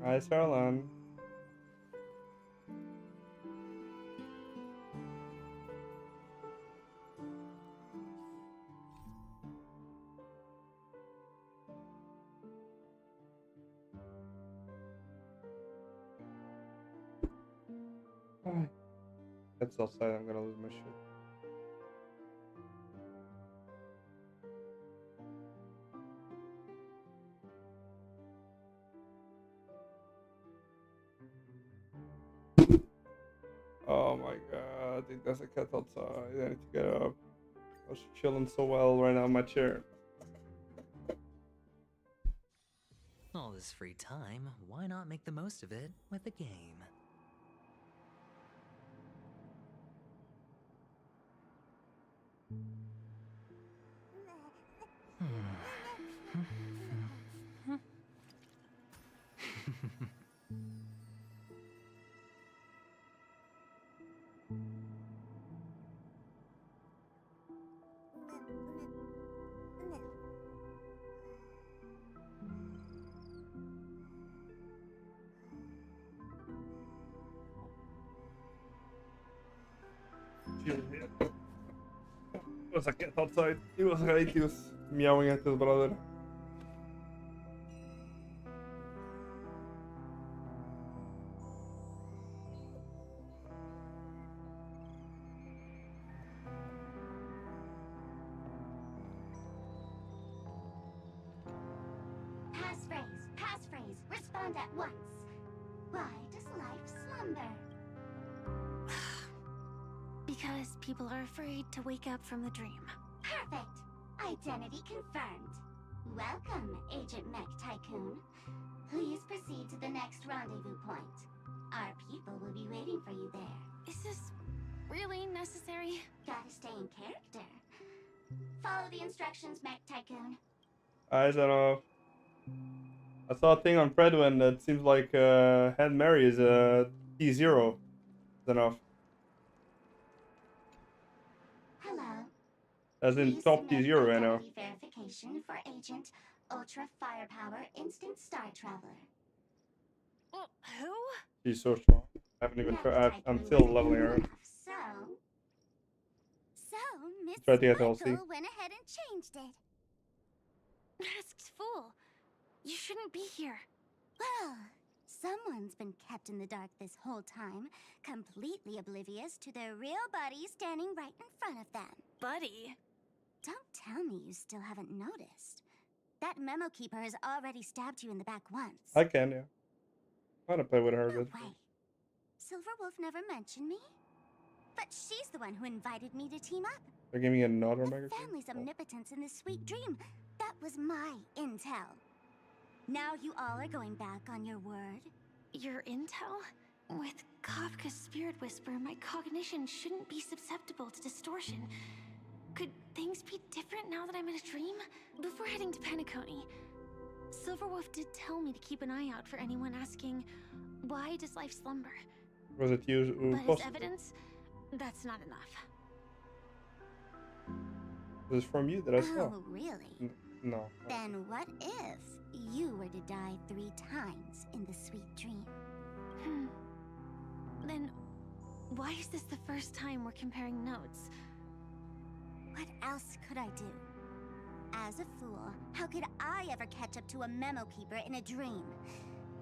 Hi, Sarlan. Hi. It's outside. I'm gonna lose my shit. Oh my god, I think there's a cat outside. I need to get up. I was chilling so well right now in my chair. All this free time, why not make the most of it with a game? It was a cat outside. He was right. He was meowing at his brother. Passphrase, respond at once. Why does life slumber? Because people are afraid to wake up from the dream. Perfect. Identity confirmed. Welcome, Agent Mech Tycoon. Please proceed to the next rendezvous point. Our people will be waiting for you there. Is this really necessary? Gotta stay in character. Follow the instructions, Mech Tycoon. Eyes are off. I saw a thing on Predwin that seems like Head Mary is T0. Is enough. Hello. As in Please top submit T0 right now. identity verification for Agent Ultra Firepower Instant Star Traveler. Who? She's so strong. I haven't even Mech tried. I'm Tycoon still was leveling her. enough, So, Miss Try to get LC. Sparkle went ahead and changed it. Masked fool. You shouldn't be here. Well, someone's been kept in the dark this whole time, completely oblivious to their real buddy standing right in front of them. Buddy. Don't tell me you still haven't noticed. That memo keeper has already stabbed you in the back once. I can, yeah. I want to play with her. No But way. Silverwolf never mentioned me. But she's the one who invited me to team up. they're giving me another The magazine. family's omnipotence in this sweet dream. That was my intel. Now you all are going back on your word? Your intel? With Kafka's spirit whisper, my cognition shouldn't be susceptible to distortion. Could things be different now that I'm in a dream? Before heading to Penacony, Silverwolf did tell me to keep an eye out for anyone asking, why does life slumber? Was it you who But as posted? evidence, that's not enough. This is from you that I saw. Oh, really? No. Then what if you were to die 3 times in the sweet dream? Then, why is this the first time we're comparing notes? What else could I do? As a fool, how could I ever catch up to a memo keeper in a dream?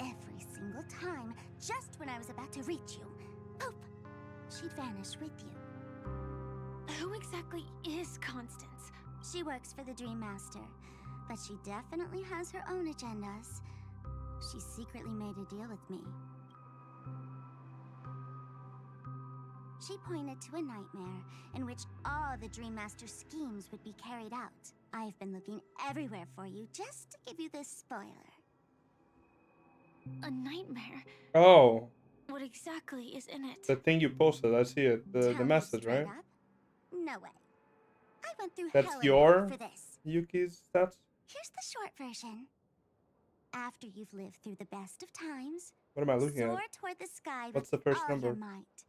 Every single time, just when I was about to reach you, poof, she'd vanish with you. Who exactly is Constance? She works for the Dream Master, but she definitely has her own agendas. She secretly made a deal with me. She pointed to a nightmare in which all the Dream Master schemes would be carried out. I've been looking everywhere for you just to give you this spoiler. A nightmare? Oh, What exactly is in it? the thing you posted. I see it. The Tell you message, straight right? up, no way. I went through That's hell and your back for this. Yuki's stats. Here's the short version. After you've lived through the best of times, What am I looking soar at? toward the sky What's with the first all number? your might.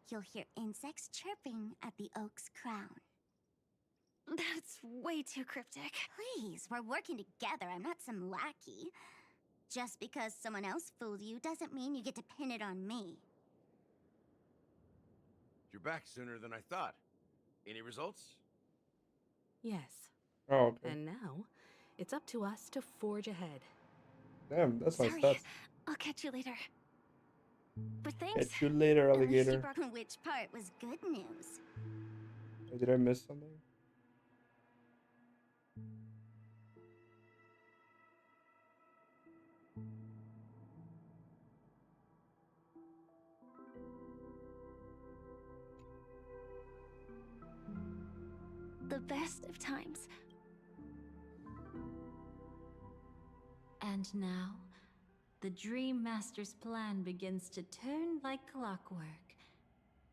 You'll hear insects chirping at the oak's crown. That's way too cryptic. Please, we're working together. I'm not some lackey. Just because someone else fooled you doesn't mean you get to pin it on me. You're back sooner than I thought. Any results? Yes. Oh, okay. And now, it's up to us to forge ahead. Damn, that's nice Sorry, stats. I'll catch you later. But thanks. Catch you later, At least you alligator. brought- Which part was good news? Did I miss something? The best of times. And now, the Dream Master's plan begins to turn like clockwork.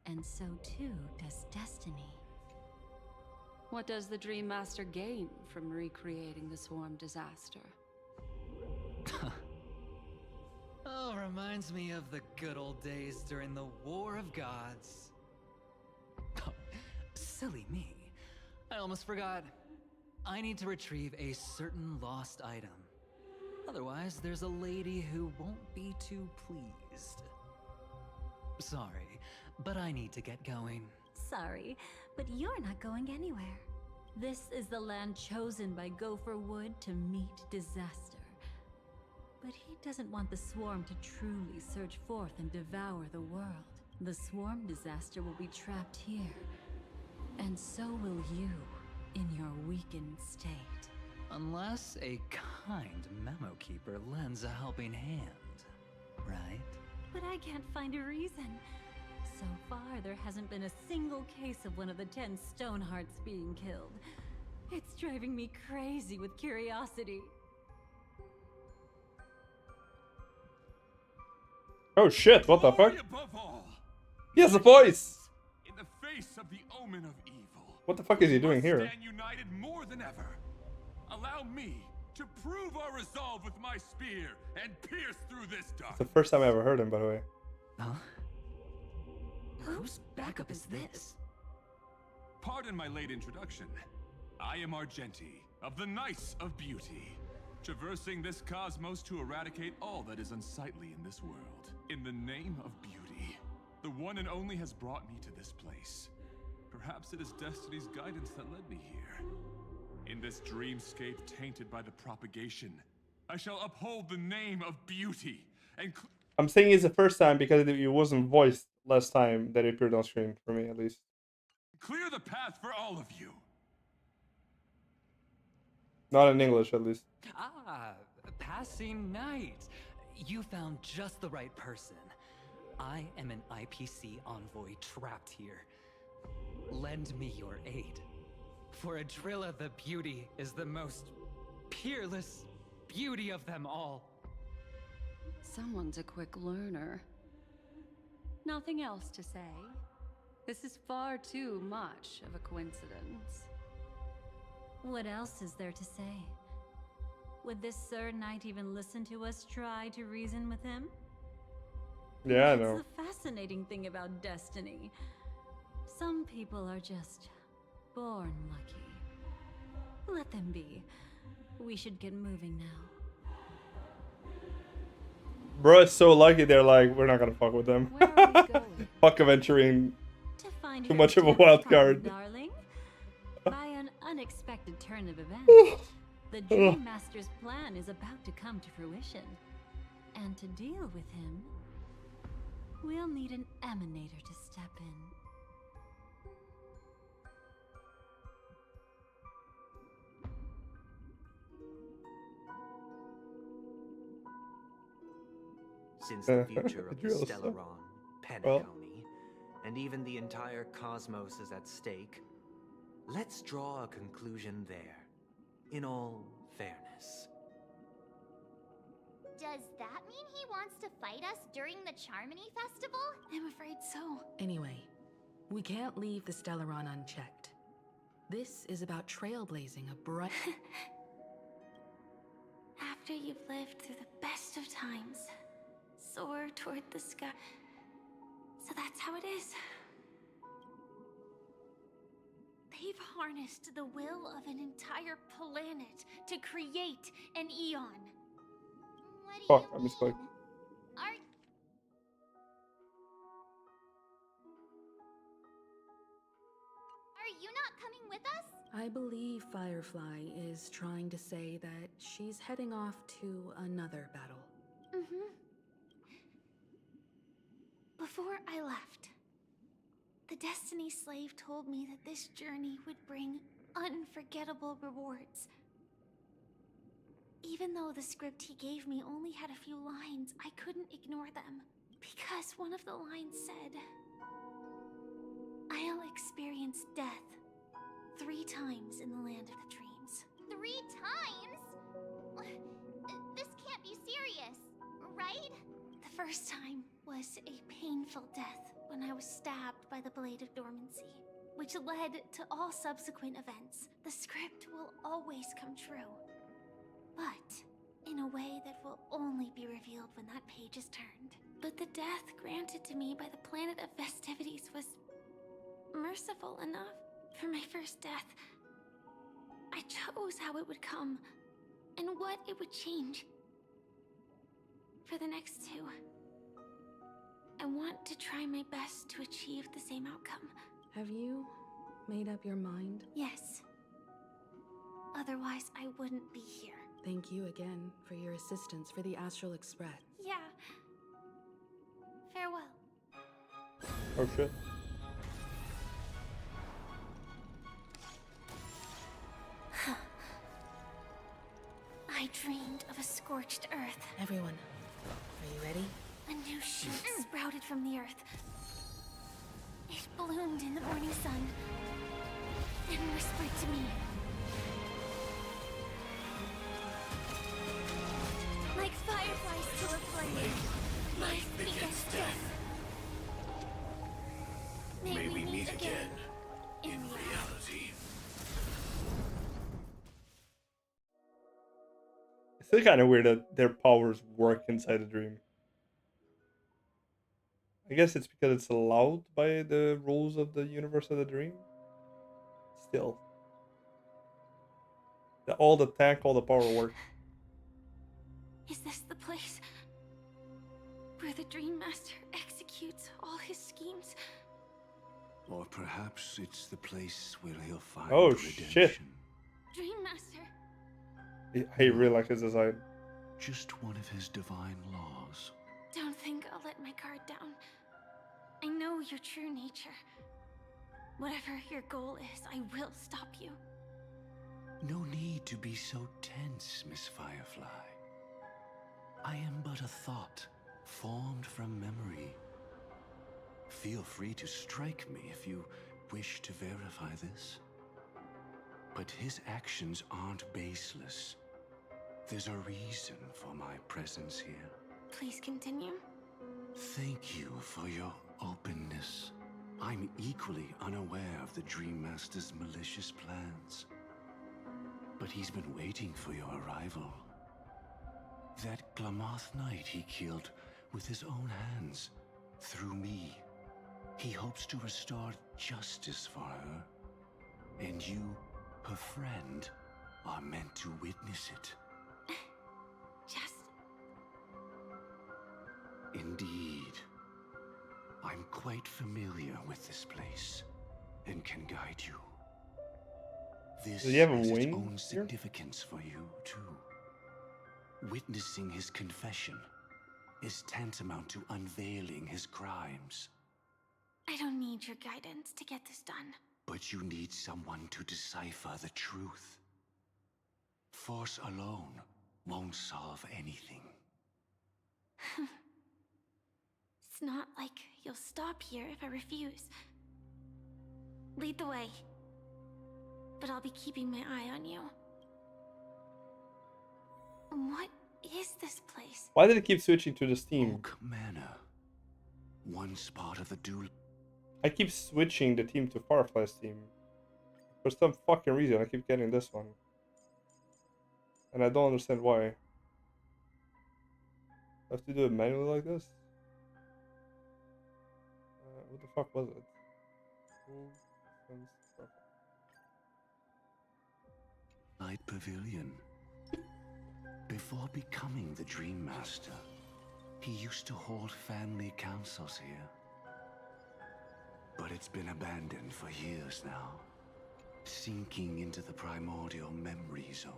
And so too does destiny. What does the Dream Master gain from recreating the swarm disaster? Oh, reminds me of the good old days during the War of Gods. Silly me. I almost forgot. I need to retrieve a certain lost item. Otherwise, there's a lady who won't be too pleased. Sorry, but I need to get going. Sorry, but you're not going anywhere. This is the land chosen by Gopher Wood to meet disaster. But he doesn't want the swarm to truly surge forth and devour the world. The swarm disaster will be trapped here. And so will you, in your weakened state. Unless a kind memo keeper lends a helping hand, right? But I can't find a reason. So far, there hasn't been a single case of one of the 10 Stonehearts being killed. It's driving me crazy with curiosity. Oh shit, what the fuck? Glory above all, He has a voice! in the face of the omen of evil. What the fuck is he doing must here? Stand united more than ever. Allow me to prove our resolve with my spear and pierce through this dark. It's the first time I ever heard him, by the way. Huh? Whose backup is this? Pardon my late introduction. I am Argenti, of the Knights of Beauty, traversing this cosmos to eradicate all that is unsightly in this world. In the name of beauty, the one and only has brought me to this place. Perhaps it is destiny's guidance that led me here. In this dreamscape tainted by the propagation, I shall uphold the name of beauty and I'm saying it's the first time because it wasn't voiced last time that it appeared on stream, for me at least. clear the path for all of you. Not in English, at least. Ah, passing night. You found just the right person. I am an IPC envoy trapped here. Lend me your aid. For Adrilla the Beauty is the most peerless beauty of them all. Someone's a quick learner. Nothing else to say. This is far too much of a coincidence. What else is there to say? Would this Sir Knight even listen to us try to reason with him? Yeah, I That's know. the fascinating thing about destiny. Some people are just born lucky. Let them be. We should get moving now. Bro, it's so lucky they're like, we're not gonna fuck with them. Where are we going? Fuck aventuring. To find Too your much of a death wild problem, card. darling. By an unexpected turn of events, the Dream Master's plan is about to come to fruition. And to deal with him, we'll need an emanator to step in. Since the future of the Drill, so- Stellaron, well. Penacony, and even the entire cosmos is at stake, let's draw a conclusion there, in all fairness. Does that mean he wants to fight us during the Charmony Festival? I'm afraid so. Anyway, we can't leave the Stellaron unchecked. This is about trailblazing a bright... After you've lived through the best of times, soar toward the sky. So that's how it is. They've harnessed the will of an entire planet to create an eon. What do Fuck, you I misclicked. mean? Are you not coming with us? I believe Firefly is trying to say that she's heading off to another battle. Mm-hmm. Before I left, the Destiny Slave told me that this journey would bring unforgettable rewards. Even though the script he gave me only had a few lines, I couldn't ignore them. Because one of the lines said, I'll experience death 3 times in the land of the dreams. 3 times? This can't be serious, right? The first time was a painful death when I was stabbed by the Blade of Dormancy, which led to all subsequent events. The script will always come true, but in a way that will only be revealed when that page is turned. But the death granted to me by the planet of festivities was merciful enough. For my first death, I chose how it would come and what it would change. For the next 2, I want to try my best to achieve the same outcome. Have you made up your mind? Yes. Otherwise, I wouldn't be here. Thank you again for your assistance for the Astral Express. Yeah. Farewell. Oh shit. I dreamed of a scorched earth. Everyone, are you ready? A new shoot sprouted from the earth. It bloomed in the morning sun and whispered to me. Like fireflies to a flame, life begets death. May we meet again in reality. It's still kind of weird that their powers work inside the dream. I guess it's because it's allowed by the rules of the universe of the dream. Still. All the tech, all the power work. Is this the place where the Dream Master executes all his schemes? Or perhaps it's the place where he'll find Oh, redemption. shit. Dream Master? I really like his design. Just one of his divine laws. Don't think I'll let my guard down. I know your true nature. Whatever your goal is, I will stop you. No need to be so tense, Miss Firefly. I am but a thought, formed from memory. Feel free to strike me if you wish to verify this. But his actions aren't baseless. There's a reason for my presence here. Please continue. Thank you for your openness. I'm equally unaware of the Dream Master's malicious plans. But he's been waiting for your arrival. That Glamoth Knight he killed with his own hands, through me. He hopes to restore justice for her. And you, her friend, are meant to witness it. Just... Indeed. I'm quite familiar with this place, and can guide you. This Does he have a has its wing own here? significance for you, too. Witnessing his confession is tantamount to unveiling his crimes. I don't need your guidance to get this done. But you need someone to decipher the truth. Force alone won't solve anything. It's not like you'll stop here if I refuse. Lead the way. But I'll be keeping my eye on you. What is this place? Why did it keep switching to the Steam? Oak Manor. Once part of the dual... I keep switching the team to Firefly's team. For some fucking reason, I keep getting this one. And I don't understand why. I have to do it manually like this? What the fuck was it? Light Pavilion. Before becoming the Dream Master, he used to hold family councils here. But it's been abandoned for years now, sinking into the primordial memory zone.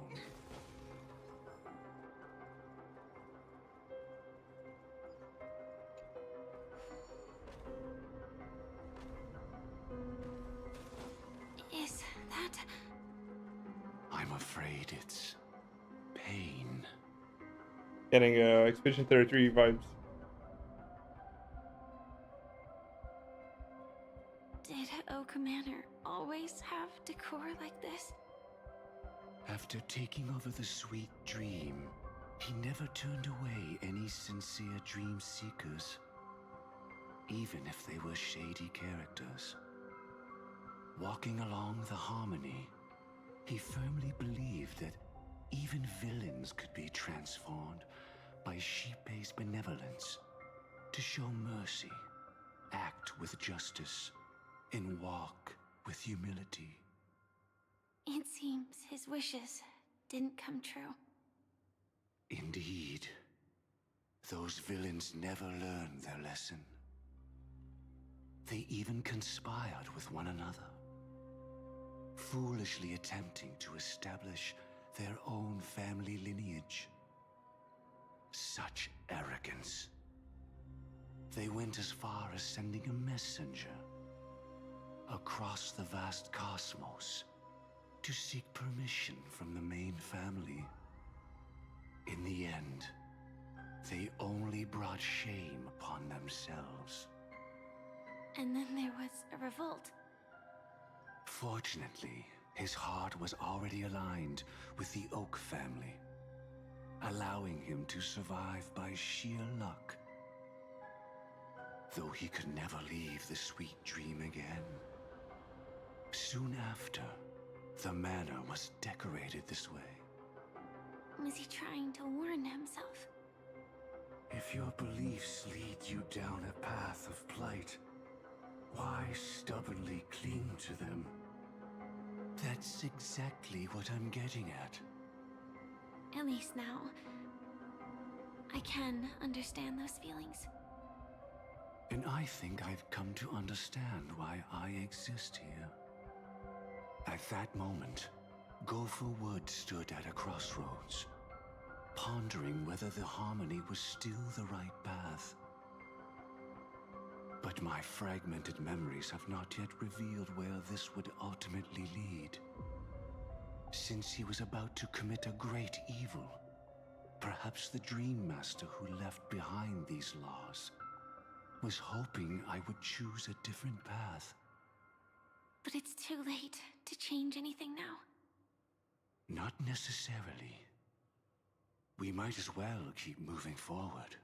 Is that... I'm afraid it's pain. Getting Expedition 33 vibes. Did Oak Manor always have decor like this? After taking over the Sweet Dream, he never turned away any sincere dream seekers, even if they were shady characters. Walking along the Harmony, he firmly believed that even villains could be transformed by Xipe's benevolence to show mercy, act with justice, and walk with humility. It seems his wishes didn't come true. Indeed, those villains never learned their lesson. They even conspired with one another, foolishly attempting to establish their own family lineage. Such arrogance. They went as far as sending a messenger across the vast cosmos to seek permission from the main family. In the end, they only brought shame upon themselves. And then there was a revolt. Fortunately, his heart was already aligned with the Oak family, allowing him to survive by sheer luck. Though he could never leave the Sweet Dream again. Soon after, the manor was decorated this way. Was he trying to warn himself? If your beliefs lead you down a path of plight, why stubbornly cling to them? That's exactly what I'm getting at. At least now, I can understand those feelings. And I think I've come to understand why I exist here. At that moment, Gopher Wood stood at a crossroads, pondering whether the Harmony was still the right path. But my fragmented memories have not yet revealed where this would ultimately lead. Since he was about to commit a great evil, perhaps the Dream Master who left behind these laws was hoping I would choose a different path. But it's too late to change anything now. Not necessarily. We might as well keep moving forward.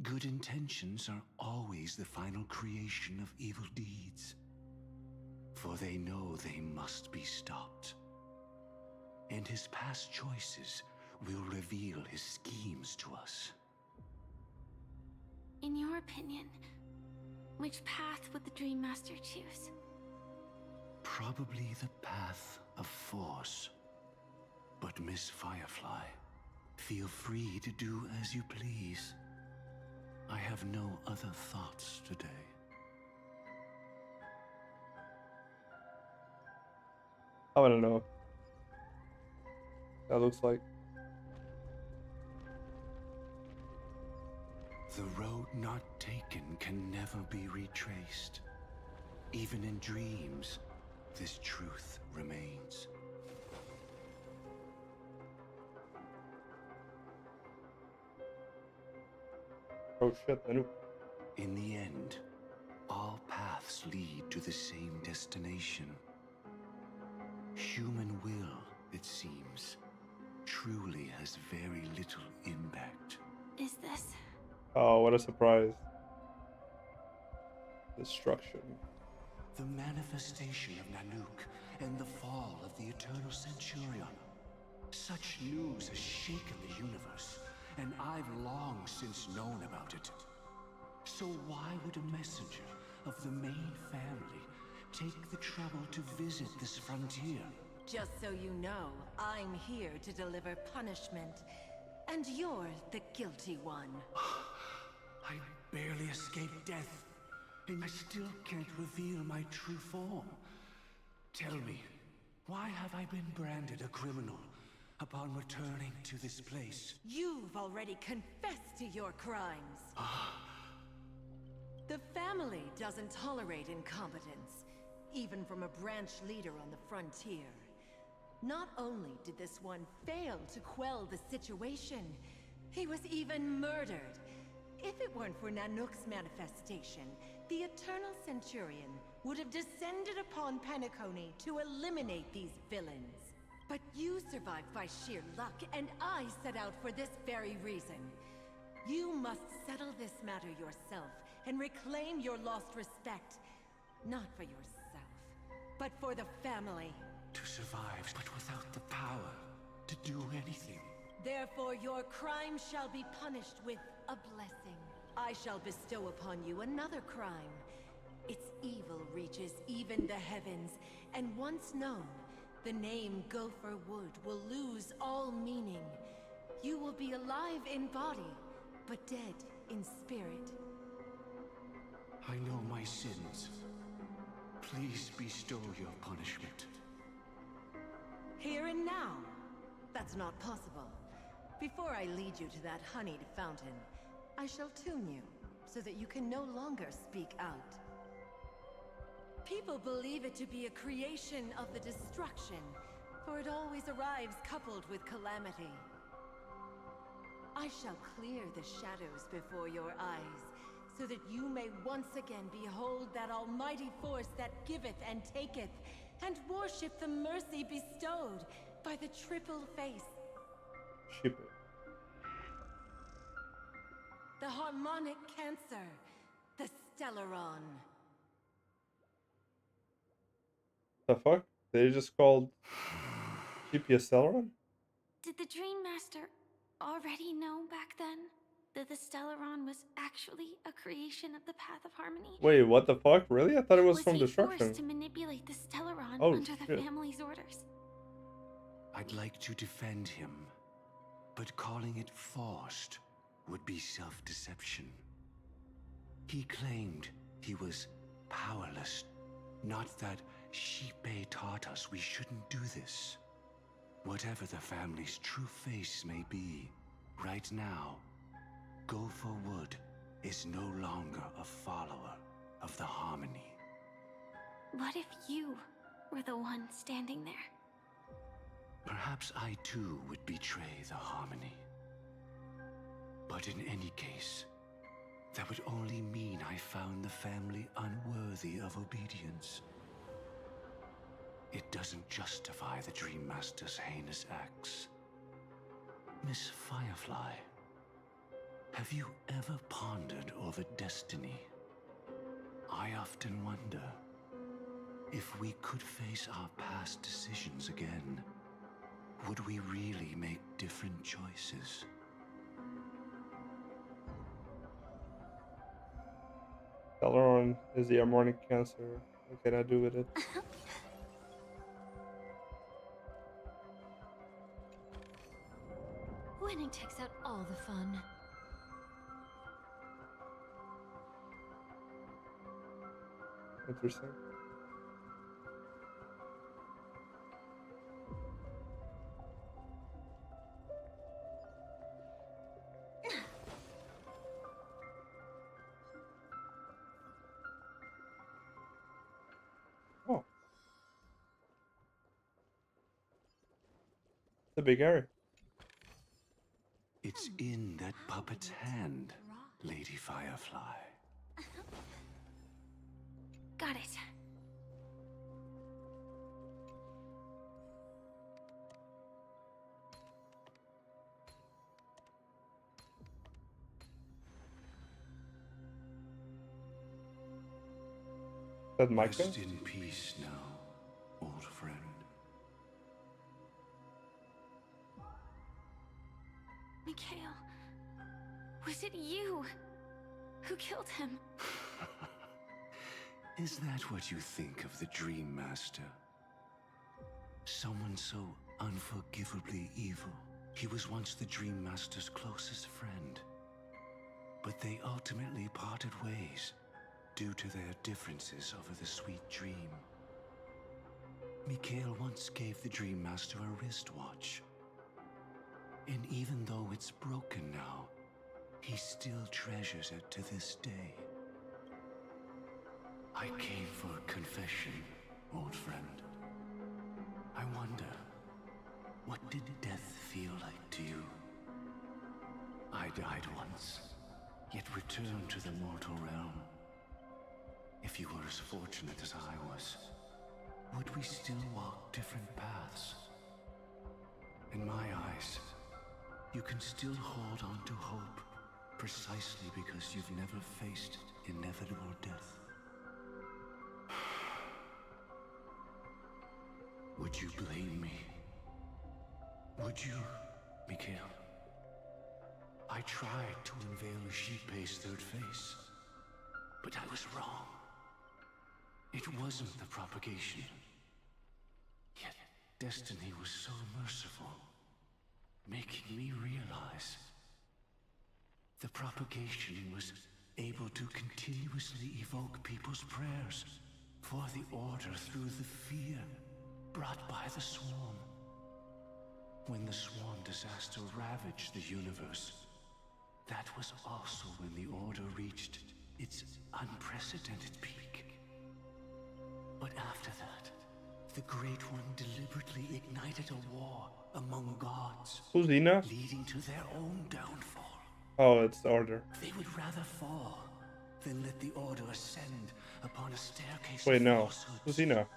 Good intentions are always the final creation of evil deeds, for they know they must be stopped. And his past choices will reveal his schemes to us. In your opinion, which path would the Dream Master choose? Probably the path of force. But Miss Firefly, feel free to do as you please. I have no other thoughts today. I don't know. That looks like. The road not taken can never be retraced. Even in dreams, this truth remains. Oh shit, I knew. In the end, all paths lead to the same destination. Human will, it seems, truly has very little impact. Is this? Oh, what a surprise. Destruction. The manifestation of Nanook and the fall of the Eternal Centurion. Such news has shaken the universe and I've long since known about it. So why would a messenger of the main family take the trouble to visit this frontier? Just so you know, I'm here to deliver punishment, and you're the guilty one. I barely escaped death, and I still can't reveal my true form. Tell me, why have I been branded a criminal upon returning to this place? You've already confessed to your crimes. The family doesn't tolerate incompetence, even from a branch leader on the frontier. Not only did this one fail to quell the situation, he was even murdered. If it weren't for Nanook's manifestation, the Eternal Centurion would have descended upon Penacony to eliminate these villains. But you survived by sheer luck, and I set out for this very reason. You must settle this matter yourself and reclaim your lost respect. Not for yourself, but for the family. To survive, but without the power to do anything. Therefore, your crime shall be punished with a blessing. I shall bestow upon you another crime. Its evil reaches even the heavens, and once known, the name Gopher Wood will lose all meaning. You will be alive in body, but dead in spirit. I know my sins. Please bestow your punishment. Here and now? That's not possible. Before I lead you to that honeyed fountain, I shall tune you, so that you can no longer speak out. People believe it to be a creation of the destruction, for it always arrives coupled with calamity. I shall clear the shadows before your eyes, so that you may once again behold that almighty force that giveth and taketh, and worship the mercy bestowed by the triple face. Ship it. The harmonic cancer, the Stellaron. The fuck? They just called GPS Celeron? Did the Dream Master already know back then that the Stellaron was actually a creation of the Path of Harmony? Wait, what the fuck? Really? I thought it was from he Destruction. forced to manipulate the Stellaron Oh, under the shit. family's orders? I'd like to defend him, but calling it forced would be self-deception. He claimed he was powerless, not that Shipe taught us we shouldn't do this. Whatever the family's true face may be, right now, Gopher Wood is no longer a follower of the Harmony. What if you were the one standing there? Perhaps I too would betray the Harmony. But in any case, that would only mean I found the family unworthy of obedience. It doesn't justify the Dream Master's heinous acts. Miss Firefly, have you ever pondered over destiny? I often wonder if we could face our past decisions again, would we really make different choices? Celeron is the harmonic cancer. What can I do with it? Winning takes out all the fun. Interesting. Oh. It's a big area. It's in that puppet's hand, Lady Firefly. Got it. That Micah? Rest in peace now, old friend. Mikhail, Was it you who killed him? Is that what you think of the Dream Master? Someone so unforgivably evil. He was once the Dream Master's closest friend. But they ultimately parted ways due to their differences over the sweet dream. Mikhail once gave the Dream Master a wristwatch. And even though it's broken now, he still treasures it to this day. I came for a confession, old friend. I wonder, what did death feel like to you? I died once, yet returned to the mortal realm. If you were as fortunate as I was, would we still walk different paths? In my eyes, you can still hold on to hope, precisely because you've never faced inevitable death. Would you blame me? Would you, Mikhail? I tried to unveil Xipe's third face, but I was wrong. It wasn't the propagation. Yet destiny was so merciful, making me realize the propagation was able to continuously evoke people's prayers for the Order through the fear brought by the Swarm. When the Swarm disaster ravaged the universe, that was also when the Order reached its unprecedented peak. But after that, the Great One deliberately ignited a war among gods, Who's Ina? leading to their own downfall. Oh, it's the Order. They would rather fall than let the Order ascend upon a staircase Wait, of no. falsehoods. Who's Ina?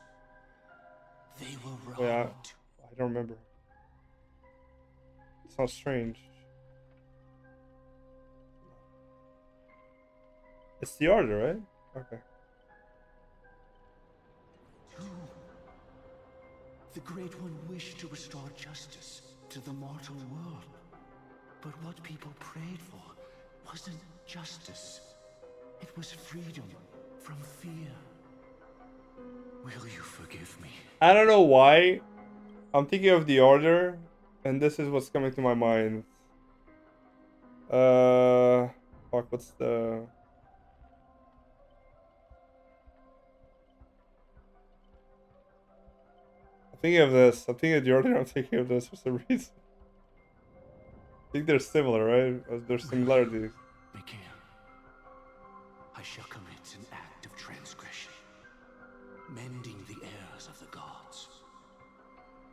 They were wrong. Wait, I don't remember. It sounds strange. It's the Order, right? Okay. The Great One wished to restore justice to the mortal world. But what people prayed for wasn't justice. It was freedom from fear. Will you forgive me? I don't know why. I'm thinking of the Order, and this is what's coming to my mind. Fuck, what's the... I'm thinking of this. I'm thinking of the Order. I'm thinking of this for some reason. I think they're similar, right? There's similarities. Mikhail, I shall commit an act of transgression, mending the errors of the gods.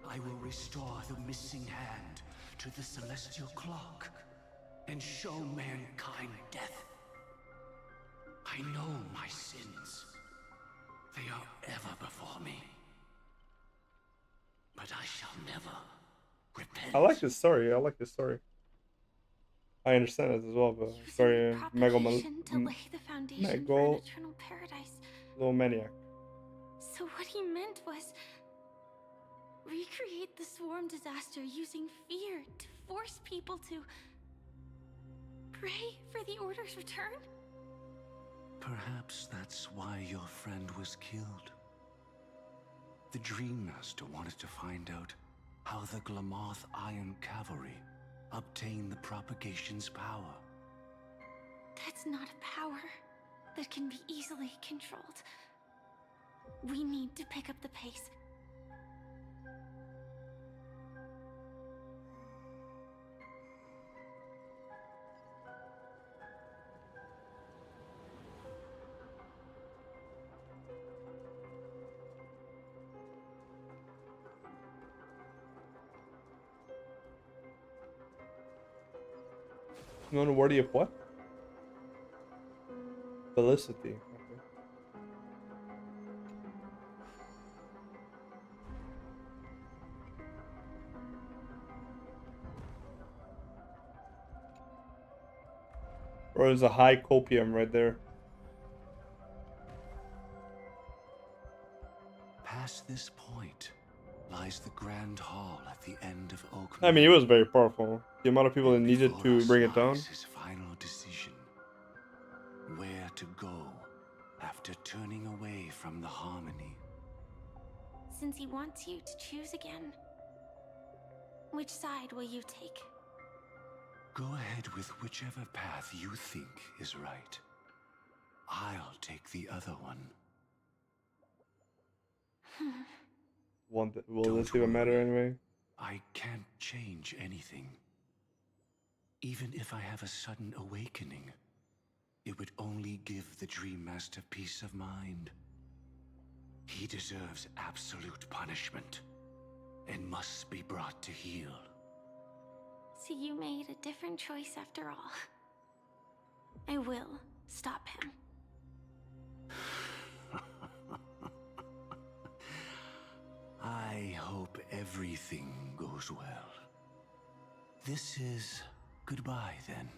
I will restore the missing hand to the celestial clock and show mankind death. I know my sins. They are ever before me. But I shall never repent. I like this story. I like this story. I understand it as well, but very Propagation to lay the foundation for an eternal paradise. Maniac. So what he meant was recreate the Swarm disaster using fear to force people to pray for the Order's return? Perhaps that's why your friend was killed. The Dream Master wanted to find out how the Glamoth Iron Cavalry obtained the propagation's power. That's not a power that can be easily controlled. We need to pick up the pace. Non-worthy of what? Felicity. Okay. Bro, there's a high copium right there. Past this point lies the Grand Hall at the end of Oak. I mean, it was very powerful. The amount of people that needed to bring it down. His final decision. Where to go after turning away from the harmony. Since he wants you to choose again, which side will you take? Go ahead with whichever path you think is right. I'll take the other one. Will this even matter anyway? I can't change anything. Even if I have a sudden awakening, it would only give the Dream Master peace of mind. He deserves absolute punishment and must be brought to heel. So you made a different choice after all. I will stop him. I hope everything goes well. This is goodbye then.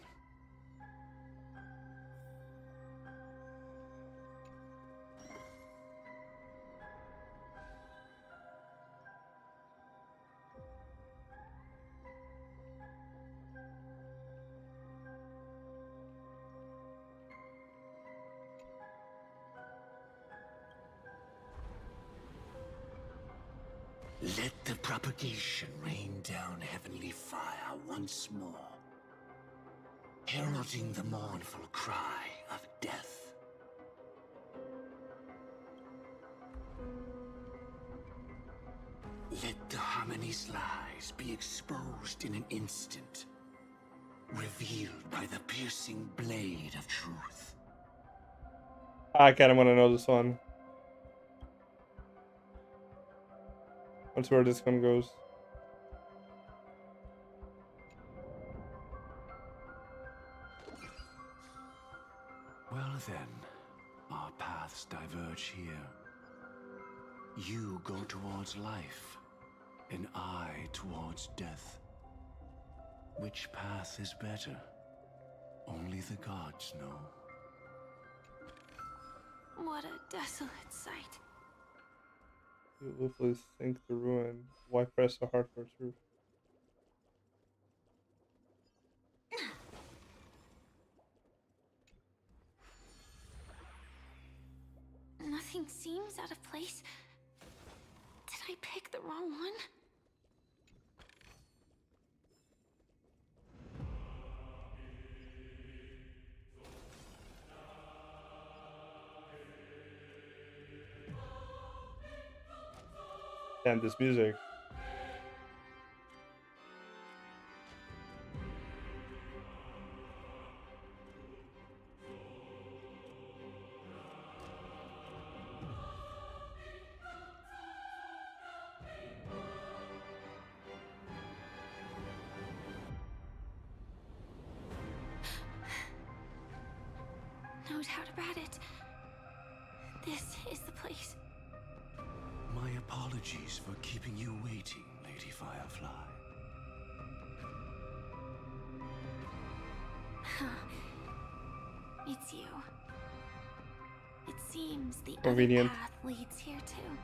Let the propagation rain down heavenly fire once more, heralding the mournful cry of death. Let the harmony's lies be exposed in an instant, revealed by the piercing blade of truth. I kind of want to know this one. That's where this one goes. Well then, our paths diverge here. You go towards life, and I towards death. Which path is better? Only the gods know. What a desolate sight. You willfully sink to ruin. Why press so hard for truth? Nothing seems out of place. Did I pick the wrong one? Damn, this music. No doubt about it. This is the place. My apologies for keeping you waiting, Lady Firefly. It's you. It seems the Convenient. other path leads here too.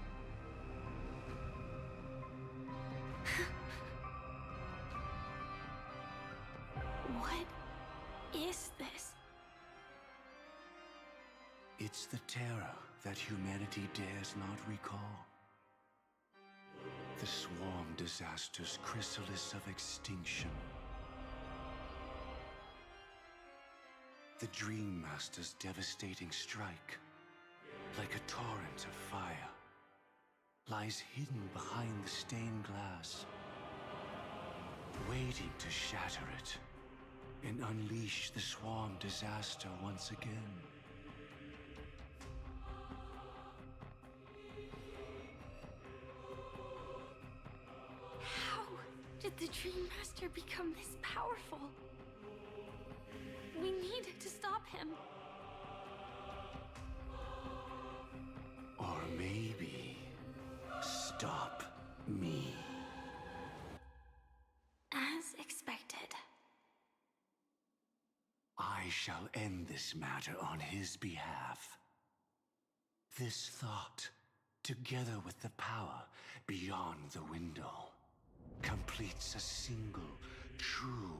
What is this? It's the terror that humanity dares not recall. The swarm disaster's chrysalis of extinction. The Dream Master's devastating strike, like a torrent of fire, lies hidden behind the stained glass, waiting to shatter it and unleash the swarm disaster once again. How did the Dream Master become this powerful? We need to stop him. Or maybe stop me. As expected. I shall end this matter on his behalf. This thought, together with the power beyond the window, completes a single, true,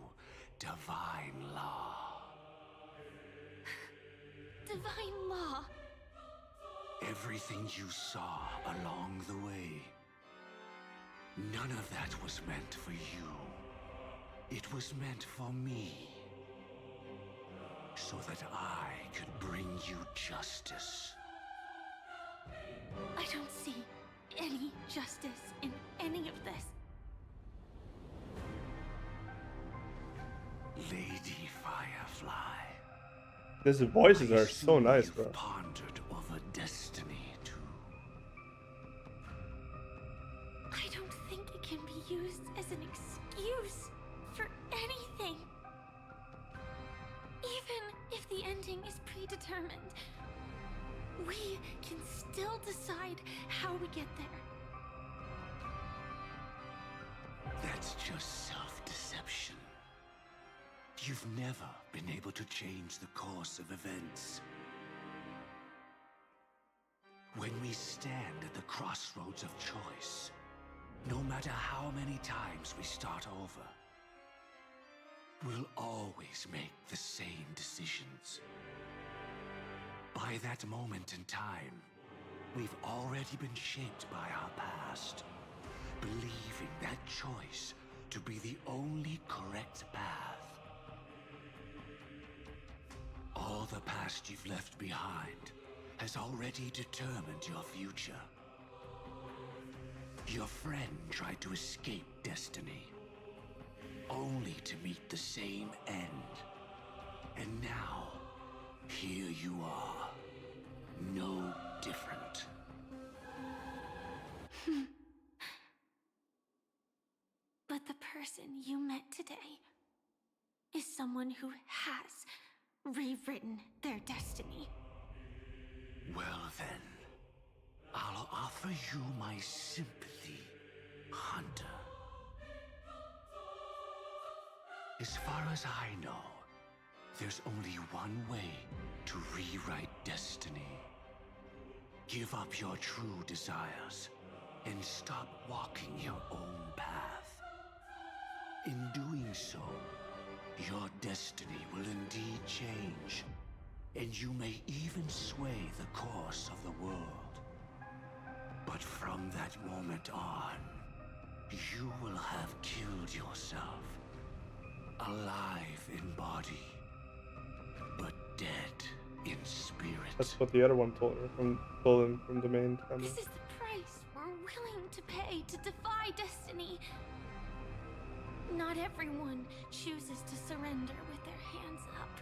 divine law. divine law. Everything you saw along the way, none of that was meant for you. It was meant for me. So that I could bring you justice. I don't see any justice in any of this. Lady Firefly. These voices are so nice, bro. Pondered over destiny too. I don't think it can be used as an excuse for anything. Even if the ending is predetermined, we can still decide how we get there. That's just self-deception. You've never been able to change the course of events. When we stand at the crossroads of choice, no matter how many times we start over, we'll always make the same decisions. By that moment in time, we've already been shaped by our past, believing that choice to be the only correct path. All the past you've left behind has already determined your future. Your friend tried to escape destiny, only to meet the same end. And now, here you are, no different. But the person you met today is someone who has rewritten their destiny. Well then, I'll offer you my sympathy, Hunter. As far as I know, there's only one way to rewrite destiny. Give up your true desires and stop walking your own path. In doing so, your destiny will indeed change, and you may even sway the course of the world. But from that moment on, you will have killed yourself. Alive in body, but dead in spirit. That's what the other one told him from the main camera. This is the price we're willing to pay to defy destiny. Not everyone chooses to surrender with their hands up.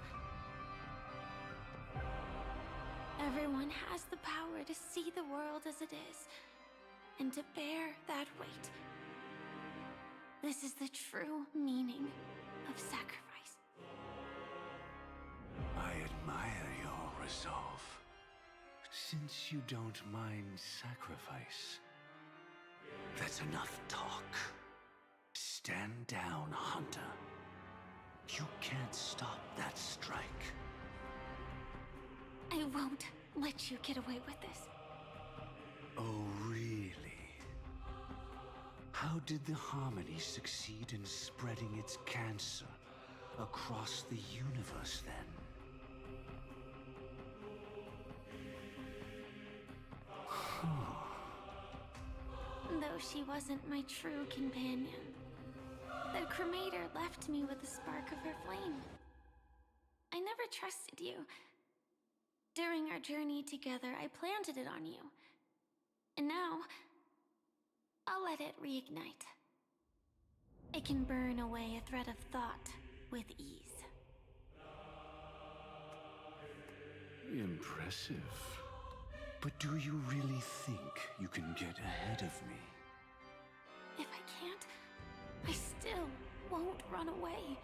Everyone has the power to see the world as it is, and to bear that weight. This is the true meaning of sacrifice. I admire your resolve. Since you don't mind sacrifice, that's enough talk. Stand down, Hunter. You can't stop that strike. I won't let you get away with this. Oh, really? How did the Harmony succeed in spreading its cancer across the universe, then? Though she wasn't my true companion, the cremator left me with a spark of her flame. I never trusted you. During our journey together, I planted it on you. And now, I'll let it reignite. It can burn away a thread of thought with ease. Impressive. But do you really think you can get ahead of me? If I can't, I still won't run away.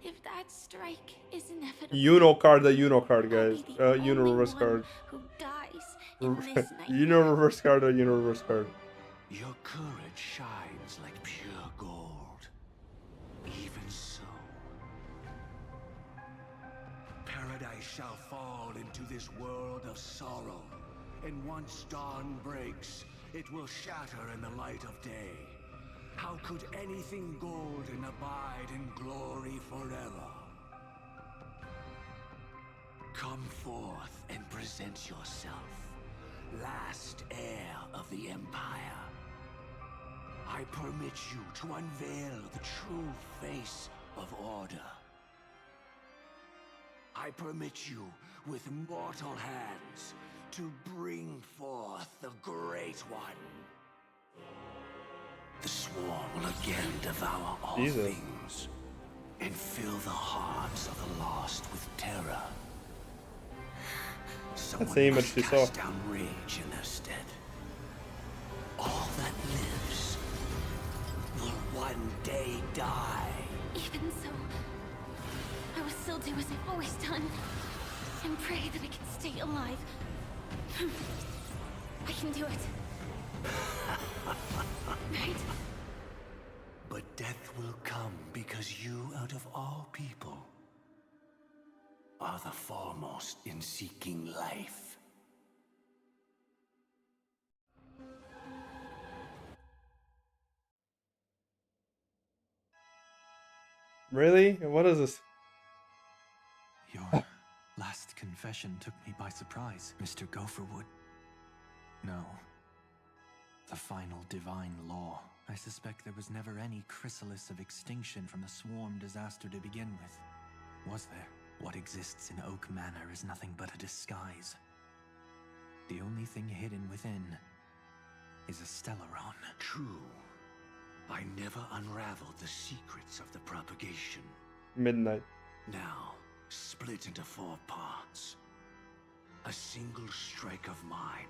If that strike is inevitable, Uno card, guys. I'll be the Uno only reverse one card. who dies in this nightmare. Uno reverse card or Uno reverse card. Your courage shines like pure gold. Even so, paradise shall fall into this world of sorrow, and once dawn breaks, it will shatter in the light of day. How could anything golden abide in glory forever? Come forth and present yourself, last heir of the Empire. I permit you to unveil the true face of order. I permit you, with mortal hands, to bring forth the Great One. The Swarm will again devour all things, and fill the hearts of the lost with terror. Someone must cast down rage in their stead. All that lives will one day die. Even so, I will still do as I've always done, and pray that I can stay alive. I can do it. Right? But death will come because you, out of all people, are the foremost in seeking life. Really? What is this? Your last confession took me by surprise, Mr. Gopherwood. No. The final divine law. I suspect there was never any chrysalis of extinction from the swarm disaster to begin with. Was there? What exists in Oak Manor is nothing but a disguise. The only thing hidden within is a Stellaron. True. I never unraveled the secrets of the propagation. Midnight. Now, split into 4 parts. A single strike of mine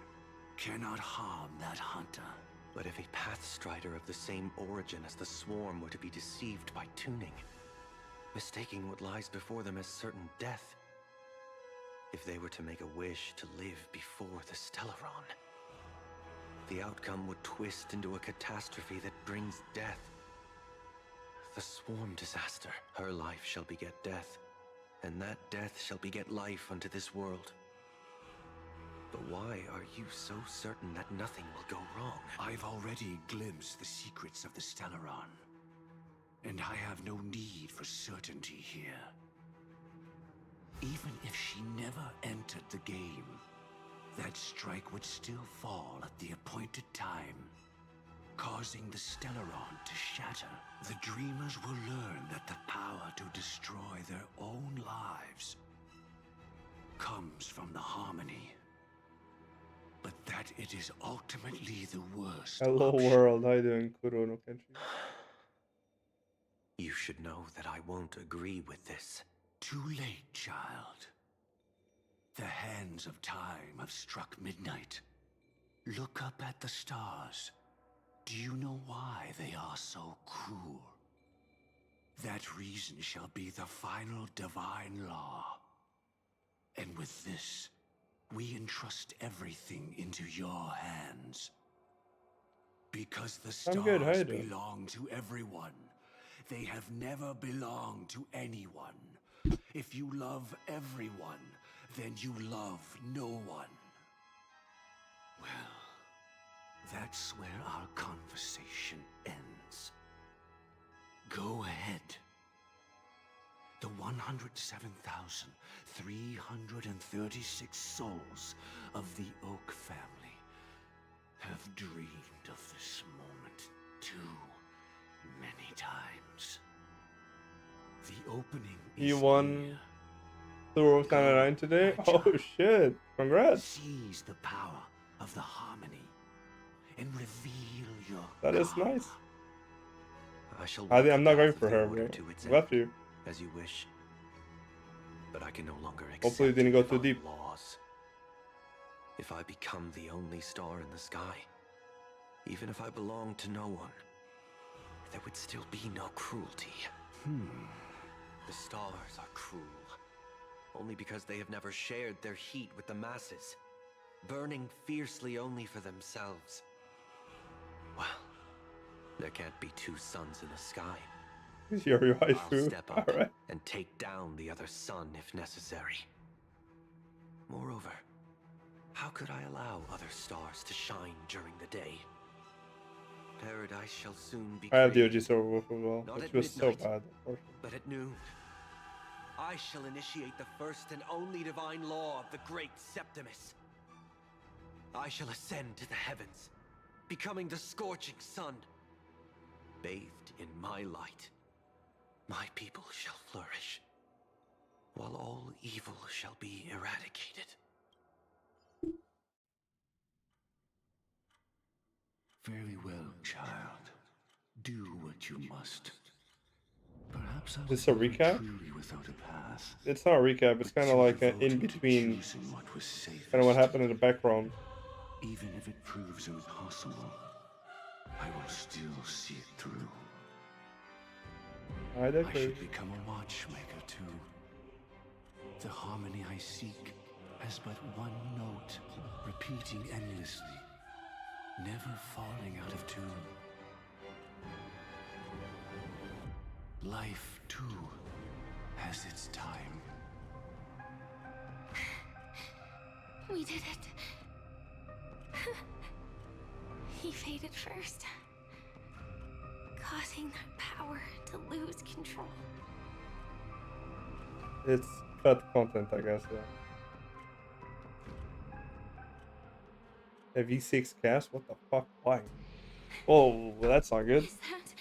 cannot harm that hunter. But if a Pathstrider of the same origin as the Swarm were to be deceived by tuning, mistaking what lies before them as certain death, if they were to make a wish to live before the Stellaron, the outcome would twist into a catastrophe that brings death. The Swarm disaster, her life shall beget death, and that death shall beget life unto this world. But why are you so certain that nothing will go wrong? I've already glimpsed the secrets of the Stellaron, and I have no need for certainty here. Even if she never entered the game, that strike would still fall at the appointed time, causing the Stellaron to shatter. The Dreamers will learn that the power to destroy their own lives comes from the harmony, but that it is ultimately the worst Hello option. world, how you doing, Kuro no Kenshi? You should know that I won't agree with this. Too late, child. The hands of time have struck midnight. Look up at the stars. Do you know why they are so cruel? That reason shall be the final divine law. And with this, we entrust everything into your hands. Because the stars belong to everyone. They have never belonged to anyone. If you love everyone, then you love no one. Well, that's where our conversation ends. Go ahead. The 107,336 souls of the Oak family have dreamed of this moment too many times. The opening is You won Thor 99 today? Oh shit, congrats. Seize the power of the harmony and reveal your That is nice. I shall I'm not going for her, bro. Left you. As you wish. But I can no longer accept Hopefully it didn't go too deep. laws. If I become the only star in the sky, even if I belong to no one, there would still be no cruelty. The stars are cruel, only because they have never shared their heat with the masses, burning fiercely only for themselves. Well, there can't be 2 suns in the sky. Your I'll waifu. step up Alright. and take down the other sun if necessary. Moreover, how could I allow other stars to shine during the day? Paradise shall soon be I have the created, OG Silver Wolf as well, not which at was so midnight, bad, unfortunately. but at noon. I shall initiate the first and only divine law of the great Septimus. I shall ascend to the heavens, becoming the scorching sun. Bathed in my light, my people shall flourish, while all evil shall be eradicated. Very well, child. Do what you must. Perhaps I This is a was recap? truly without a path. It's not a recap, it's kind of like an in between, What was safest. kind of what happened in the background. Even if it proves impossible, I will still see it through. I should become a watchmaker too. The harmony I seek has but one note, repeating endlessly, never falling out of tune. Life, too, has its time. We did it. He faded first, causing that power to lose control. It's cut content, I guess, yeah. A V6 cast? What the fuck? Why? Oh, well, that's not good. Is that...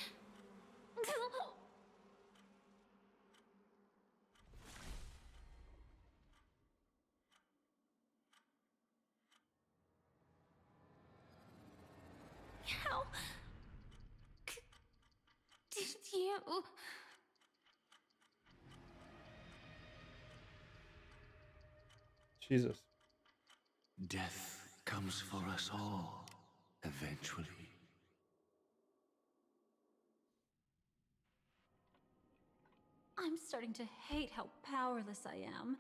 How... did you... Jesus. Death comes for us all, eventually. I'm starting to hate how powerless I am.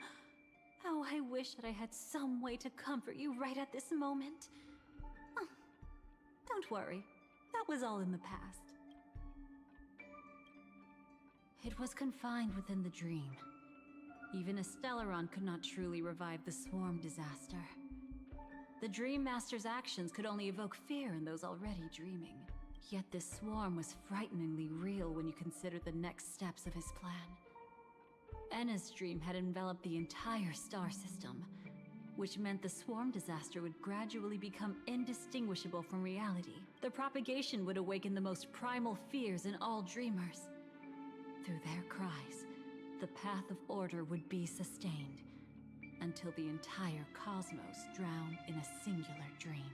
How I wish that I had some way to comfort you right at this moment. Oh, don't worry, that was all in the past. It was confined within the dream. Even a Stellaron could not truly revive the swarm disaster. The Dream Master's actions could only evoke fear in those already dreaming. Yet this swarm was frighteningly real when you consider the next steps of his plan. Enna's dream had enveloped the entire star system, which meant the swarm disaster would gradually become indistinguishable from reality. The propagation would awaken the most primal fears in all dreamers. Through their cries, the path of order would be sustained, until the entire cosmos drowned in a singular dream.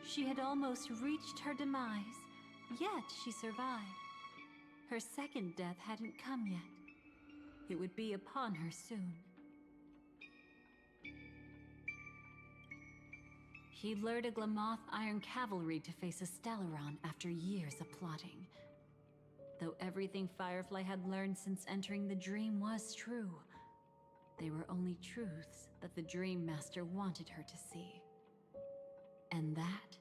She had almost reached her demise, yet she survived. Her second death hadn't come yet. It would be upon her soon. He lured a Glamoth Iron Cavalry to face a Stellaron after years of plotting. Though everything Firefly had learned since entering the dream was true, they were only truths that the Dream Master wanted her to see. And that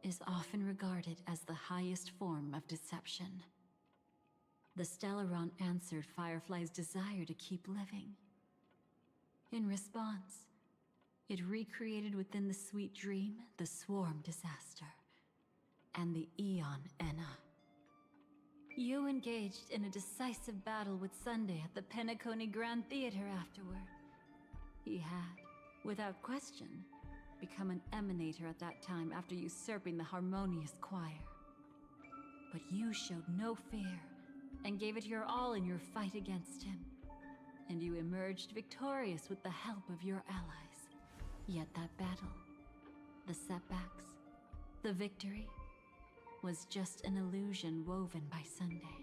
is often regarded as the highest form of deception. The Stellaron answered Firefly's desire to keep living. In response, it recreated within the sweet dream the swarm disaster and the Eon Enna. You engaged in a decisive battle with Sunday at the Penacony Grand Theater afterward. He had, without question, become an emanator at that time after usurping the Harmonious Choir. But you showed no fear and gave it your all in your fight against him. And you emerged victorious with the help of your allies. Yet that battle, the setbacks, the victory, was just an illusion woven by Sunday.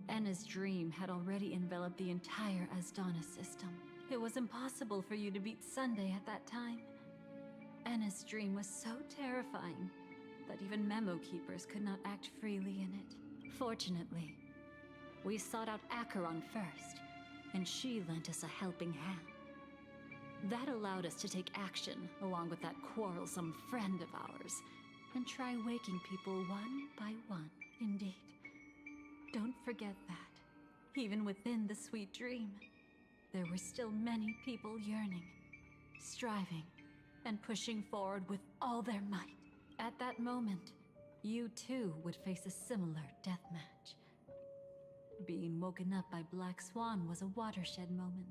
Enna's dream had already enveloped the entire Asdana system. It was impossible for you to beat Sunday at that time. Enna's dream was so terrifying that even memo keepers could not act freely in it. Fortunately, we sought out Acheron first, and she lent us a helping hand. That allowed us to take action along with that quarrelsome friend of ours, and try waking people one by one, indeed. Don't forget that, even within the sweet dream, there were still many people yearning, striving, and pushing forward with all their might. At that moment, you too would face a similar death match. Being woken up by Black Swan was a watershed moment.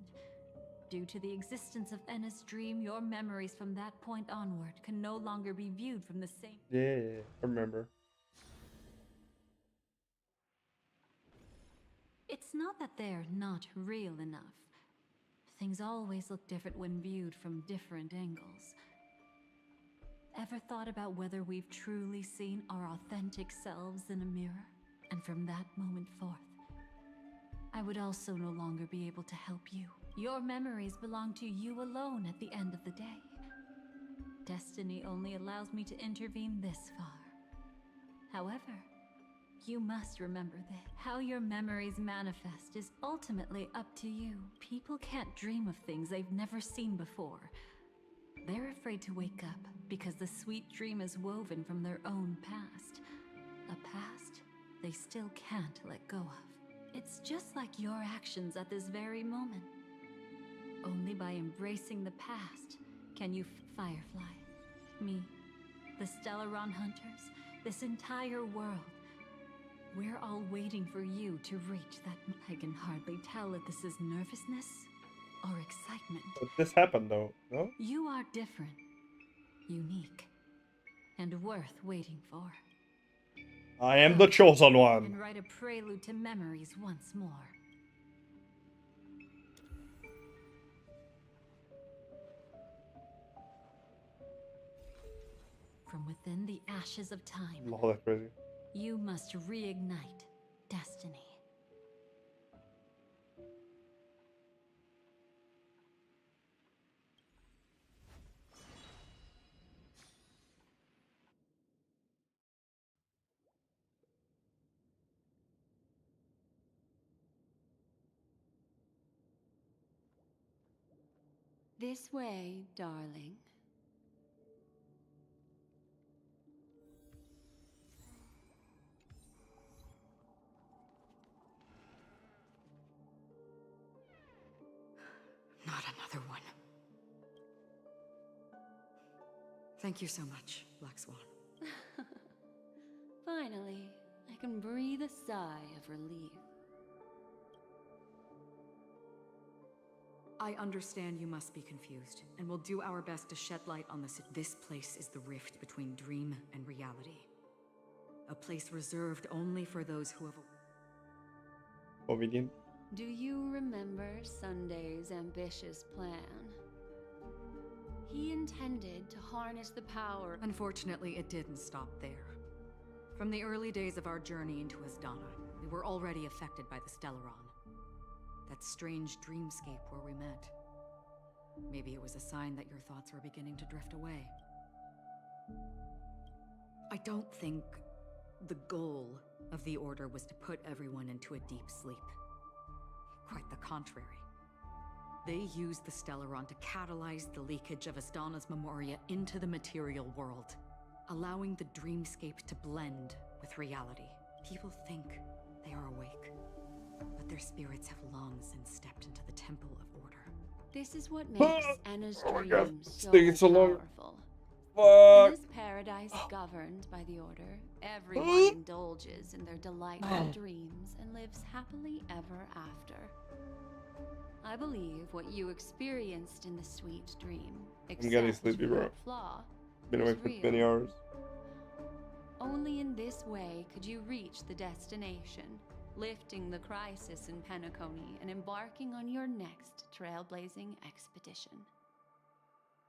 Due to the existence of Enna's dream, your memories from that point onward can no longer be viewed from the same... Yeah, I remember. It's not that they're not real enough. Things always look different when viewed from different angles. Ever thought about whether we've truly seen our authentic selves in a mirror? And from that moment forth, I would also no longer be able to help you. Your memories belong to you alone at the end of the day. Destiny only allows me to intervene this far. However, you must remember that how your memories manifest is ultimately up to you. People can't dream of things they've never seen before. They're afraid to wake up because the sweet dream is woven from their own past. A past they still can't let go of. It's just like your actions at this very moment. Only by embracing the past can you Firefly, me, the Stellaron Hunters, this entire world. We're all waiting for you to reach that. I can hardly tell if this is nervousness or excitement. But this happened though, no? You are different, unique, and worth waiting for. I am the chosen one. And write a prelude to memories once more. From within the ashes of time, Lol, that's crazy. you must reignite destiny. This way, darling. Not another one. Thank you so much, Black Swan. Finally, I can breathe a sigh of relief. I understand you must be confused, and we'll do our best to shed light on this. This place is the rift between dream and reality. A place reserved only for those who have... Obedient. Do you remember Sunday's ambitious plan? He intended to harness the power... Unfortunately, it didn't stop there. From the early days of our journey into Asdana, we were already affected by the Stellaron. That strange dreamscape where we met. Maybe it was a sign that your thoughts were beginning to drift away. I don't think the goal of the Order was to put everyone into a deep sleep. Quite the contrary. They used the Stellaron to catalyze the leakage of Asdana's Memoria into the material world, allowing the dreamscape to blend with reality. People think they are awake, but their spirits have long since stepped into the Temple of Order. This is what makes Anna's Oh my dream God, so taking so long. powerful. Fuck. In this paradise governed by the Order, everyone indulges in their delightful dreams and lives happily ever after. I believe what you experienced in the sweet dream, I'm getting except sleepy, for bro. that flaw, Been was awake for real. many hours. Only in this way could you reach the destination, lifting the crisis in Penacony and embarking on your next trailblazing expedition.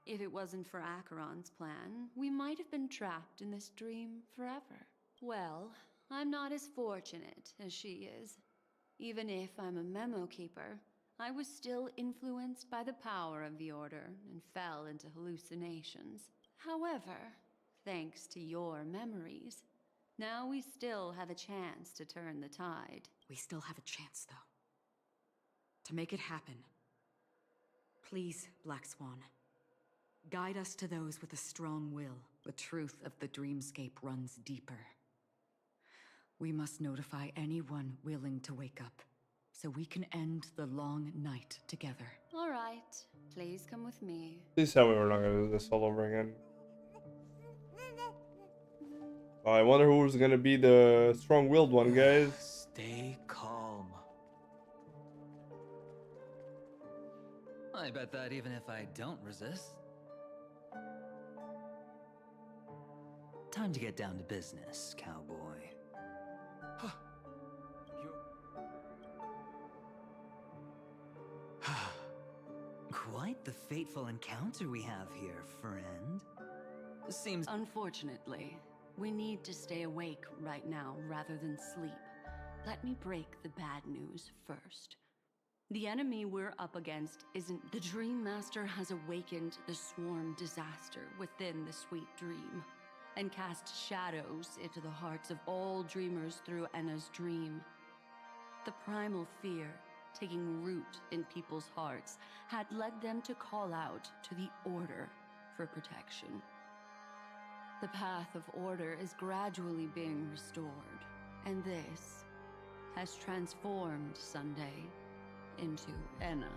If it wasn't for Acheron's plan, we might have been trapped in this dream forever. Well, I'm not as fortunate as she is. Even if I'm a memo keeper, I was still influenced by the power of the Order and fell into hallucinations. However, thanks to your memories, now we still have a chance to turn the tide. We still have a chance, though. To make it happen, please, Black Swan, guide us to those with a strong will. The truth of the dreamscape runs deeper. We must notify anyone willing to wake up, so we can end the long night together. All right, please come with me. Please tell me we're not gonna do this all over again. Oh, I wonder who's gonna be the strong-willed one, guys. Stay calm. I bet that even if I don't resist. Time to get down to business, cowboy. Quite the fateful encounter we have here, friend. Seems Unfortunately, we need to stay awake right now rather than sleep. Let me break the bad news first. The enemy we're up against isn't... The Dream Master has awakened the swarm disaster within the sweet dream, and cast shadows into the hearts of all dreamers through Enna's dream. The primal fear taking root in people's hearts had led them to call out to the Order for protection. The path of order is gradually being restored, and this has transformed Sunday into Enna.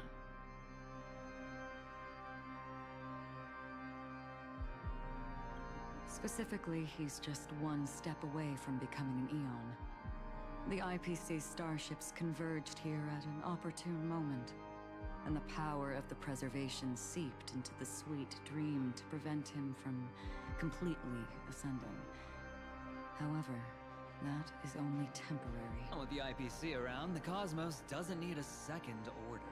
Specifically, he's just one step away from becoming an Eon. The IPC starships converged here at an opportune moment, and the power of the preservation seeped into the sweet dream to prevent him from completely ascending. However, that is only temporary. with the IPC around, the cosmos doesn't need a second order.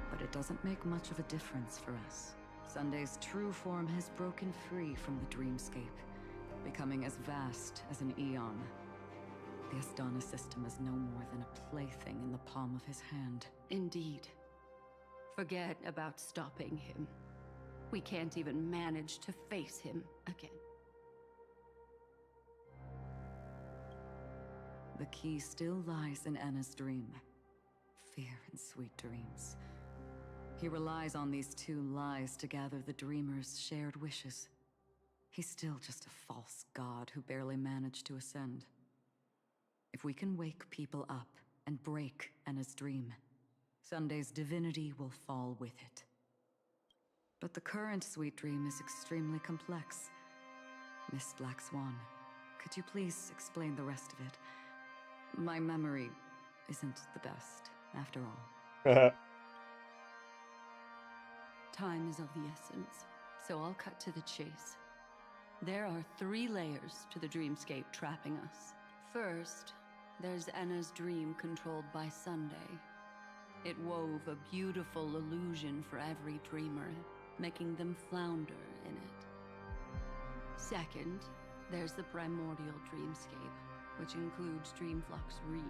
But it doesn't make much of a difference for us. Sunday's true form has broken free from the dreamscape, becoming as vast as an Eon. The Astana system is no more than a plaything in the palm of his hand. Indeed. Forget about stopping him. We can't even manage to face him again. The key still lies in Enna's dream. Fear and sweet dreams. He relies on these two lies to gather the dreamers' shared wishes. He's still just a false god who barely managed to ascend. If we can wake people up and break Enna's dream, Sunday's divinity will fall with it. But the current sweet dream is extremely complex. Miss Black Swan, could you please explain the rest of it? My memory isn't the best, after all. Time is of the essence, so I'll cut to the chase. There are 3 layers to the dreamscape trapping us. First, there's Enna's dream controlled by Sunday. It wove a beautiful illusion for every dreamer, making them flounder in it. Second, there's the primordial dreamscape, which includes Dreamflux Reef.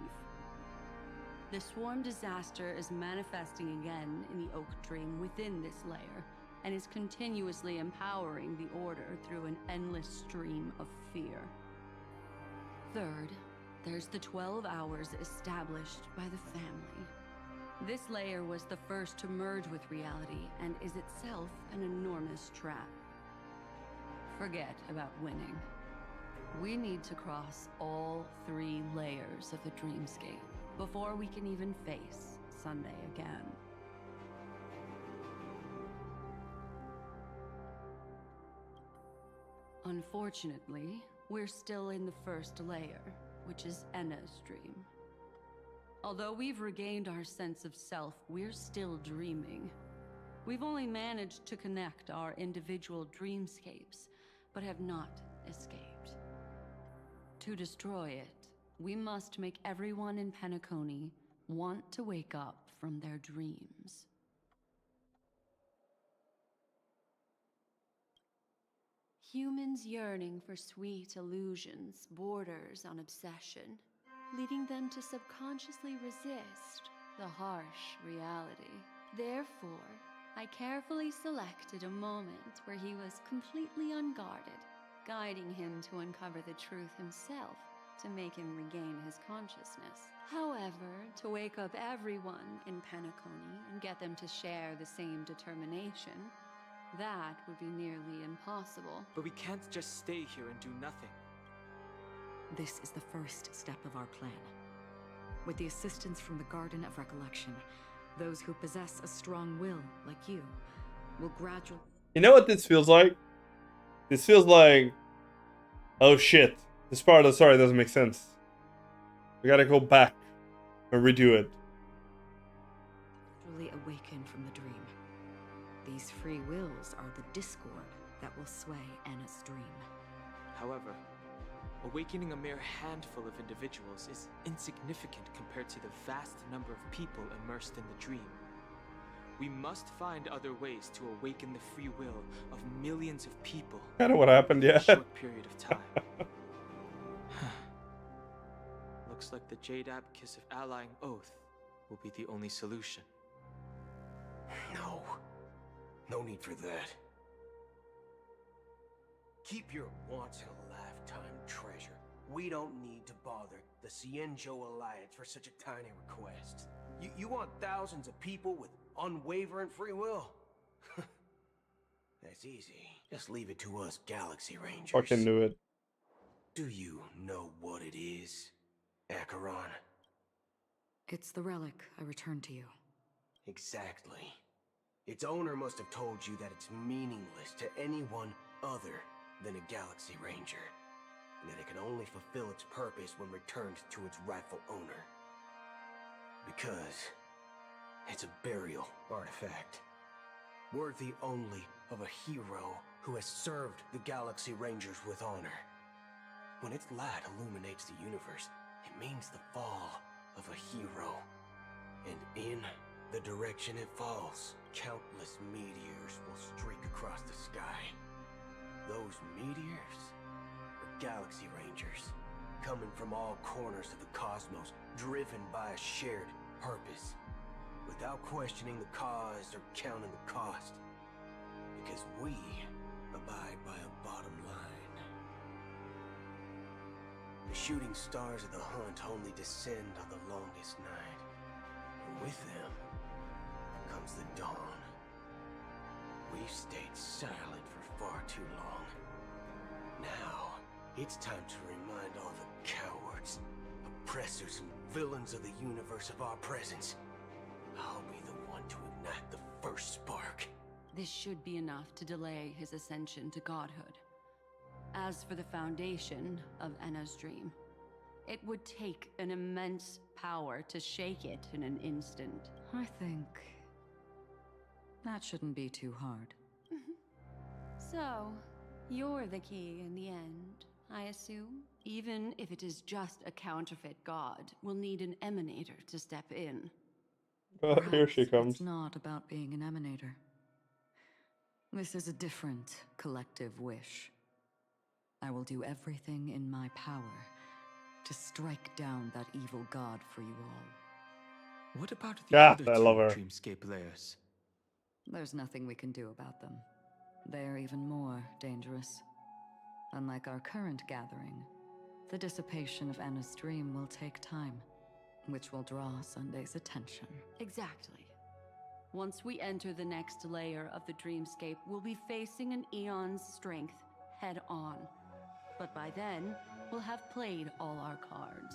The swarm disaster is manifesting again in the Oak Dream within this layer, and is continuously empowering the Order through an endless stream of fear. Third, there's the 12 hours established by the family. This layer was the first to merge with reality and is itself an enormous trap. Forget about winning. We need to cross all 3 layers of the dreamscape before we can even face Sunday again. Unfortunately, we're still in the first layer, which is Enna's dream. Although we've regained our sense of self, we're still dreaming. We've only managed to connect our individual dreamscapes, but have not escaped. To destroy it, we must make everyone in Penacony want to wake up from their dreams. Humans yearning for sweet illusions borders on obsession, leading them to subconsciously resist the harsh reality. Therefore, I carefully selected a moment where he was completely unguarded, guiding him to uncover the truth himself to make him regain his consciousness. However, to wake up everyone in Penacony and get them to share the same determination, that would be nearly impossible. But we can't just stay here and do nothing. This is the first step of our plan. With the assistance from the Garden of Recollection, those who possess a strong will, like you, will gradually... You know what this feels like? This feels like Oh shit. This part of the story doesn't make sense. We gotta go back and redo it. Truly awaken from the dream. These free wills are the discord that will sway Anna's dream. However, awakening a mere handful of individuals is insignificant compared to the vast number of people immersed in the dream. We must find other ways to awaken the free will of millions of people. Kind of what happened, yeah. In a short period of time. Looks like the Jadab Kiss of Allying Oath will be the only solution. No. No need for that. Keep your once-in-a-lifetime treasure. We don't need to bother the Cienjo Alliance for such a tiny request. You want thousands of people with unwavering free will? That's easy. Just leave it to us Galaxy Rangers. Fucking knew it. Do you know what it is, Acheron? It's the relic I returned to you. Exactly. Its owner must have told you that it's meaningless to anyone other than a Galaxy Ranger, and that it can only fulfill its purpose when returned to its rightful owner. Because it's a burial artifact, worthy only of a hero who has served the Galaxy Rangers with honor. When its light illuminates the universe, it means the fall of a hero. And in the direction it falls, countless meteors will streak across the sky. Those meteors are Galaxy Rangers, coming from all corners of the cosmos, driven by a shared purpose, without questioning the cause or counting the cost. Because we abide by a bottom line. The shooting stars of the hunt only descend on the longest night, and with them comes the dawn. We've stayed silent for far too long. Now, it's time to remind all the cowards, oppressors, and villains of the universe of our presence. I'll be the one to ignite the first spark. This should be enough to delay his ascension to godhood. As for the foundation of Enna's dream, it would take an immense power to shake it in an instant. I think that shouldn't be too hard. So, you're the key in the end, I assume? Even if it is just a counterfeit god, we'll need an emanator to step in. Here she comes. It's not about being an emanator. This is a different collective wish. I will do everything in my power to strike down that evil god for you all. What about the other two I love her. dreamscape layers? There's nothing we can do about them. They're even more dangerous. Unlike our current gathering, the dissipation of Anna's dream will take time, which will draw Sunday's attention. Exactly. Once we enter the next layer of the dreamscape, we'll be facing an eon's strength head on. But by then, we'll have played all our cards.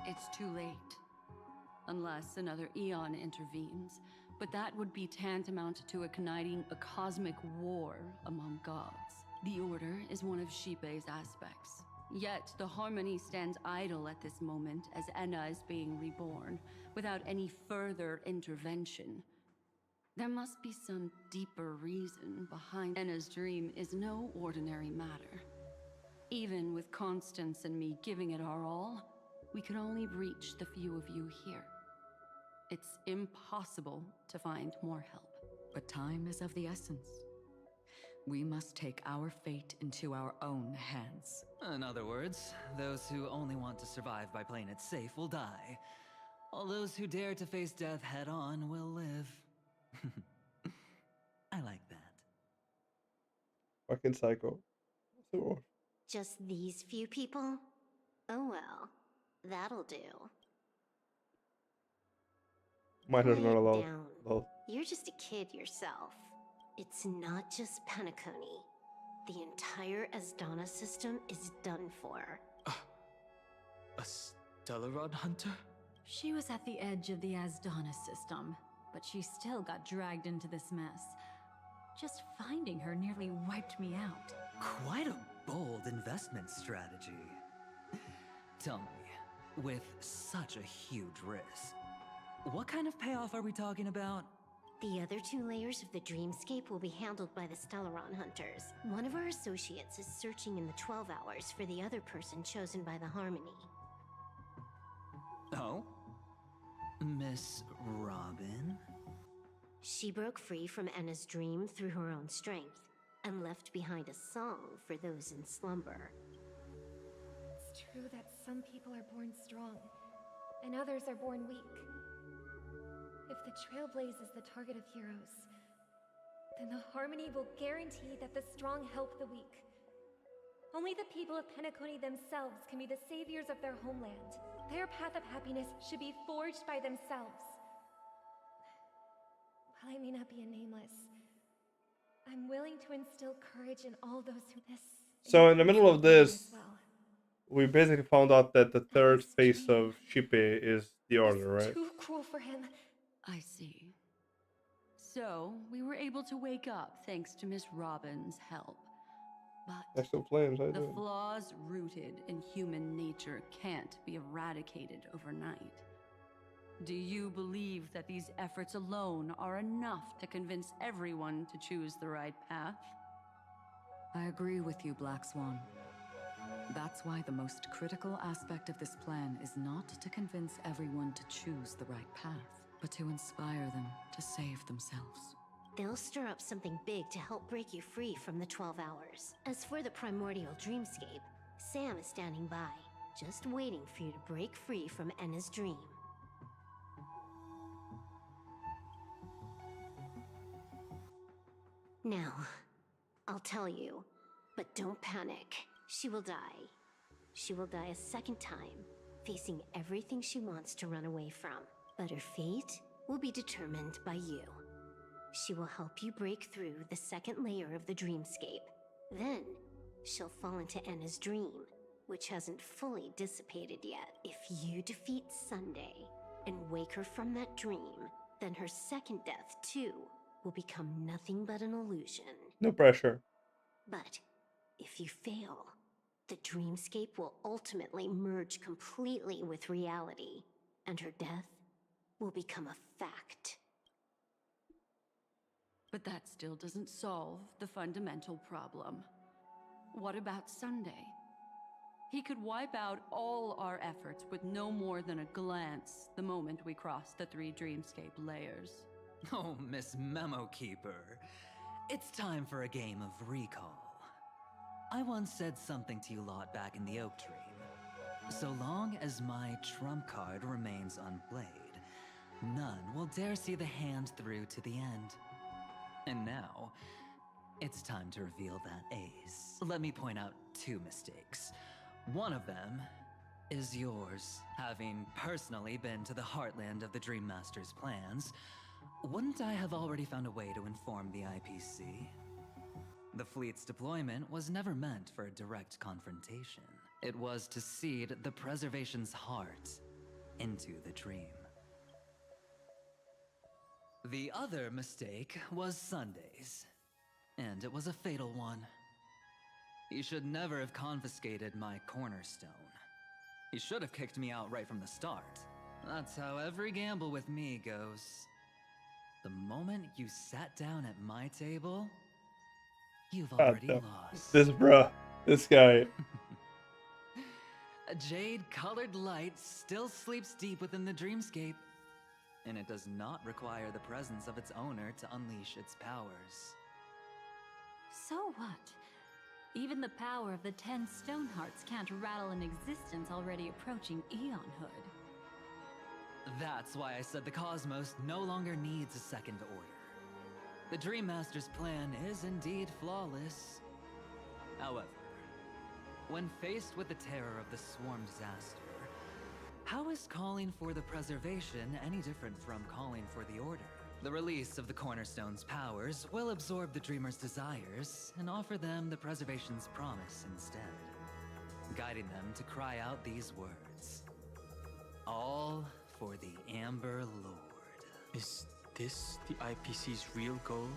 It's too late. Unless another eon intervenes. But that would be tantamount to igniting a cosmic war among gods. The Order is one of Xipe's aspects. Yet, the Harmony stands idle at this moment as Enna is being reborn, without any further intervention. There must be some deeper reason behind Enna's dream is no ordinary matter. Even with Constance and me giving it our all, we could only reach the few of you here. It's impossible to find more help. But time is of the essence. We must take our fate into our own hands. In other words, those who only want to survive by playing it safe will die. All those who dare to face death head on will live. I like that. Fucking psycho. So, Just these few people? Oh well, that'll do. Miner's Quiet not allowed. down. Lol. You're just a kid yourself. It's not just Penacony. The entire Asdana system is done for. A Stellarod hunter? She was at the edge of the Asdana system, but she still got dragged into this mess. Just finding her nearly wiped me out. Quite a bold investment strategy. Tell me, with such a huge risk, what kind of payoff are we talking about? The other 2 layers of the dreamscape will be handled by the Stellaron Hunters. One of our associates is searching in the 12 hours for the other person chosen by the Harmony. Oh? Miss Robin? She broke free from Enna's dream through her own strength, and left behind a song for those in slumber. It's true that some people are born strong, and others are born weak. If the Trailblaze is the target of heroes, then the Harmony will guarantee that the strong help the weak. Only the people of Penacony themselves can be the saviors of their homeland. Their path of happiness should be forged by themselves. While I may not be a nameless, I'm willing to instill courage in all those who miss. So in the middle of this, we basically found out that the third face of Shippe is the Order, right? Too cruel for him. I see. So, we were able to wake up thanks to Miss Robin's help. But Exoplanets, the flaws rooted in human nature can't be eradicated overnight. Do you believe that these efforts alone are enough to convince everyone to choose the right path? I agree with you, Black Swan. That's why the most critical aspect of this plan is not to convince everyone to choose the right path, but to inspire them to save themselves. They'll stir up something big to help break you free from the 12 hours. As for the primordial dreamscape, Sam is standing by, just waiting for you to break free from Enna's dream. Now, I'll tell you, but don't panic. She will die. She will die a second time, facing everything she wants to run away from. But her fate will be determined by you. She will help you break through the second layer of the dreamscape. Then, she'll fall into Enna's dream, which hasn't fully dissipated yet. If you defeat Sunday and wake her from that dream, then her second death, too, will become nothing but an illusion. No pressure. But if you fail, the dreamscape will ultimately merge completely with reality, and her death will become a fact. But that still doesn't solve the fundamental problem. What about Sunday? He could wipe out all our efforts with no more than a glance the moment we cross the 3 dreamscape layers. Oh, Miss Memo Keeper. It's time for a game of recall. I once said something to you lot back in the Oak Dream. So long as my trump card remains unplayed, none will dare see the hand through to the end. And now, it's time to reveal that ace. Let me point out 2 mistakes. One of them is yours. Having personally been to the heartland of the Dream Master's plans, wouldn't I have already found a way to inform the IPC? The fleet's deployment was never meant for a direct confrontation. It was to seed the Preservation's heart into the dream. The other mistake was Sundays, and it was a fatal one. He should never have confiscated my cornerstone. He should have kicked me out right from the start. That's how every gamble with me goes. The moment you sat down at my table, you've already lost. This guy. A jade-colored light still sleeps deep within the dreamscape, and it does not require the presence of its owner to unleash its powers. So what? Even the power of the 10 Stonehearts can't rattle an existence already approaching eonhood. That's why I said the cosmos no longer needs a second order. The Dream Master's plan is indeed flawless. However, when faced with the terror of the swarm disaster, how is calling for the preservation any different from calling for the order? The release of the Cornerstone's powers will absorb the Dreamer's desires and offer them the preservation's promise instead, guiding them to cry out these words. All for the Amber Lord. Is this the IPC's real goal?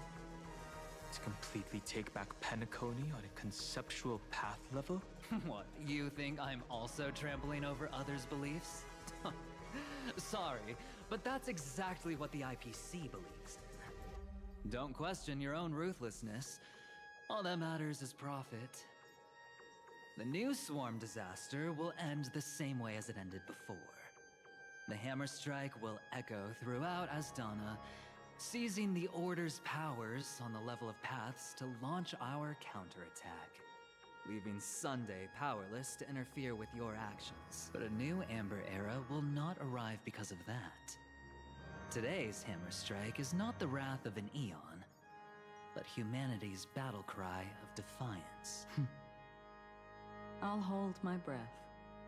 To completely take back Penacony on a conceptual path level? What, you think I'm also trampling over others' beliefs? Sorry, but that's exactly what the IPC believes. Don't question your own ruthlessness. All that matters is profit. The new swarm disaster will end the same way as it ended before. The hammer strike will echo throughout Asdana, seizing the Order's powers on the level of paths to launch our counterattack, leaving Sunday powerless to interfere with your actions. But a new Amber Era will not arrive because of that. Today's hammer strike is not the wrath of an eon, but humanity's battle cry of defiance. I'll hold my breath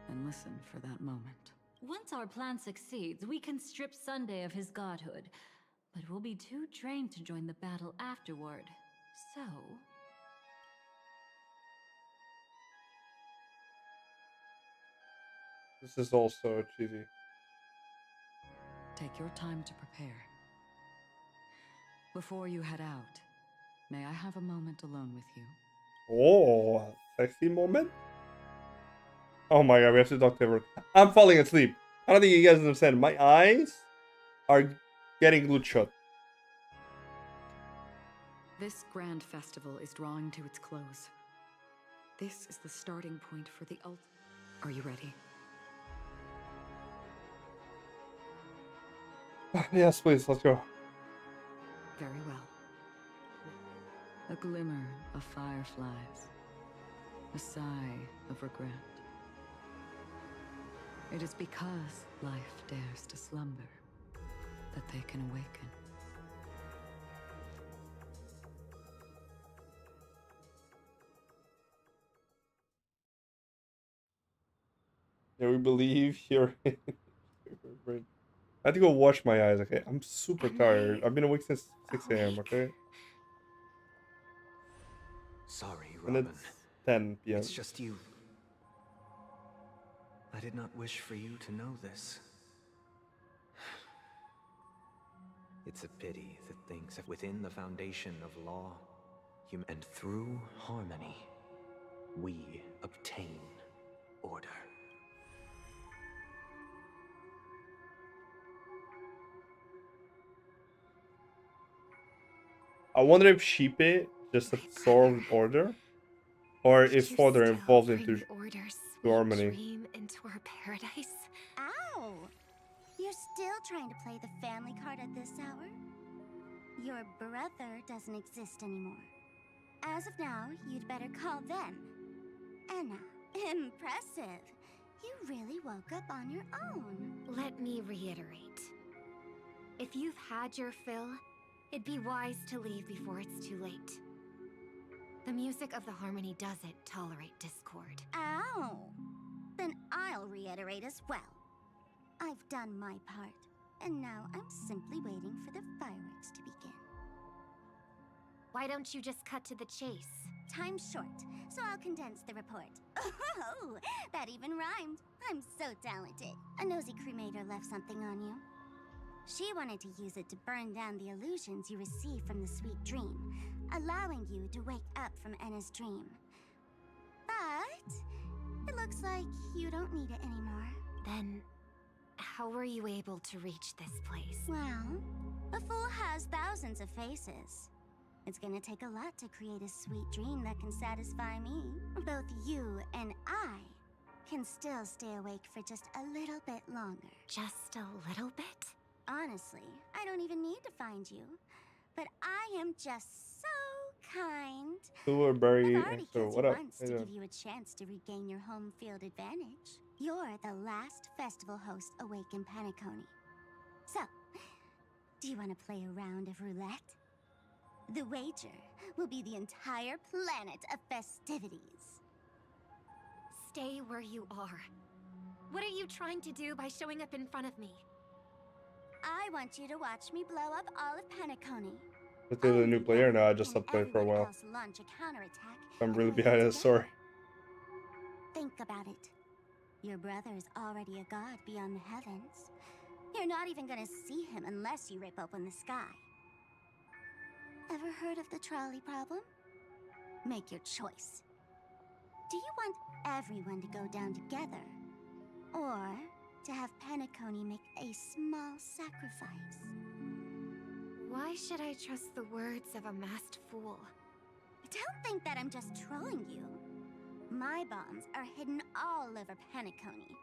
and listen for that moment. Once our plan succeeds, we can strip Sunday of his godhood, but we'll be too drained to join the battle afterward. So... This is also cheesy. Take your time to prepare. Before you head out, may I have a moment alone with you? Oh, sexy moment? Oh my god, we have to talk to everyone. I'm falling asleep. I don't think you guys understand. My eyes are getting glued shut. This grand festival is drawing to its close. This is the starting point for the Are you ready? Yes, please, let's go. Very well. A glimmer of fireflies. A sigh of regret. It is because life dares to slumber that they can awaken. Yeah, we believe you're... I had to go wash my eyes, okay? I'm super tired. I've been awake since 6 a.m., okay? Sorry, And Robin. it's 10 p.m. It's just you. I did not wish for you to know this. It's a pity that things have within the foundation of law, and through harmony, we obtain order. I wonder if Sheepy just absorbed order, or if Father evolved into harmony. Dream into our paradise. Ow! You're still trying to play the family card at this hour? Your brother doesn't exist anymore. As of now, you'd better call them. Anna, impressive. You really woke up on your own. Let me reiterate. If you've had your fill, it'd be wise to leave before it's too late. The music of the harmony doesn't tolerate discord. Ow! Then I'll reiterate as well. I've done my part, and now I'm simply waiting for the fireworks to begin. Why don't you just cut to the chase? Time's short, so I'll condense the report. Oh, that even rhymed. I'm so talented. A nosy cremator left something on you. She wanted to use it to burn down the illusions you received from the sweet dream, allowing you to wake up from Enna's dream. But it looks like you don't need it anymore. Then, how were you able to reach this place? Well, a fool has thousands of faces. It's gonna take a lot to create a sweet dream that can satisfy me. Both you and I can still stay awake for just a little bit longer. Just a little bit? Honestly, I don't even need to find you. But I am just so kind. Silverberry, I've already so killed what you up? once to give you a chance to regain your home field advantage. You're the last festival host awake in Penacony. So, do you want to play a round of roulette? The wager will be the entire planet of festivities. Stay where you are. What are you trying to do by showing up in front of me? I want you to watch me blow up all of Penacony. If there's a new player now, I just stopped playing for a while. Launch a counterattack. I'm really behind in the story. Think about it. Your brother is already a god beyond the heavens. You're not even gonna see him unless you rip open the sky. Ever Ever heard of the trolley problem? Make your choice. Do you want everyone to go down together? Or to have Penacony make a small sacrifice? Why should I trust the words of a masked fool? Don't think that I'm just trolling you. My bombs are hidden all over Penacony.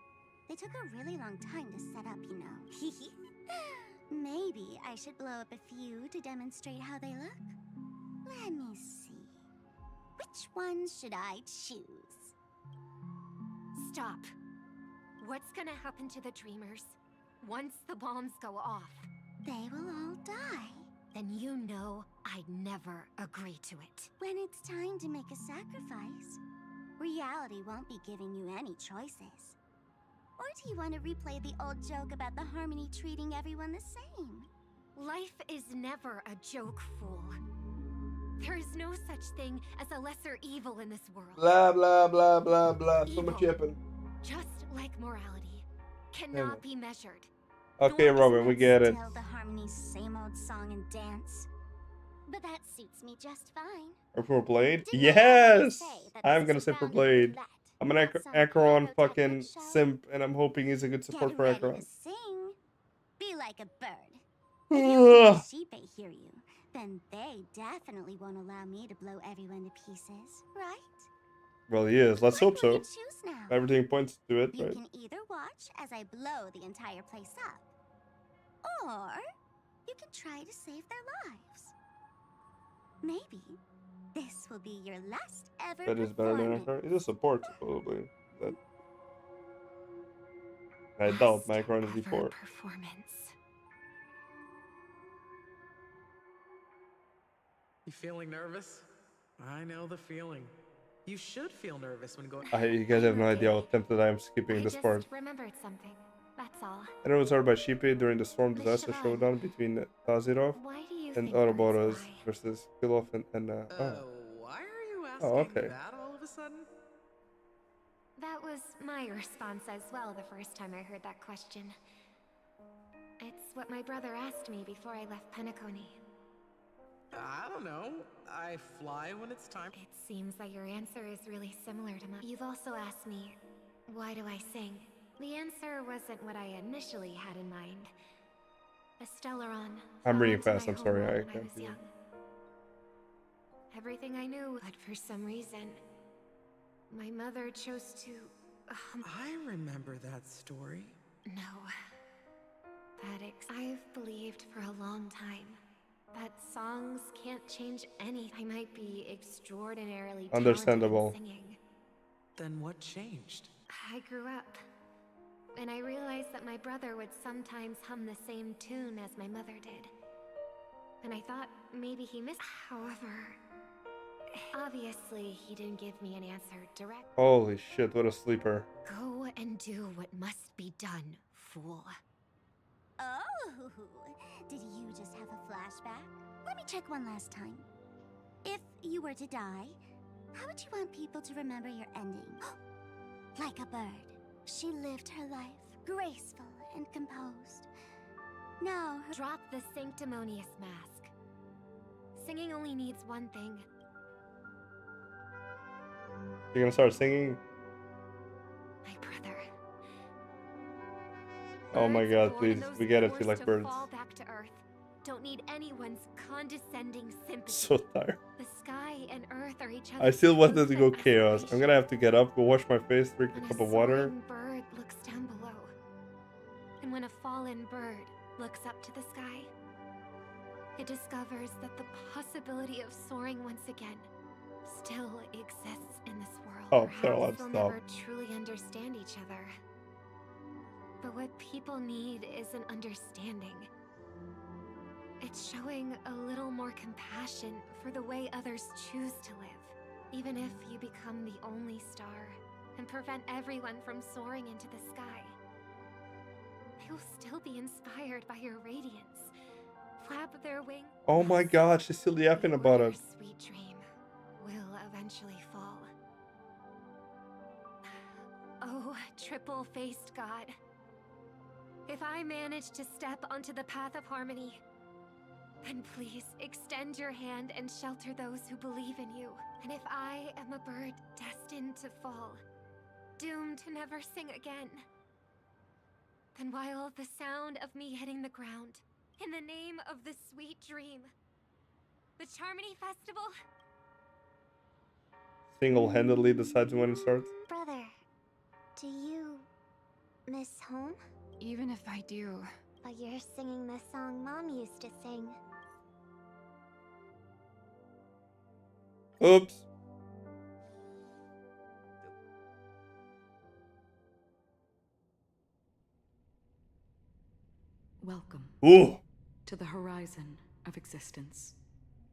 They took a really long time to set up, you know. Maybe I should blow up a few to demonstrate how they look? Let me see. Which ones should I choose? Stop. What's gonna happen to the Dreamers once the bombs go off? They will all die. Then you know I'd never agree to it. When it's time to make a sacrifice, reality won't be giving you any choices. Or do you want to replay the old joke about the Harmony treating everyone the same? Life is never a joke, fool. There is no such thing as a lesser evil in this world. Blah, blah, blah, blah, blah. So much yipping. Just like morality, cannot be measured. Okay, Robin, we get it. Still the Harmony's same old song and dance. But that suits me just fine. Or for Blade? Yes! I'm gonna say for Blade. I'm an Acheron fucking simp, and I'm hoping he's a good support for Acheron. Sing. Be like a bird. If you sheep hear you, then they definitely won't allow me to blow everyone to pieces, right? Well, he is. Let's hope so. Choose now. Everything points to it, You right? can either watch as I blow the entire place up, or you can try to save their lives. Maybe this will be your last ever That is better than Acheron. He's a support, supposedly. That I doubt Acheron is D4. You feeling nervous? I know the feeling. You should feel nervous when going. You guys have no idea how tempted I am skipping this part. Remembered something. That's all. I know it was started by Sheepy during the Storm Disaster showdown between Tazirov and Ouroboros versus Kilof and why are you asking okay. that all of a sudden? That was my response as well the first time I heard that question. It's what my brother asked me before I left Penacony. I don't know. I fly when it's time. It seems that your answer is really similar to mine. You've also asked me, why do I sing? The answer wasn't what I initially had in mind. A Stellaron. I'm reading fast, I'm sorry, I can't was young. Everything I knew, but for some reason, my mother chose to... I remember that story. No. I've believed for a long time that songs can't change anything. I might be extraordinarily understandable. Talented in singing. Then what changed? I grew up, and I realized that my brother would sometimes hum the same tune as my mother did. And I thought maybe he missed. However, obviously he didn't give me an answer direct. Holy shit, what a sleeper. Go and do what must be done, fool. Oh, did you just have a flashback? Let me check one last time. If you were to die, how would you want people to remember your ending? Like a bird, she lived her life, graceful and composed. Now, drop the sanctimonious mask. Singing only needs one thing. You're gonna start singing? My brother. Oh my god, please. We get it, you like birds. Fall back to earth. Don't need anyone's condescending sympathy. So tired. The sky and earth are each other's. I still wanted to go chaos. I'm gonna have to get up, go wash my face, drink a cup of water. When a bird looks down below, and when a fallen bird looks up to the sky, it discovers that the possibility of soaring once again still exists in this world. Oh, perhaps we'll never truly understand each other. But what people need is an understanding. It's showing a little more compassion for the way others choose to live. Even if you become the only star and prevent everyone from soaring into the sky, they will still be inspired by your radiance. Flap their wings. Oh my god, she's still yapping about it. Sweet dream will eventually fall. Oh, triple-faced God. If I manage to step onto the path of harmony, Then please extend your hand and shelter those who believe in you. And if I am a bird destined to fall, doomed to never sing again, then while the sound of me hitting the ground, in the name of the sweet dream, the Charmony Festival Single-handedly decides when it starts. Brother, do you miss home? Even if I do... But you're singing the song Mom used to sing. Oops. Welcome Ooh. to the horizon of existence.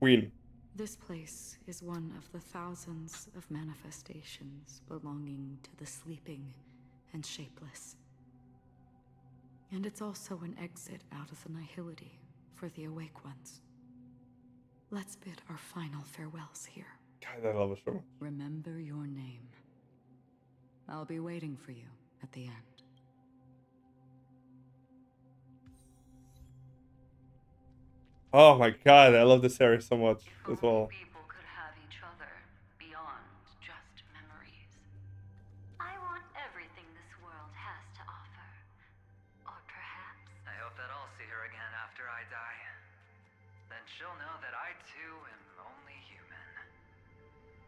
Queen. This place is one of the thousands of manifestations belonging to the sleeping and shapeless. And it's also an exit out of the nihility for the awake ones. Let's bid our final farewells here. God, I love it so much. Remember your name. I'll be waiting for you at the end. Oh my god, I love this area so much as well. People could have each other beyond just memories. I want everything this world has to offer. Or perhaps... I hope that I'll see her again after I die. Then she'll know that I too am only human.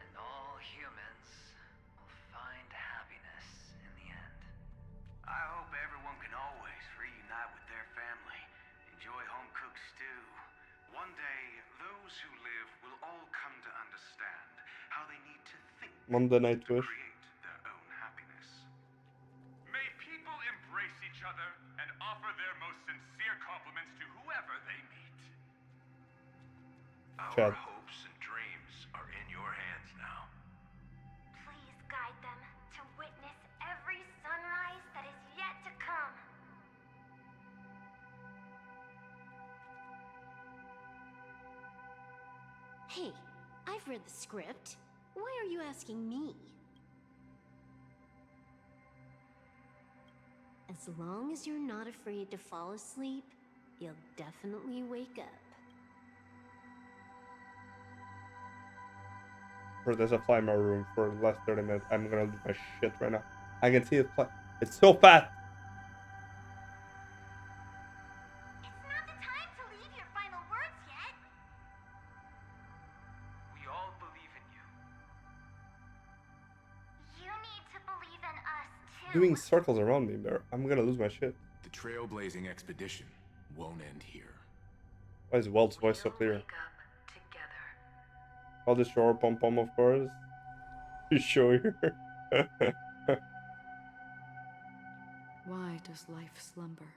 And all humans will find happiness in the end. I hope everyone can always reunite with their family, enjoy home-cooked stew. One day, those who live will all come to understand how they need to think Monday Night to Wish. create their own happiness. May people embrace each other and offer their most sincere compliments to whoever they meet. Chad. Our hopes and dreams are in your hands now. Please guide them to witness every sunrise that is yet to come. Hey, I've read the script. Why are you asking me? As long as you're not afraid to fall asleep, you'll definitely wake up. Bro, there's a fly in my room for the last 30 minutes. I'm gonna lose my shit right now. I can see it fly. It's so fat. It's not the time to leave your final words yet. We all believe in you. You need to believe in us too. Doing circles around me there. I'm gonna lose my shit. The trailblazing expedition won't end here. Why is Welt's voice so clear? I'll destroy Pom Pom, of course. You show her. Why does life slumber?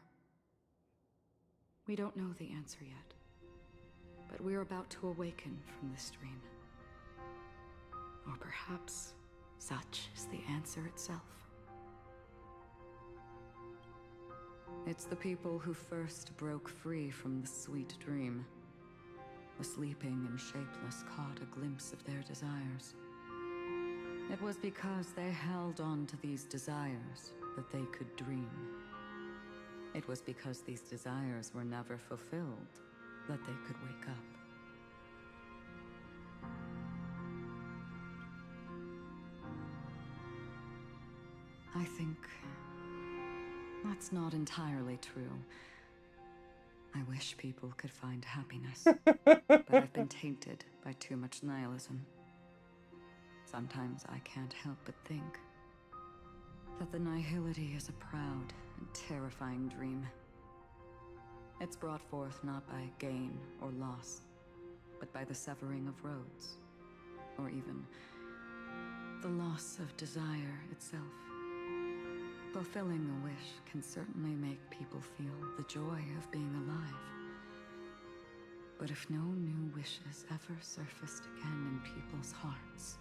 We don't know the answer yet, but we're about to awaken from this dream. Or perhaps such is the answer itself. It's the people who first broke free from the sweet dream. The sleeping and shapeless caught a glimpse of their desires. It was because they held on to these desires that they could dream. It was because these desires were never fulfilled that they could wake up. I think that's not entirely true. I wish people could find happiness, but I've been tainted by too much nihilism. Sometimes I can't help but think that the nihility is a proud and terrifying dream. It's brought forth not by gain or loss, but by the severing of roads, or even the loss of desire itself. Fulfilling a wish can certainly make people feel the joy of being alive. But if no new wishes ever surfaced again in people's hearts,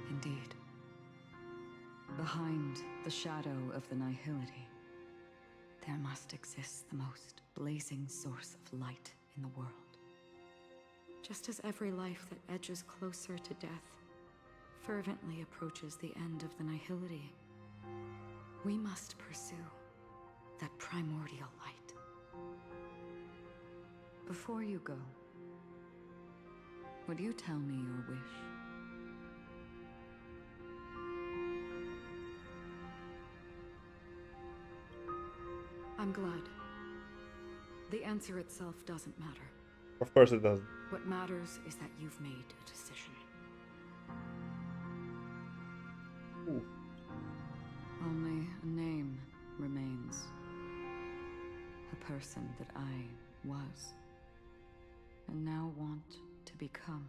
indeed, behind the shadow of the nihility, there must exist the most blazing source of light in the world. Just as every life that edges closer to death fervently approaches the end of the nihility, we must pursue that primordial light. Before you go, would you tell me your wish? I'm glad. The answer itself doesn't matter. Of course it doesn't. What matters is that you've made a decision. Ooh. Only a name remains. A person that I was, and now want to become.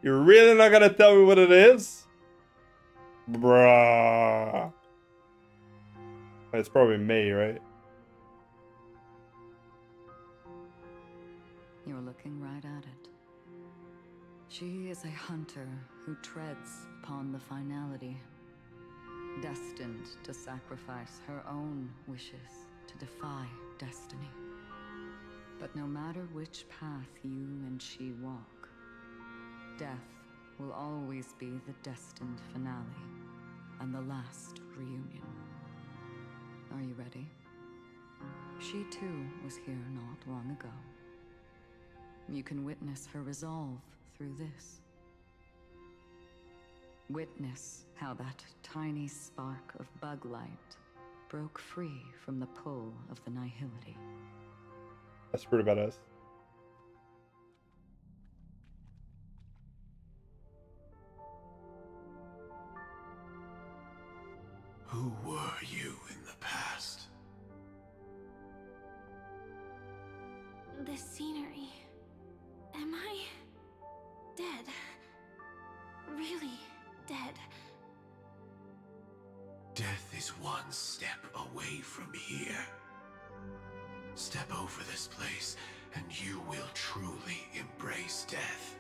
You're really not gonna tell me what it is? Bruh. It's probably May, right? You're looking right at it. She is a hunter who treads upon the finality, destined to sacrifice her own wishes to defy destiny. But no matter which path you and she walk, death will always be the destined finale and the last reunion. Are you ready? She too was here not long ago. You can witness her resolve through this. Witness how that tiny spark of bug light broke free from the pull of the nihility. That's pretty badass. Who were you in the past? The scenery. Am I dead? Really dead? Death is one step away from here. Step over this place, and you will truly embrace death.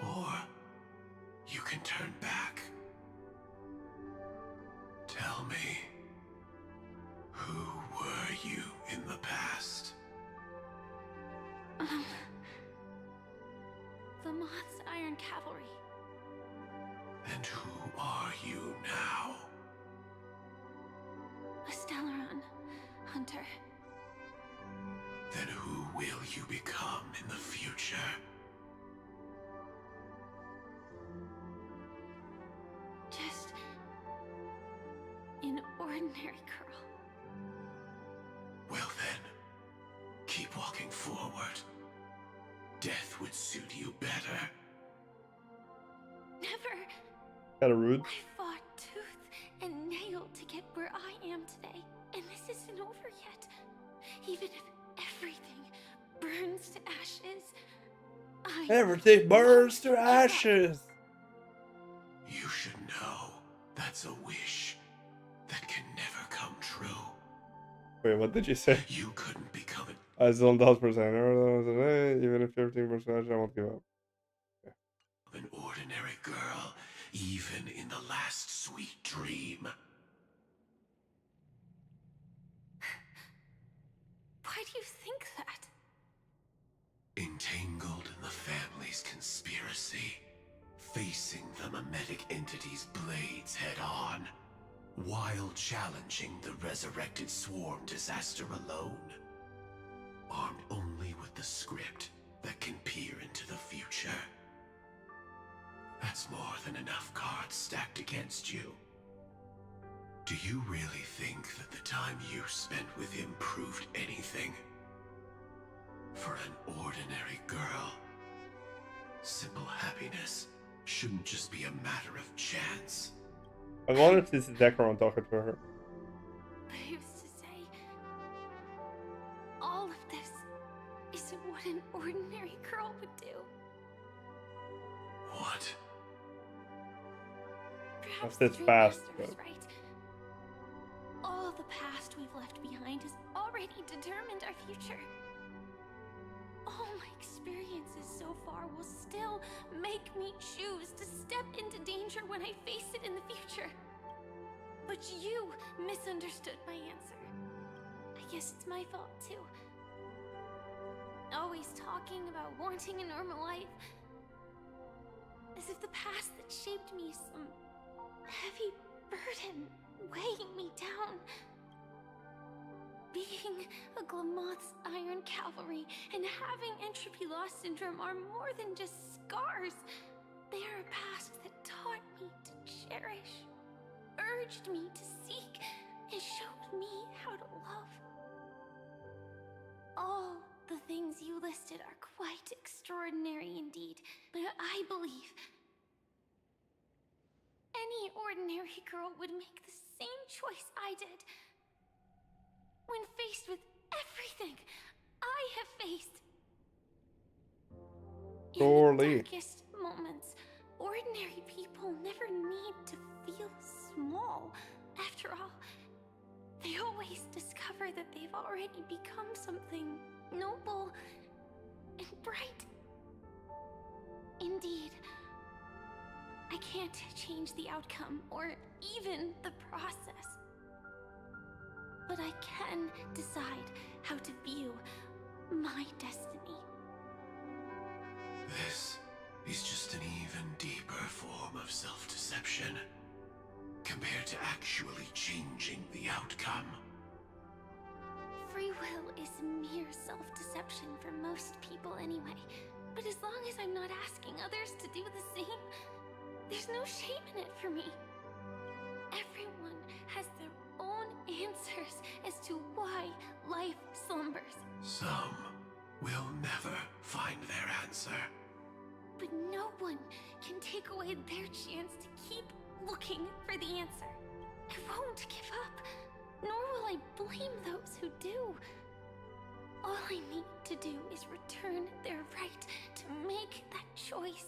Or you can turn back. Tell me, who were you in the past? The Moth's Iron Cavalry. And who are you now? A Stellaron hunter. Then who will you become in the future? Just an ordinary girl. Well then, keep walking forward. Death would suit you better. Never. Kinda rude. I fought tooth and nail to get where I am today, and this isn't over yet. Even if everything burns to ashes, Everything burns to ashes. You should know that's a wish that can never come true. Wait, what did you say? You couldn't become it. As 1000%. Even if everything burns to ashes, I won't give up. An ordinary girl, even in the last sweet dream. Why do you think that? Entangled in the family's conspiracy, facing the mimetic entity's blades head-on, while challenging the resurrected swarm disaster alone. Armed only with the script that can peer into the future. That's more than enough cards stacked against you. Do you really think that the time you spent with him proved anything? For an ordinary girl, simple happiness shouldn't just be a matter of chance. I wonder if this is Zekrom talking to her. But who's to say? All of this isn't what an ordinary girl would do. What? Perhaps That's the fast, Dreammaster but- was right. All the past we've left behind has already determined our future. All my experiences so far will still make me choose to step into danger when I face it in the future. But you misunderstood my answer. I guess it's my fault too. Always talking about wanting a normal life. As if the past that shaped me is some heavy burden weighing me down. Being a Glamoth's Iron Cavalry and having entropy loss syndrome are more than just scars. They are a past that taught me to cherish, urged me to seek, and showed me how to love. All the things you listed are quite extraordinary indeed, but I believe any ordinary girl would make the same choice I did. When faced with everything I have faced. In the darkest moments, ordinary people never need to feel small. After all, they always discover that they've already become something noble and bright. Indeed, I can't change the outcome or even the process. But I can decide how to view my destiny. This is just an even deeper form of self-deception, compared to actually changing the outcome. Free will is mere self-deception for most people anyway. But as long as I'm not asking others to do the same, there's no shame in it for me. Everyone has their own answers as to why life slumbers. Some will never find their answer. But no one can take away their chance to keep looking for the answer. I won't give up, nor will I blame those who do. All I need to do is return their right to make that choice,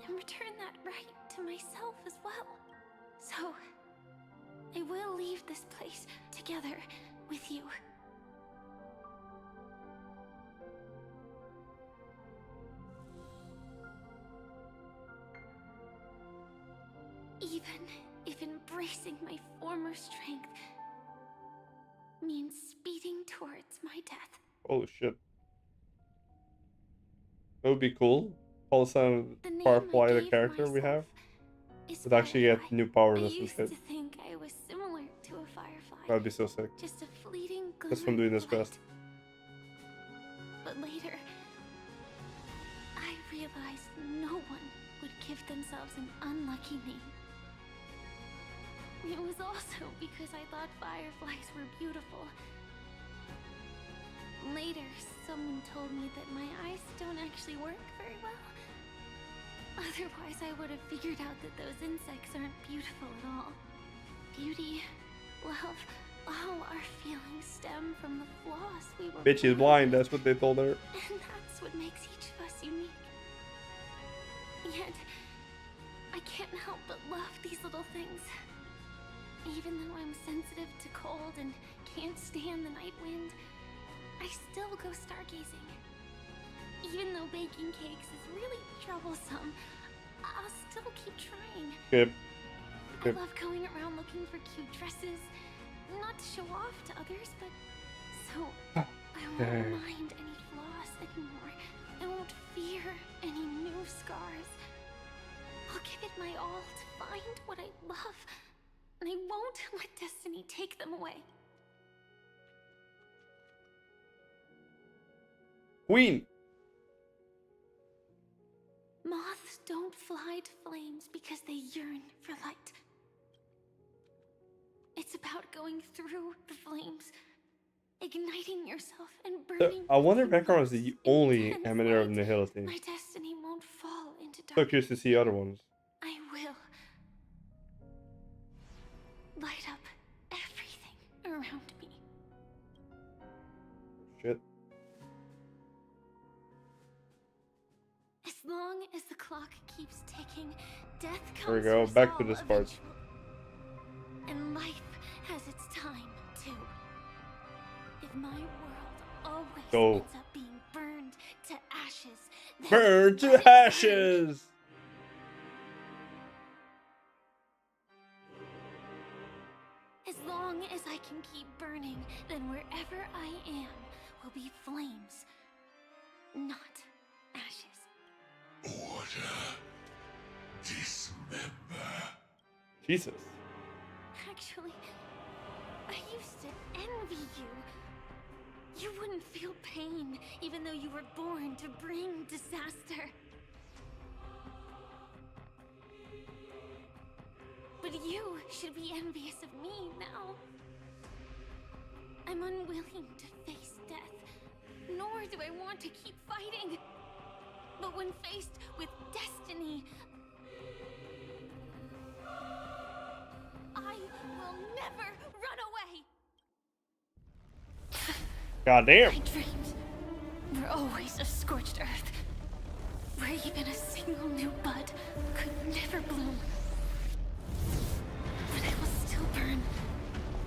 and return that right to myself as well. So, I will leave this place together with you. Even if embracing my former strength means speeding towards my death. Holy shit. That would be cool. All of a sudden, Firefly, the character we have, would actually get new powers and some shit. I think I was similar to a firefly. That'd be so sick. Just a fleeting Just from doing this quest. But later, I realized no one would give themselves an unlucky name. It was also because I thought fireflies were beautiful. Later, someone told me that my eyes don't actually work very well. Otherwise, I would have figured out that those insects aren't beautiful at all. Beauty, love, all our feelings stem from the flaws we were Bitch is blind, that's what they told her. And that's what makes each of us unique. Yet, I can't help but love these little things. Even though I'm sensitive to cold and can't stand the night wind, I still go stargazing. Even though baking cakes is really troublesome, I'll still keep trying. Yep. I love going around looking for cute dresses, not to show off to others, but so I won't mind any flaws anymore. I won't fear any new scars. I'll give it my all to find what I love, and I won't let destiny take them away. Queen! Moths don't fly to flames because they yearn for light. It's about going through the flames, igniting yourself and burning. I wonder if Ekron is the only emanator of nihility. My destiny won't fall into So darkness. curious to see other ones. I will light up everything around me. Shit. As long as the clock keeps ticking, death comes. There we go, for back to all this part. eventually. And life has its time, too. If my world always Go. ends up being burned to ashes, then Burn to let it ashes! As long as I can keep burning, then wherever I am will be flames, not ashes. Order. Dismember. Jesus. Actually, I used to envy you. You wouldn't feel pain, even though you were born to bring disaster. But you should be envious of me now. I'm unwilling to face death, nor do I want to keep fighting. But when faced with destiny, I will never run away. God damn. My dreams were always a scorched earth, where even a single new bud could never bloom. But I will still burn,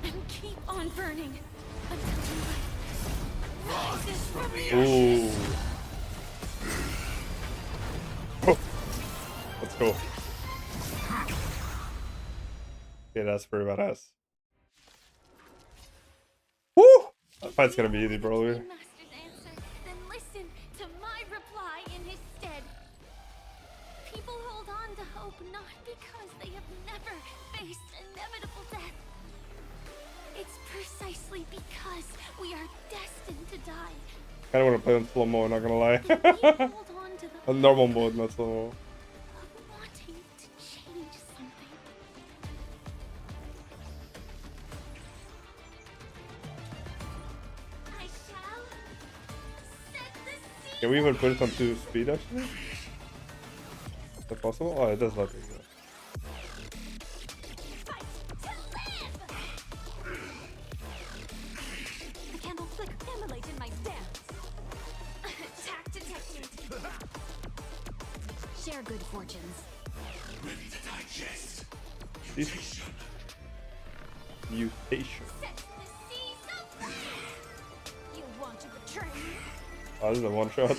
and keep on burning, until the light rises from the ashes. Oh. Let's go. Yeah, that's pretty badass. Woo! That fight's gonna be easy, bro. Master's answer, then listen to my reply in his stead. People hold on to hope not because they have never faced inevitable death. It's precisely because we are destined to die. I don't want to play on slow mo, not gonna lie. On normal mode, not slow mo. Wanting to change something. I shall set the sea. Can we even put it on 2 speed actually? Is that possible? Oh, it does let me go. The candle flicker emulate in my stance. Attack detected. Share good fortunes. Ready to digest. Mutation. Mutation. Set the seas aflame. You want to betray me? Oh, this is a one shot.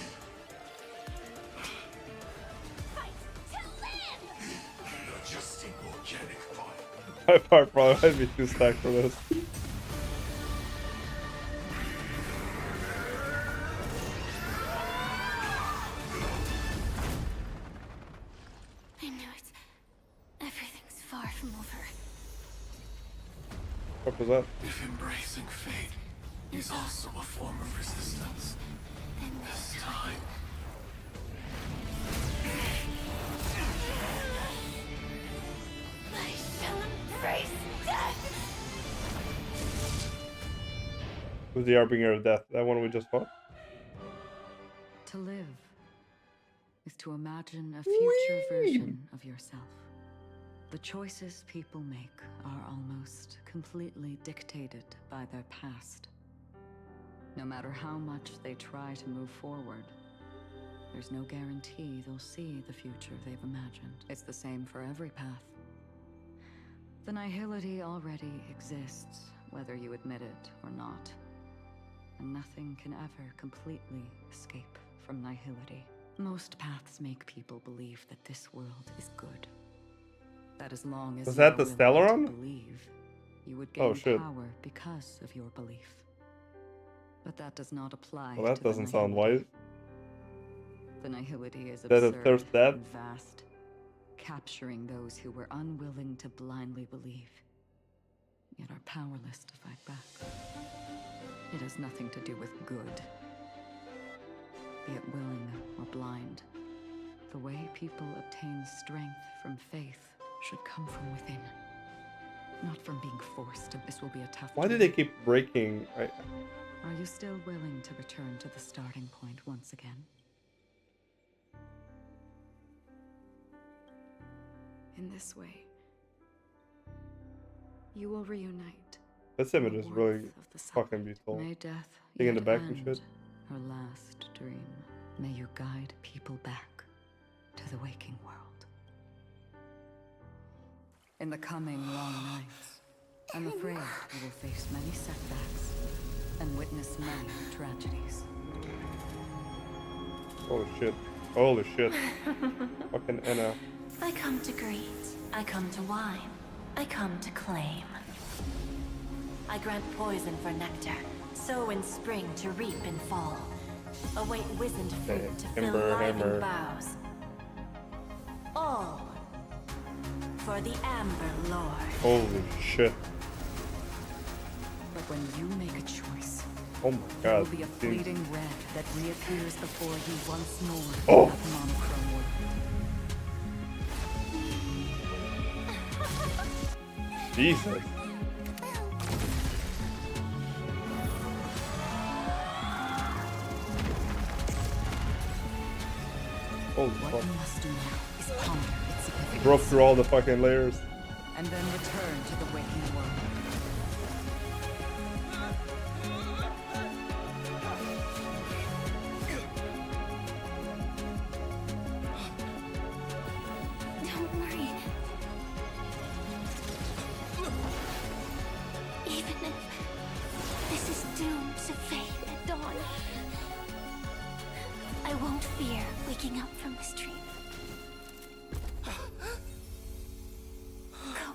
Adjusting organic fire. My part probably might be too stacked for this. I knew it. Everything's far from over. What was that? If embracing fate is also a form of resistance, this time. I shall embrace death. Who's the Harbinger of Death? That one we just fought? To live is to imagine a future version of yourself. The choices people make are almost completely dictated by their past. No matter how much they try to move forward, there's no guarantee they'll see the future they've imagined. It's the same for every path. The nihility already exists, whether you admit it or not. And nothing can ever completely escape from nihility. Most paths make people believe that this world is good. That as long as Was you that are the willing Stellaron? to believe, you would Oh, gain shit. power because of your belief. But that does not apply Well, that to the doesn't sound nihility. wise. The nihility is That it absurd thirst dead? and vast, capturing those who were unwilling to blindly believe, yet are powerless to fight back. It has nothing to do with good. Be it willing or blind, the way people obtain strength from faith should come from within, not from being forced. This will be a tough Why do journey. they keep breaking? Are you still willing to return to the starting point once again? In this way, you will reunite. This image is really fucking beautiful. May death Thing in the yet back and end shit. her last dream. May you guide people back to the waking world. In the coming long nights, I'm afraid you will face many setbacks and witness many tragedies. Holy shit. Holy shit. Fucking Anna. I come to greet, I come to wine, I come to claim. I grant poison for nectar, sow in spring to reap in fall. Await wizened fruit to fill Hammer, writhing hammer. boughs. All for the Amber Lord. Holy shit. But when you make a choice, oh my there god. will be a fleeting red that reappears before you once more Oh. in that monochrome world. Jesus. Holy What fuck. you must do now is ponder its significance. Broke through all the fucking layers. And then return to the waking world. Don't worry. Even if this is doomed to fade at dawn, I won't fear waking up from this dream. Go.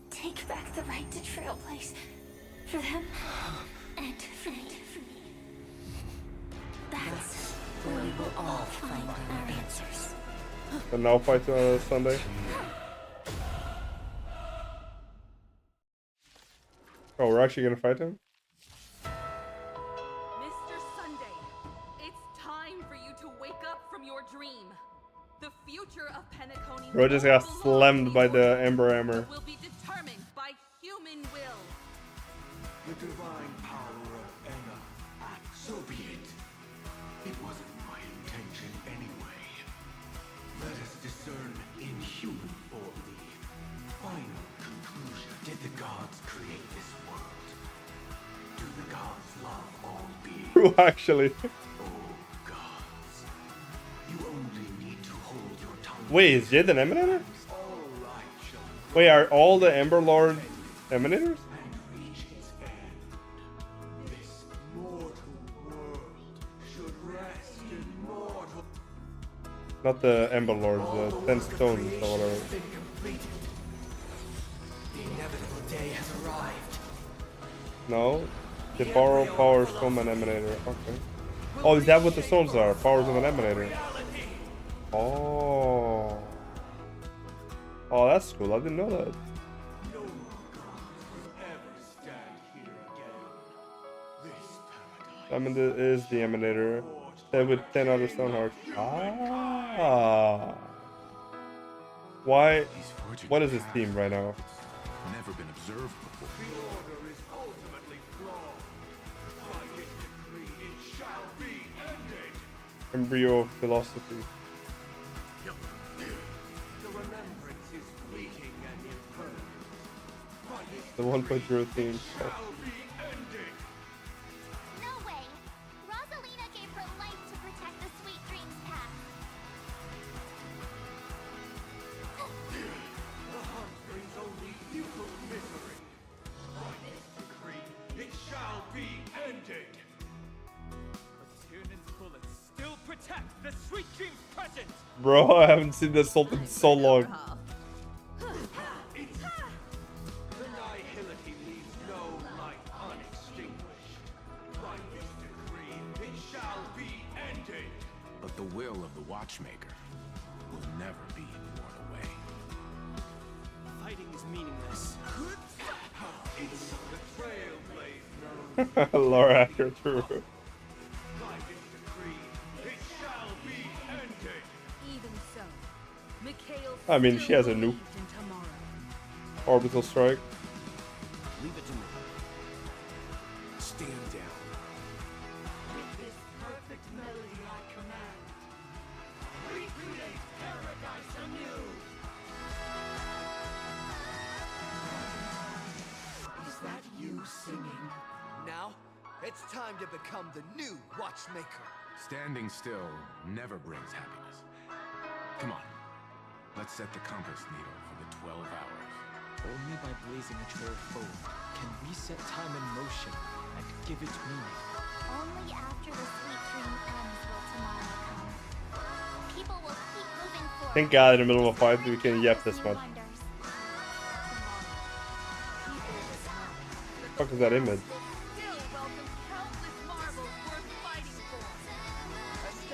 Take back the right to trailblaze. For them and for me. That's where we will all find our answers. And now fight on Sunday. Oh, we're actually gonna fight him? Mr. Sunday, it's time for you to wake up from your dream. The future of Penacony Bro just got slammed by the Ember Hammer. will be determined by human will. The divine power of Enna. So be it. It wasn't my intention anyway. Let us discern in human form the final conclusion. Did the gods create this world? Do the gods love all beings? Who actually? Gods, you only need to hold your tongue. Wait, is Jade an Emanator? Wait, are all the Ember Lord Emanators? Not the Ember Lords, the 10 stones or whatever. The inevitable day has arrived. No? They borrow powers from an Emanator. Okay. Oh, is that what the stones are? Powers of an Emanator. Oh. Oh, that's cool. I didn't know that. Diamond is the Emanator. Set with 10 other stone hearts. Ah. Why? What is his team right now? Never been observed before. Embryo of philosophy. The 1.0 team. No way! Rosalina gave her life to protect the Sweet Dreams path. The hunt brings only futile misery. By this decree, it shall be ended. But Tiernan's bullets still protect the Sweet Dreams present. Bro, I haven't seen this salt in so long. The nihility leaves no light unextinguished. By this decree, it shall be ended. But the will of the Watchmaker will never be worn away. Fighting is meaningless. It's the trailblaze known. Lore actor, true. By this decree, it shall be ended. Even so, Mikhail I mean, she has a nuke. believed in tomorrow. Orbital strike. Leave it to me. Stand down. With this perfect melody I command, recreate paradise anew. Is that you singing? Now, it's time to become the new Watchmaker. Standing still never brings happiness. Come on. Let's set the compass needle for the 12 hours. Only by blazing a trail forward can we set time in motion and give it meaning. Only after the Sweet Dream ends will tomorrow come. People will keep moving forward. Thank God in the middle of a fight we can yap this much. What the fuck is that image?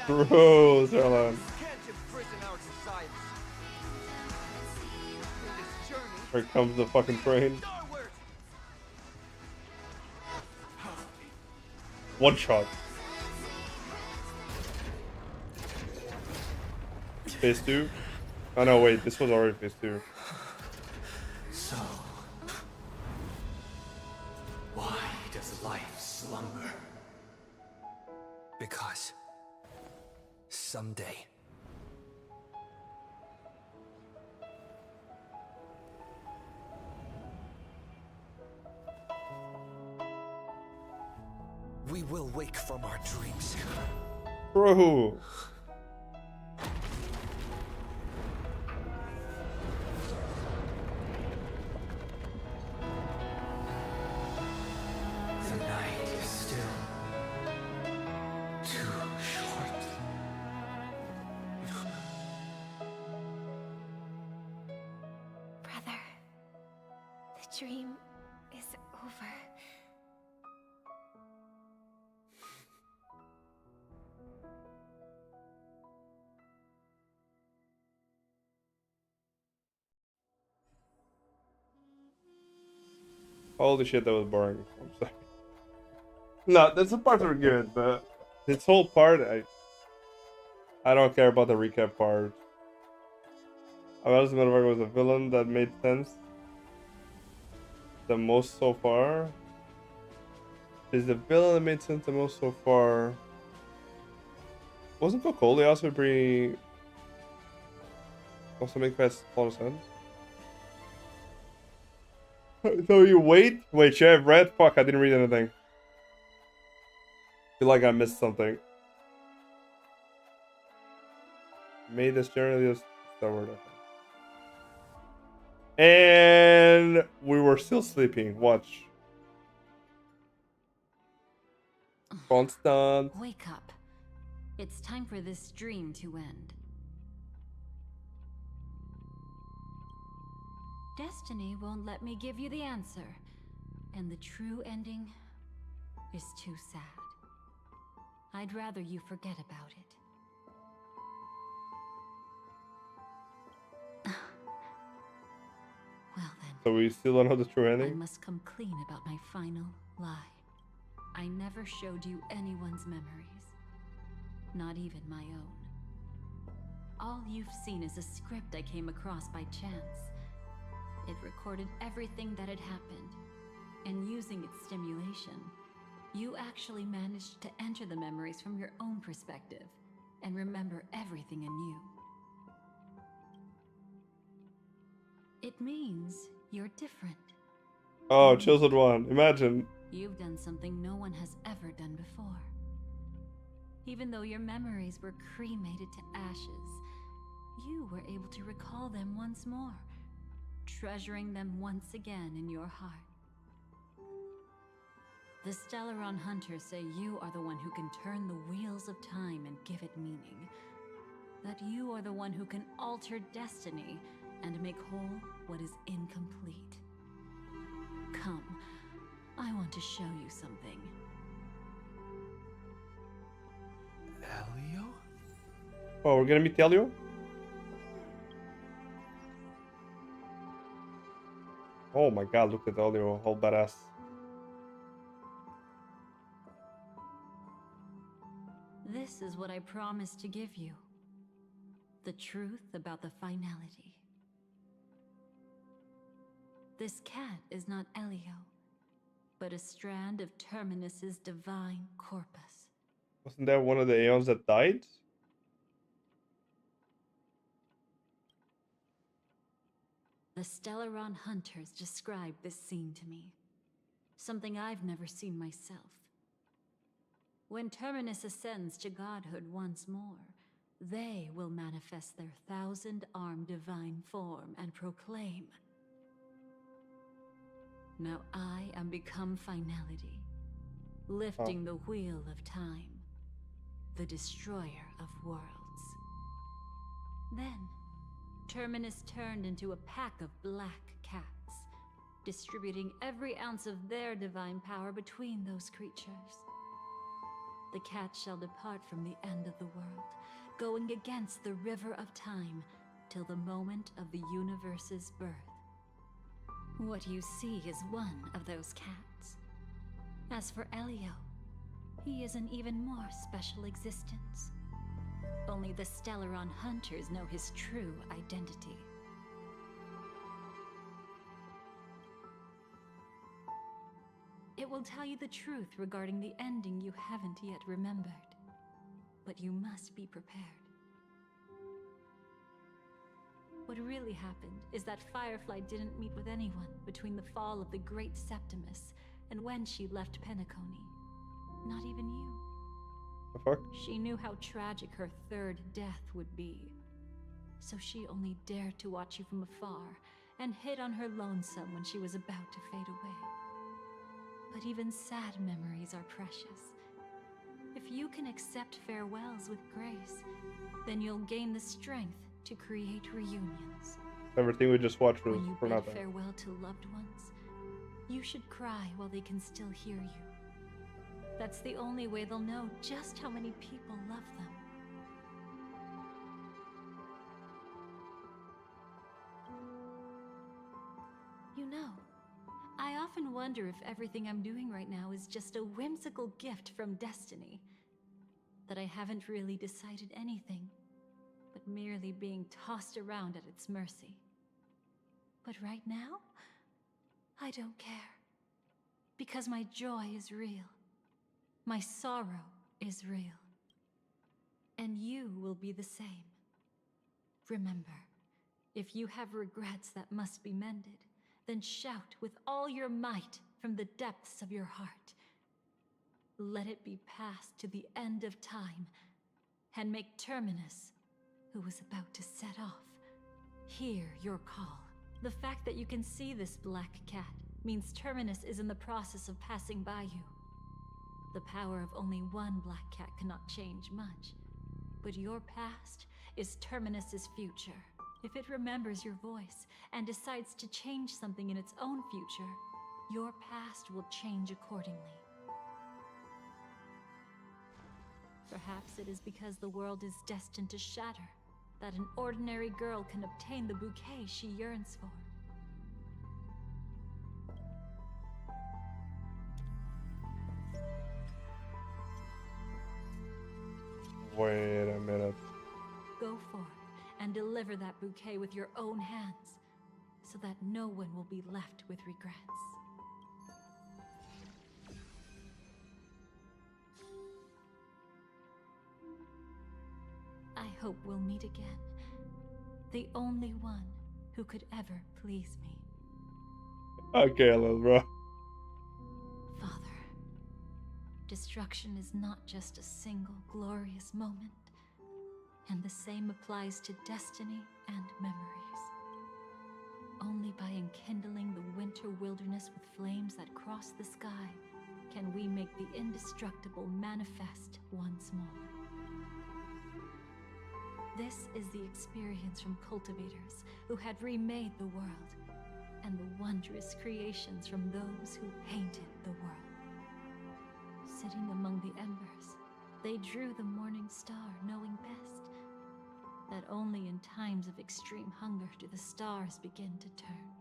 Bro, Zerlan. Can't imprison our society. Here comes the fucking train. One shot. Phase 2? Oh no, wait, this was already phase 2. So, why does life slumber? Because someday we will wake from our dreams. Bro. The night is still too short. Brother, the dream is over. Holy shit, that was boring. I'm sorry. No, the parts are good, but this whole part, I don't care about the recap part. I was motherfucker was a villain that made sense the most so far. Is the villain that made sense the most so far? Wasn't Kokoli also pretty? Also make a lot of sense. So you wait? Wait, should I have read? Fuck, I didn't read anything. Feel like I missed something. Made this journey just start. And we were still sleeping. Watch. Constant. Wake up. It's time for this dream to end. Destiny won't let me give you the answer, and the true ending is too sad. I'd rather you forget about it. Well then. So we still don't know the true I ending? must come clean about my final lie. I never showed you anyone's memories. Not even my own. All you've seen is a script I came across by chance. It recorded everything that had happened, and using its stimulation, you actually managed to enter the memories from your own perspective and remember everything anew. It means you're different. Oh, chosen one. Imagine. You've done something no one has ever done before. Even though your memories were cremated to ashes, you were able to recall them once more, treasuring them once again in your heart. The Stellaron Hunters say you are the one who can turn the wheels of time and give it meaning. That you are the one who can alter destiny and make whole what is incomplete. Come, I want to show you something. Elio? Oh, we're gonna meet Elio? Oh my god, look at Elio, whole badass. This is what I promised to give you. The truth about the finality. This cat is not Elio, but a strand of Terminus's divine corpus. Wasn't that one of the Aeons that died? The Stellaron Hunters described this scene to me. Something I've never seen myself. When Terminus ascends to godhood once more, they will manifest their 1,000-armed divine form and proclaim, "Now I am become finality, lifting the wheel of time, the destroyer of worlds." Then, Terminus turned into a pack of black cats, distributing every ounce of their divine power between those creatures. The cats shall depart from the end of the world, going against the river of time till the moment of the universe's birth. What you see is one of those cats. As for Elio, he is an even more special existence. Only the Stellaron hunters know his true identity. It will tell you the truth regarding the ending you haven't yet remembered. But you must be prepared. What really happened is that Firefly didn't meet with anyone between the fall of the Great Septimus and when she left Penacony. Not even you. The fuck? She knew how tragic her third death would be. So she only dared to watch you from afar and hid on her lonesome when she was about to fade away. But even sad memories are precious. If you can accept farewells with grace, then you'll gain the strength to create reunions. Everything we just watched was When you for bid nothing. farewell to loved ones, you should cry while they can still hear you. That's the only way they'll know just how many people love them. You know, I often wonder if everything I'm doing right now is just a whimsical gift from destiny. That I haven't really decided anything, but merely being tossed around at its mercy. But right now, I don't care. Because my joy is real. My sorrow is real. And you will be the same. Remember, if you have regrets that must be mended, then shout with all your might from the depths of your heart. Let it be passed to the end of time, and make Terminus, who is about to set off, hear your call. The fact that you can see this black cat means Terminus is in the process of passing by you. The power of only one black cat cannot change much, but your past is Terminus's future. If it remembers your voice and decides to change something in its own future, your past will change accordingly. Perhaps it is because the world is destined to shatter that an ordinary girl can obtain the bouquet she yearns for. Wait a minute. Go forth and deliver that bouquet with your own hands, so that no one will be left with regrets. I hope we'll meet again. The only one who could ever please me. Okay, little bro. Father, destruction is not just a single glorious moment, and the same applies to destiny and memories. Only by enkindling the winter wilderness with flames that cross the sky can we make the indestructible manifest once more. This is the experience from cultivators who had remade the world, and the wondrous creations from those who painted the world. Sitting among the embers, they drew the morning star, knowing best that only in times of extreme hunger do the stars begin to turn.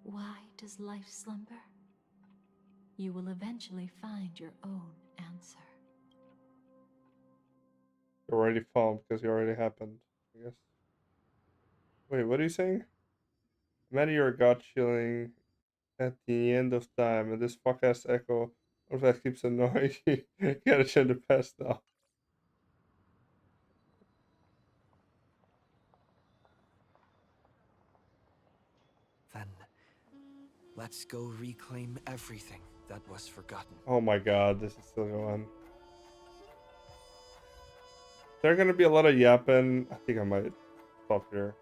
Why does life slumber? You will eventually find your own answer. You already found because it already happened, I guess. Wait, what are you saying? Many are gut chilling at the end of time, and this fuck ass echo of that keeps annoying you. Gotta change the past now. Then, let's go reclaim everything that was forgotten. Oh my god, this is still going. There's gonna be a lot of yapping. I think I might stop here.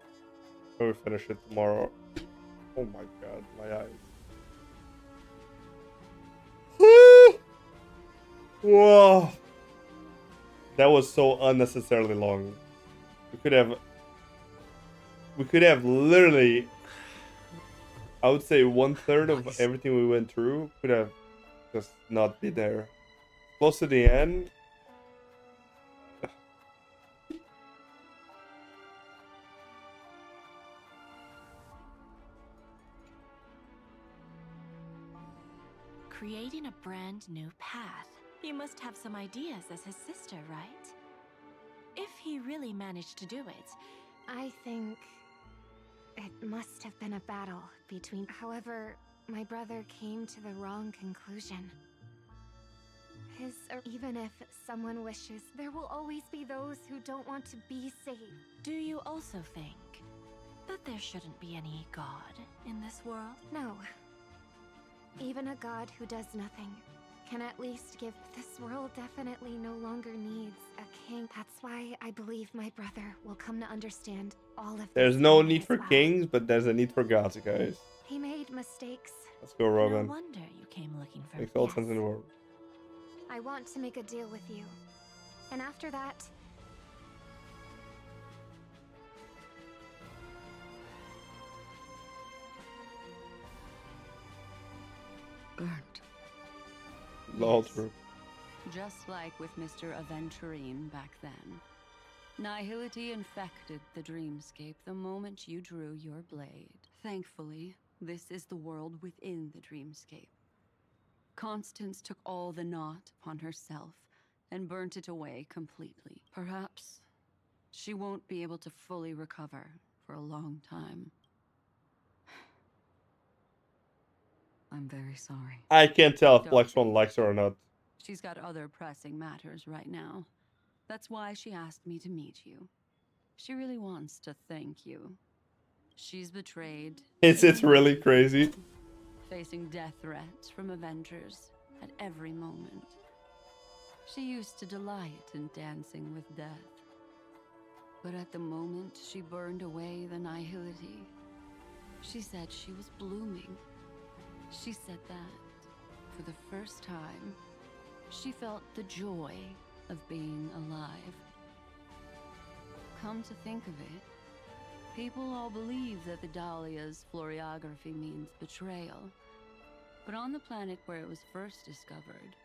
Maybe finish it tomorrow. Oh my god, my eyes. Whoa. That was so unnecessarily long. We could have literally, I would say 1/3 of everything we went through could have just not be there. Close to the end. creating a brand new path. He must have some ideas as his sister, right? If he really managed to do it. I think it must have been a battle between... However, my brother came to the wrong conclusion. Even if someone wishes, there will always be those who don't want to be saved. Do you also think that there shouldn't be any god in this world? No. Even a god who does nothing can at least give... This world definitely no longer needs a king. That's why I believe my brother will come to understand all of this. There's no need for kings, but there's a need for gods, guys. He made mistakes. Let's go, Robin. No wonder you came looking for Makes all sense in the world. I want to make a deal with you. And after that... Burnt. Lol, true. Just like with Mr. Aventurine back then. Nihility infected the dreamscape the moment you drew your blade. Thankfully, this is the world within the dreamscape. Constance took all the knot upon herself and burnt it away completely. Perhaps she won't be able to fully recover for a long time. I'm very sorry. I can't tell if Don't Black Swan likes her or not. She's got other pressing matters right now. That's why she asked me to meet you. She really wants to thank you. She's betrayed. Is it really crazy? Facing death threats from Avengers at every moment. She used to delight in dancing with death. But at the moment she burned away the nihility, she said she was blooming. She said that, for the first time, she felt the joy of being alive. Come to think of it, people all believe that the Dahlia's floriography means betrayal. But on the planet where it was first discovered,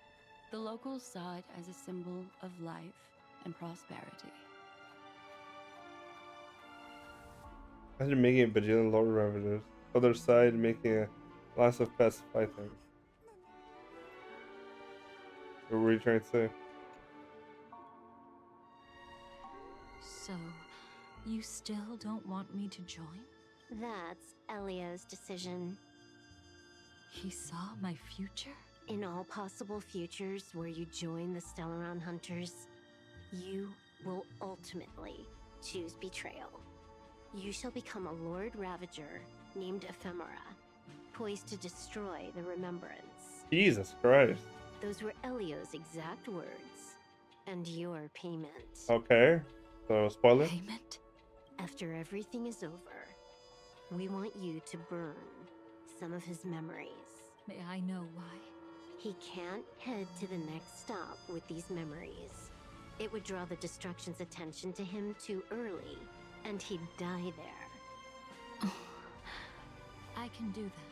the locals saw it as a symbol of life and prosperity. Imagine making a bajillion Lord Ravagers. Other side making a class of pets fighting. What were you trying to say? So, you still don't want me to join? That's Elia's decision. He saw my future? In all possible futures where you join the Stellaron Hunters, you will ultimately choose betrayal. You shall become a Lord Ravager named Ephemera, poised to destroy the Remembrance. Jesus Christ. Those were Elio's exact words, and your payment. Okay, so spoiler. Payment? After everything is over, we want you to burn some of his memories. May I know why? He can't head to the next stop with these memories. It would draw the Destruction's attention to him too early, and he'd die there. I can do that.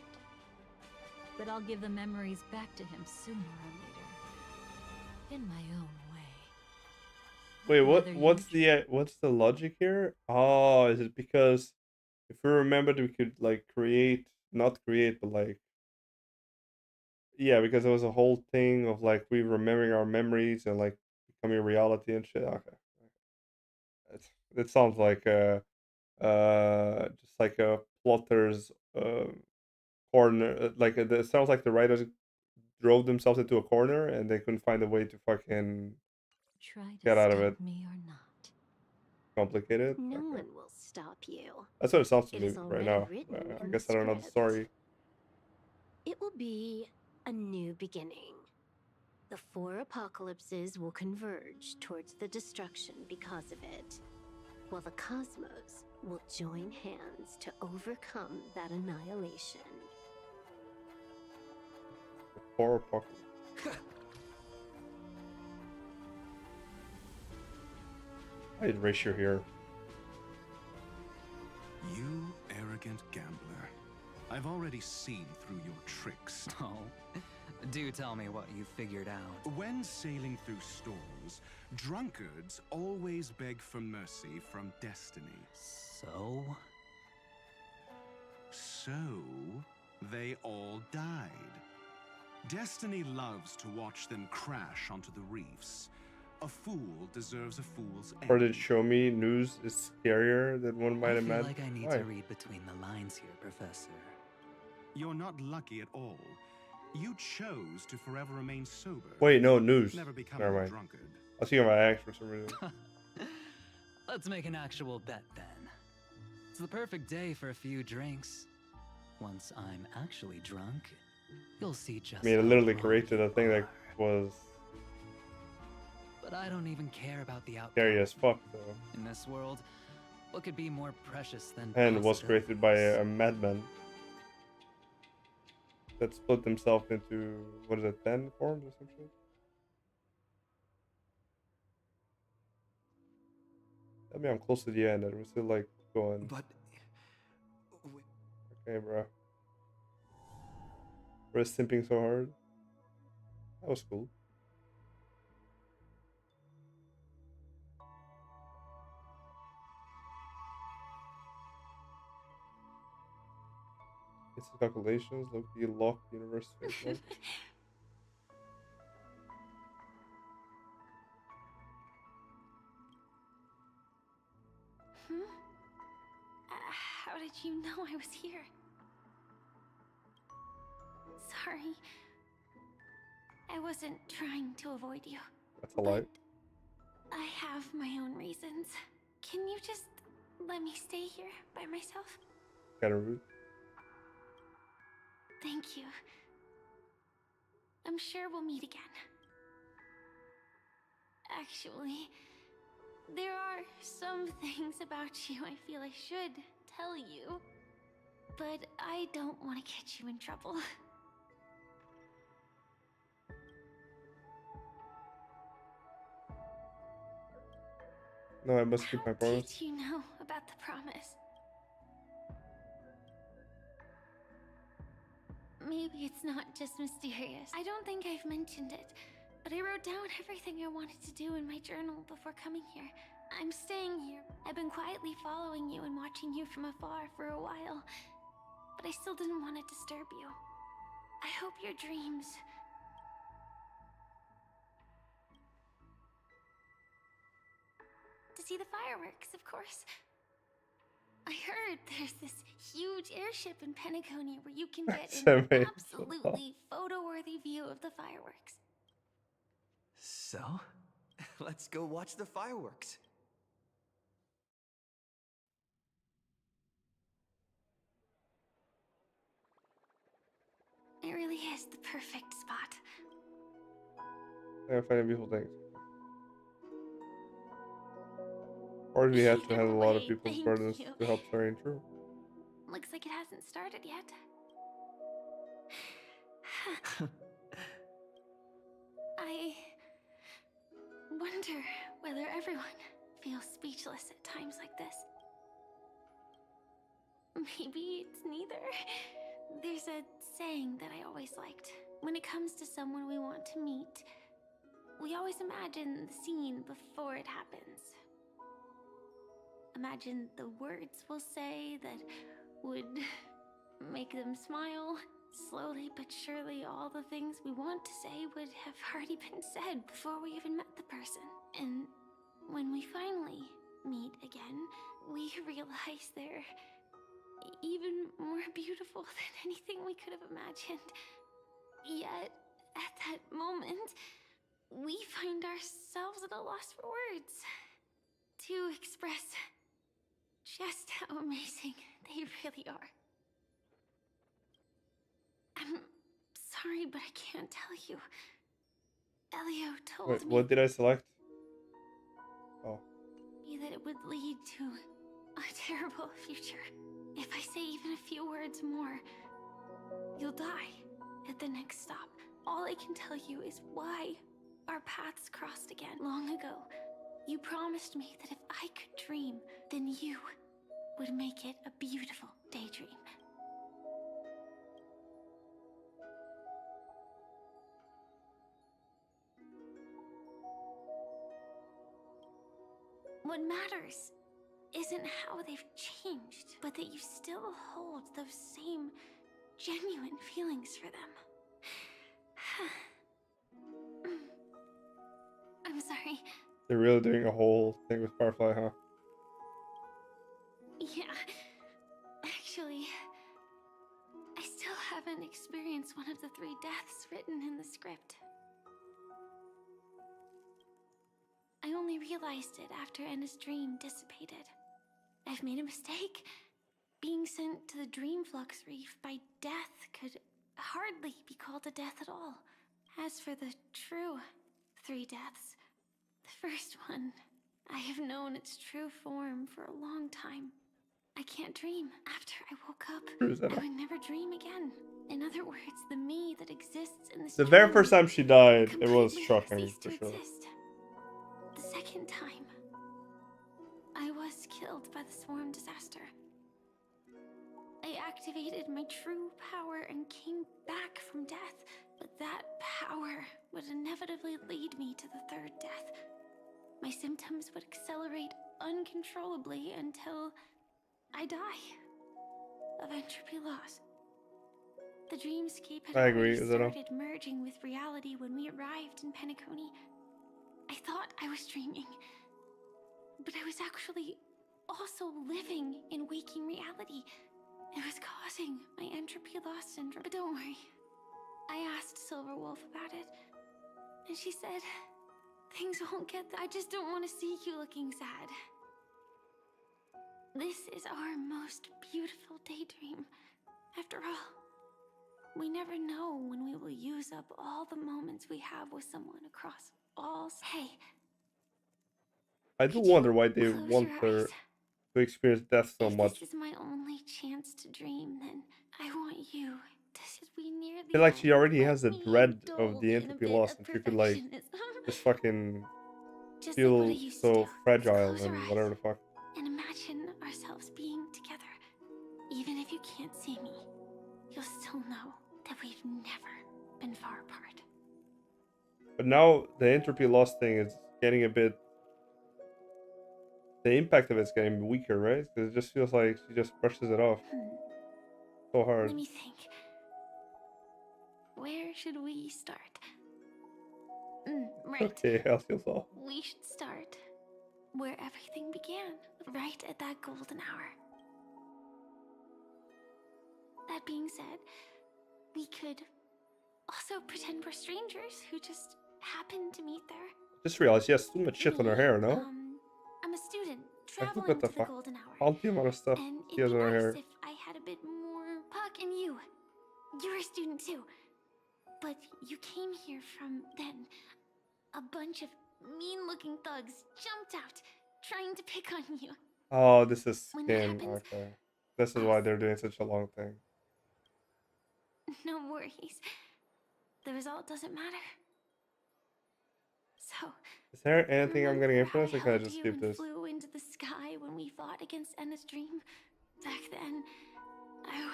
But I'll give the memories back to him sooner or later. In my own way. Wait, what's the logic here? Oh, is it because if we remembered we could like not create, but like, yeah, because there was a whole thing of like we remembering our memories and like becoming reality and shit. Okay, it sounds like just like a plotter's corner. Like it sounds like the writers drove themselves into a corner and they couldn't find a way to fucking Try to get out of stop it. me or not. Complicated. No Okay. one will stop you. That's what it sounds to It me is right already now. written I in guess the I don't know the script. story. It will be a new beginning. The 4 apocalypses will converge towards the destruction because of it, while the cosmos will join hands to overcome that annihilation. Horror apocalypse. I'd ratio here. You arrogant gambler. I've already seen through your tricks. Oh, do tell me what you figured out. When sailing through storms, drunkards always beg for mercy from destiny. So? So, they all died. Destiny loves to watch them crash onto the reefs. A fool deserves a fool's end. Or did it show me news is scarier than one might I feel imagine? like I need Why? to read between the lines here, Professor. You're not lucky at all. You chose to forever remain sober. Wait, no, news. Never becoming Never a mind. drunkard. I was thinking about Axe for some reason. Let's make an actual bet then. It's the perfect day for a few drinks. Once I'm actually drunk, you'll see just I mean, it how literally wrong corrected you a thing are. that was But I don't even care about the outcome. scary as fuck, though. In this world, what could be more precious than And was created by possibilities? a madman that split himself into, what is it, 10 forms or some shit? I mean, I'm close to the end, and we're still like going. But Okay, bro. We're simping so hard. That was cool. It's the calculations, Loki locked the universe. How did you know I was here? Sorry. I wasn't trying to avoid you. That's a lie. I have my own reasons. Can you just let me stay here by myself? Kinda rude. Thank you. I'm sure we'll meet again. Actually, there are some things about you I feel I should tell you, but I don't want to get you in trouble. No, I must keep my How promise. did you know about the promise? Maybe it's not just mysterious. I don't think I've mentioned it, but I wrote down everything I wanted to do in my journal before coming here. I'm staying here. I've been quietly following you and watching you from afar for a while, but I still didn't want to disturb you. I hope your dreams... To see the fireworks, of course. I heard there's this huge airship in Penacony where you can get an Semi. absolutely photo-worthy view of the fireworks. So, let's go watch the fireworks. It really is the perfect spot. I find beautiful things. Or we had to handle a lot of Wait, people's thank burdens you. to help Starring True. Looks like it hasn't started yet. I wonder whether everyone feels speechless at times like this. Maybe it's neither. There's a saying that I always liked. When it comes to someone we want to meet, we always imagine the scene before it happens. Imagine the words we'll say that would make them smile. Slowly but surely, all the things we want to say would have already been said before we even met the person. And when we finally meet again, we realize they're even more beautiful than anything we could have imagined. Yet, at that moment, we find ourselves at a loss for words to express just how amazing they really are. I'm sorry, but I can't tell you. Elio told Wait, me what did I select? Oh. that it would lead to a terrible future. If I say even a few words more, you'll die at the next stop. All I can tell you is why our paths crossed again long ago. You promised me that if I could dream, then you would make it a beautiful daydream. What matters isn't how they've changed, but that you still hold those same genuine feelings for them. I'm sorry. They're really doing a whole thing with Firefly, huh? Yeah. Actually, I still haven't experienced one of the 3 deaths written in the script. I only realized it after Anna's dream dissipated. I've made a mistake. Being sent to the Dream Flux Reef by death could hardly be called a death at all. As for the true 3 deaths, the first one, I have known its true form for a long time. I can't dream. After I woke up, I would never dream again. In other words, the me that exists in this The very dream first time she died, it was completely shocking ceased for to sure. exist. The second time, I was killed by the swarm disaster. I activated my true power and came back from death, but that power would inevitably lead me to the 3rd death. My symptoms would accelerate uncontrollably until I die of entropy loss. The dreamscape had I agree, already Zeno. started merging with reality when we arrived in Penacony. I thought I was dreaming, but I was actually also living in waking reality. It was causing my entropy loss syndrome. But don't worry. I asked Silverwolf about it, and she said, things won't get I just don't want to see you looking sad. This is our most beautiful daydream. After all, we never know when we will use up all the moments we have with someone across all. Hey, I do wonder why they close want your her eyes. to experience death so If much. this is my only chance to dream, then I want you to sit we near I the feel like end. she already Let has the me dread of the indulge in a entropy bit loss, of and she could like perfectionism. just fucking Just like what I feel used to so do. fragile Close your and eyes whatever the fuck. and imagine ourselves being together. Even if you can't see me, you'll still know that we've never been far apart. But now the entropy loss thing is getting a bit. The impact of it's getting weaker, right? Because it just feels like she just brushes it off so hard. Let me think. Where should we start? Right. Okay, I'll feel so. We should start where everything began, right at that golden hour. That being said, we could also pretend we're strangers who just happened to meet there. Just realized she has too much shit on her hair, no? I'm a student Like, look traveling at the to the fuck. golden hour. All the amount of stuff And she it'd has be on her nice hair. if I had a bit more. Puck, and you're a student too. But you came here from then. A bunch of mean-looking thugs jumped out, trying to pick on you. Oh, this is When that skin. happens, Okay. This is why they're doing such a long thing. no worries. The result doesn't matter. So, Is there anything I'm getting remember influenced, or how can I I just held you skip and this? flew into the sky when we fought against Enna's dream? Back then,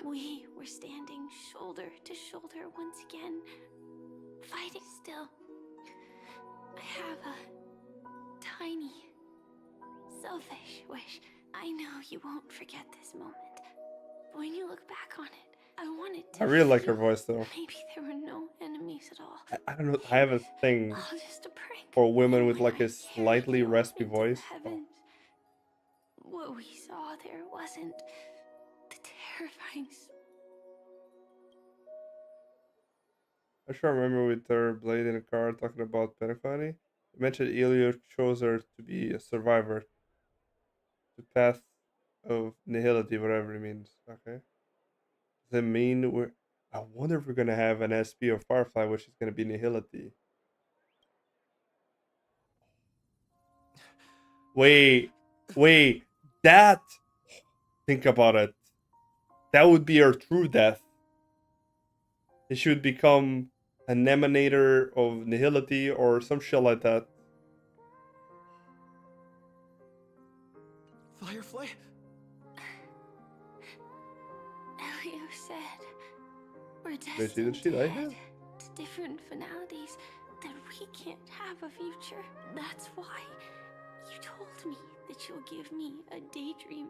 we were standing shoulder to shoulder once again, fighting still. I have a tiny, selfish wish. I know you won't forget this moment. When you look back on it, I wanted to I really like her feel voice, though. maybe there were no enemies at all. I don't know. I have a thing All just a prank. for women And with when like I a slightly carried you up raspy into voice. the heavens, what we saw there wasn't the terrifying. I sure remember with her blade in a car talking about Penacony. You mentioned Elio chose her to be a survivor. The path of nihility, whatever it means. Okay. Does it mean we're. I wonder if we're gonna have an SP of Firefly, which is gonna be nihility. Wait, that. Think about it. That would be her true death. She would become an emanator of nihility or some shit like that. Firefly? Elio said we're Wait, destined did she die to here? head to different finalities, that we can't have a future. That's why you told me that you'll give me a daydream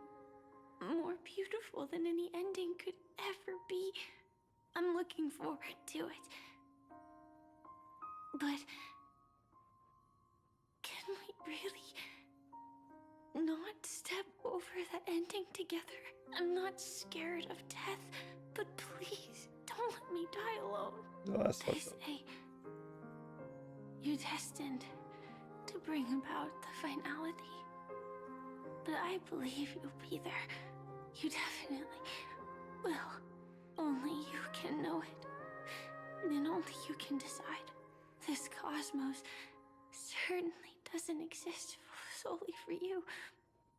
more beautiful than any ending could ever be. I'm looking forward to it. But can we really not step over the ending together? I'm not scared of death, but please don't let me die alone. No, that's They fucked up. say you're destined to bring about the finality. But I believe you'll be there. You definitely will. Only you can know it. And only you can decide. This cosmos certainly doesn't exist solely for you.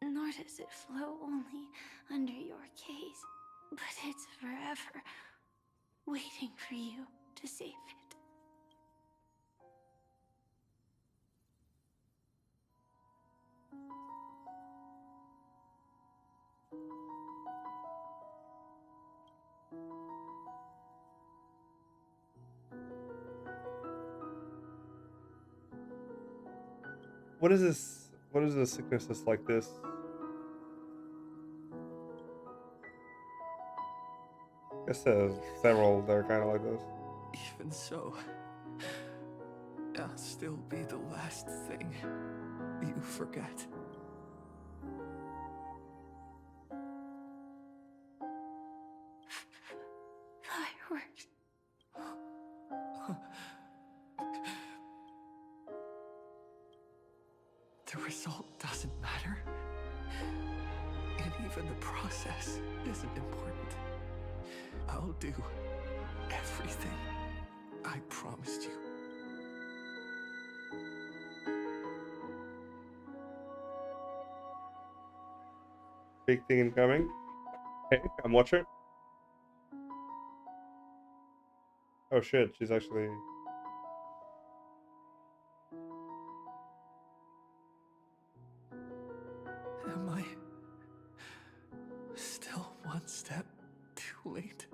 Nor does it flow only under your gaze. But it's forever waiting for you to save it. What is this? What is the sicknesses like this? I guess there's several that are kind of like this. Even so, I'll still be the last thing you forget. Fireworks. The result doesn't matter. And even the process isn't important. I'll do everything I promised you. Big thing incoming. Hey, I'm watching. Oh shit, she's actually. Am I still one step too late?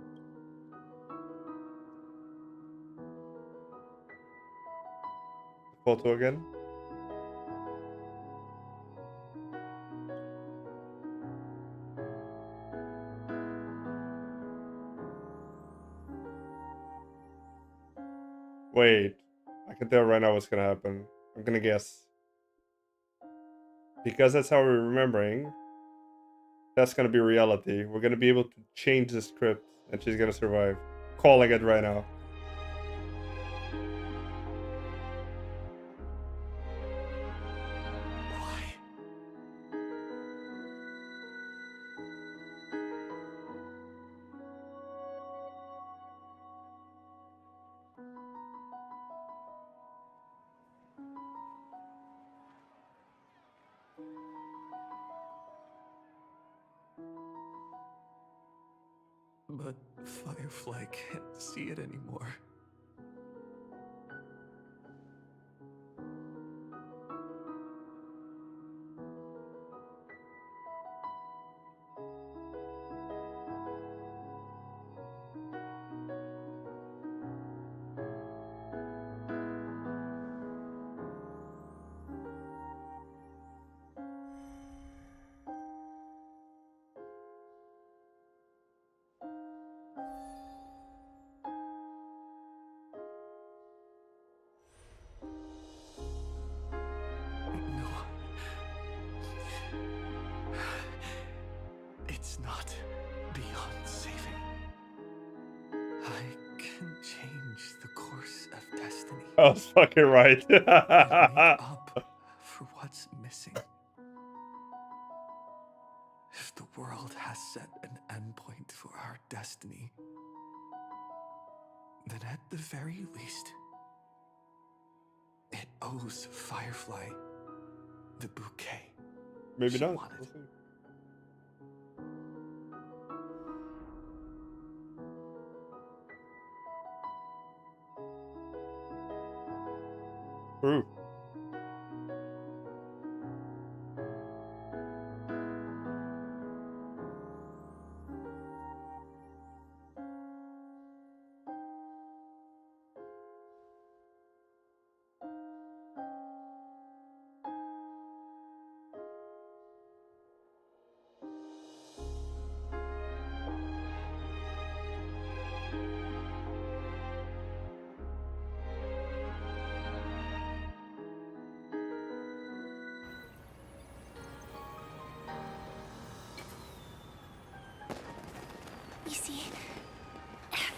Photo again. Wait, I can tell right now what's gonna happen. I'm gonna guess. Because that's how we're remembering. That's gonna be reality. We're gonna be able to change the script, and she's gonna survive. Calling it right now. But Firefly can't see it anymore. It's not beyond saving. I can change the course of destiny. I was fucking right. And make up for what's missing. If the world has set an endpoint for our destiny, then at the very least, it owes Firefly the bouquet. Maybe she not. wanted. We'll see. True.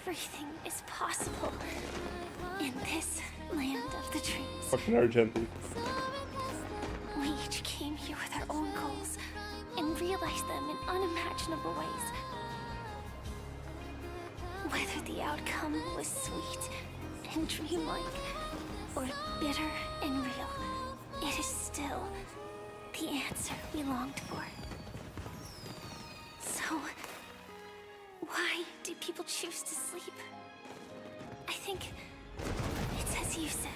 everything is possible in this land of the dreams. Fucking Argenti. We each came here with our own goals and realized them in unimaginable ways. Whether the outcome was sweet and dreamlike or bitter and real, it is still the answer we longed for. So, why do people choose to sleep? I think it's as you said.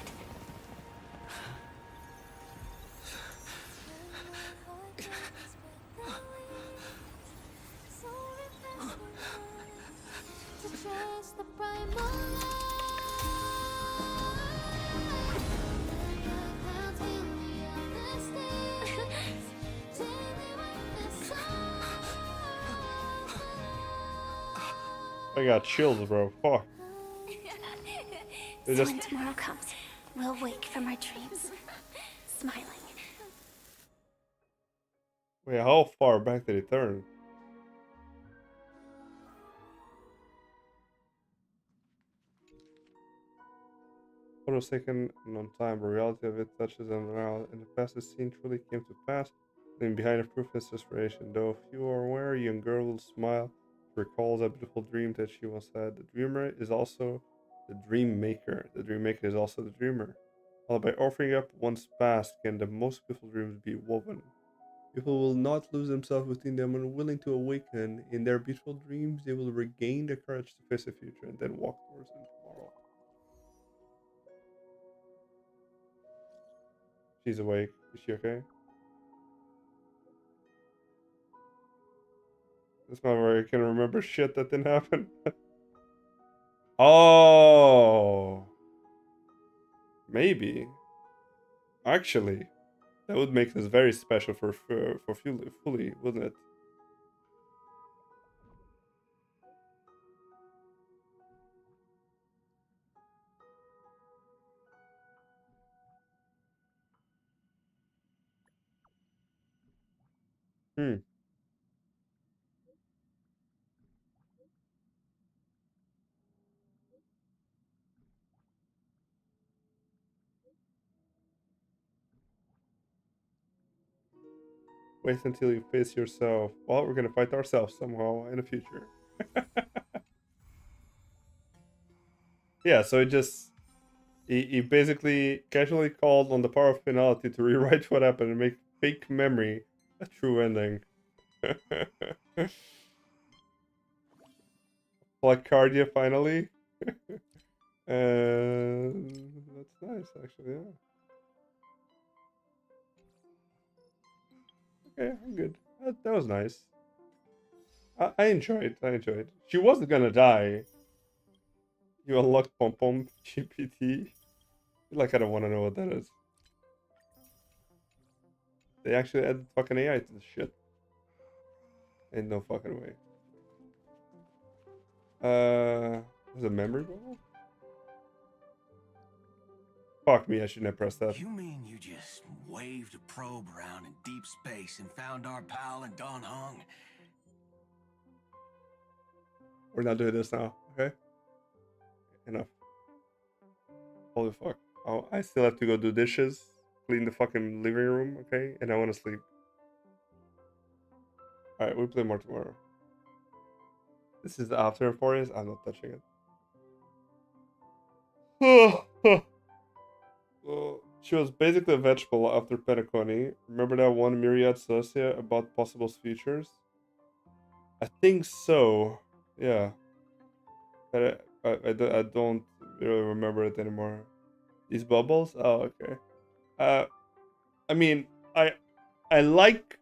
I got chills, bro. Fuck. So when tomorrow comes, we'll wake from our dreams, smiling. Wait, how far back did he turn? Photo was taken on time, but reality of it touches them now. In the past, this scene truly came to pass. Leaving behind a proof is desperation. Though few are aware, a young girl will smile, recalls a beautiful dream that she once had. The dreamer is also the dream maker. The dream maker is also the dreamer. Only by offering up one's past can the most beautiful dreams be woven. People will not lose themselves within them and willing to awaken. In their beautiful dreams, they will regain the courage to face the future and then walk towards them tomorrow. She's awake. Is she okay? This one where I can remember shit that didn't happen. Oh, maybe. Actually, that would make this very special for fully, wouldn't it? Hmm. Wait until you face yourself. Well, we're gonna fight ourselves somehow in the future. Yeah, so he basically casually called on the power of finality to rewrite what happened and make fake memory a true ending. Placardia finally. That's nice, actually. Yeah. Okay, I'm good. That was nice. I enjoyed. I enjoyed. She wasn't gonna die. You unlocked Pom Pom GPT. Like I don't want to know what that is. They actually added fucking AI to this shit. Ain't no fucking way. There's a memory bubble? Fuck me, I shouldn't have pressed that. You mean you just waved a probe around in deep space and found our pal and Don Hung? We're not doing this now, okay? Enough. Holy fuck. Oh, I still have to go do dishes, clean the fucking living room, okay? And I want to sleep. Alright, we'll play more tomorrow. This is after Euphoria's. I'm not touching it. She was basically a vegetable after Penacony. Remember that one Myriad Celestia about possible futures? I think so. Yeah. But I don't really remember it anymore. These bubbles? Oh, okay. I mean, I like...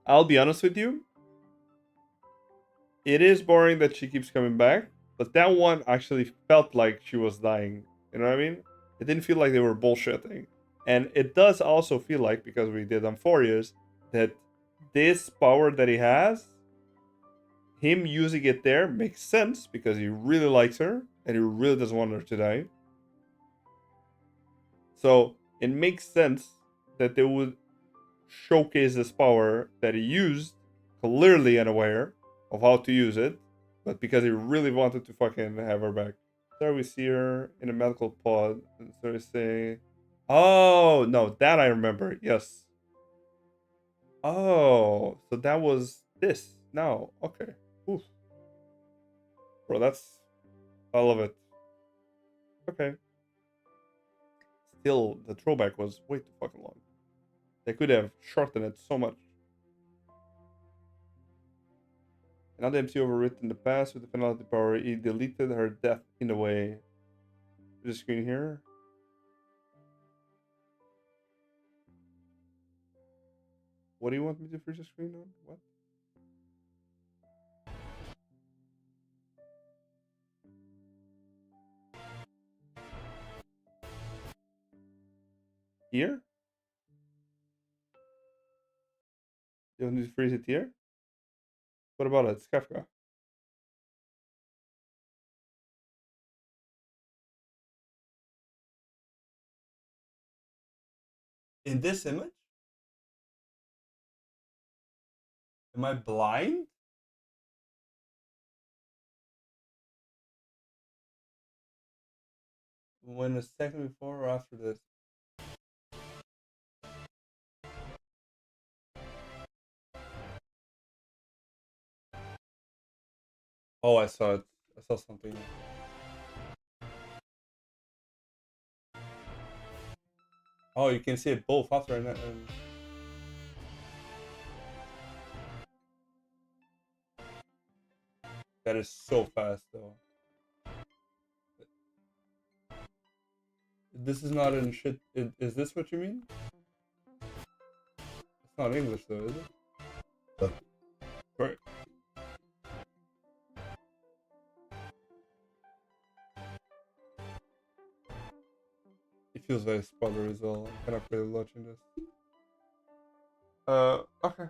I'll be honest with you. It is boring that she keeps coming back. But that one actually felt like she was dying. You know what I mean? It didn't feel like they were bullshitting. And it does also feel like, because we did Amphorius, that this power that he has, him using it there makes sense because he really likes her and he really doesn't want her to die. So it makes sense that they would showcase this power that he used, clearly unaware of how to use it, but because he really wanted to fucking have her back. There we see her in a medical pod, and so we say, "Oh no, that I remember." Yes. Oh, so that was this. No, okay. Oof. Bro, that's I love it. Okay. Still, the throwback was way too fucking long. They could have shortened it so much. Another MC overwritten the past with the penalty power. He deleted her death in a way. The screen here. What do you want me to freeze the screen on? What? Here? You want me to freeze it here? What about it? It's Kafka. In this image? Am I blind? When a second before or after this? Oh, I saw it. I saw something. Oh, you can see it both after and that is so fast though. This is not in shit. Is this what you mean? It's not English though, is it? Right. It feels very spoiler as well. I'm kind of really watching this. Okay.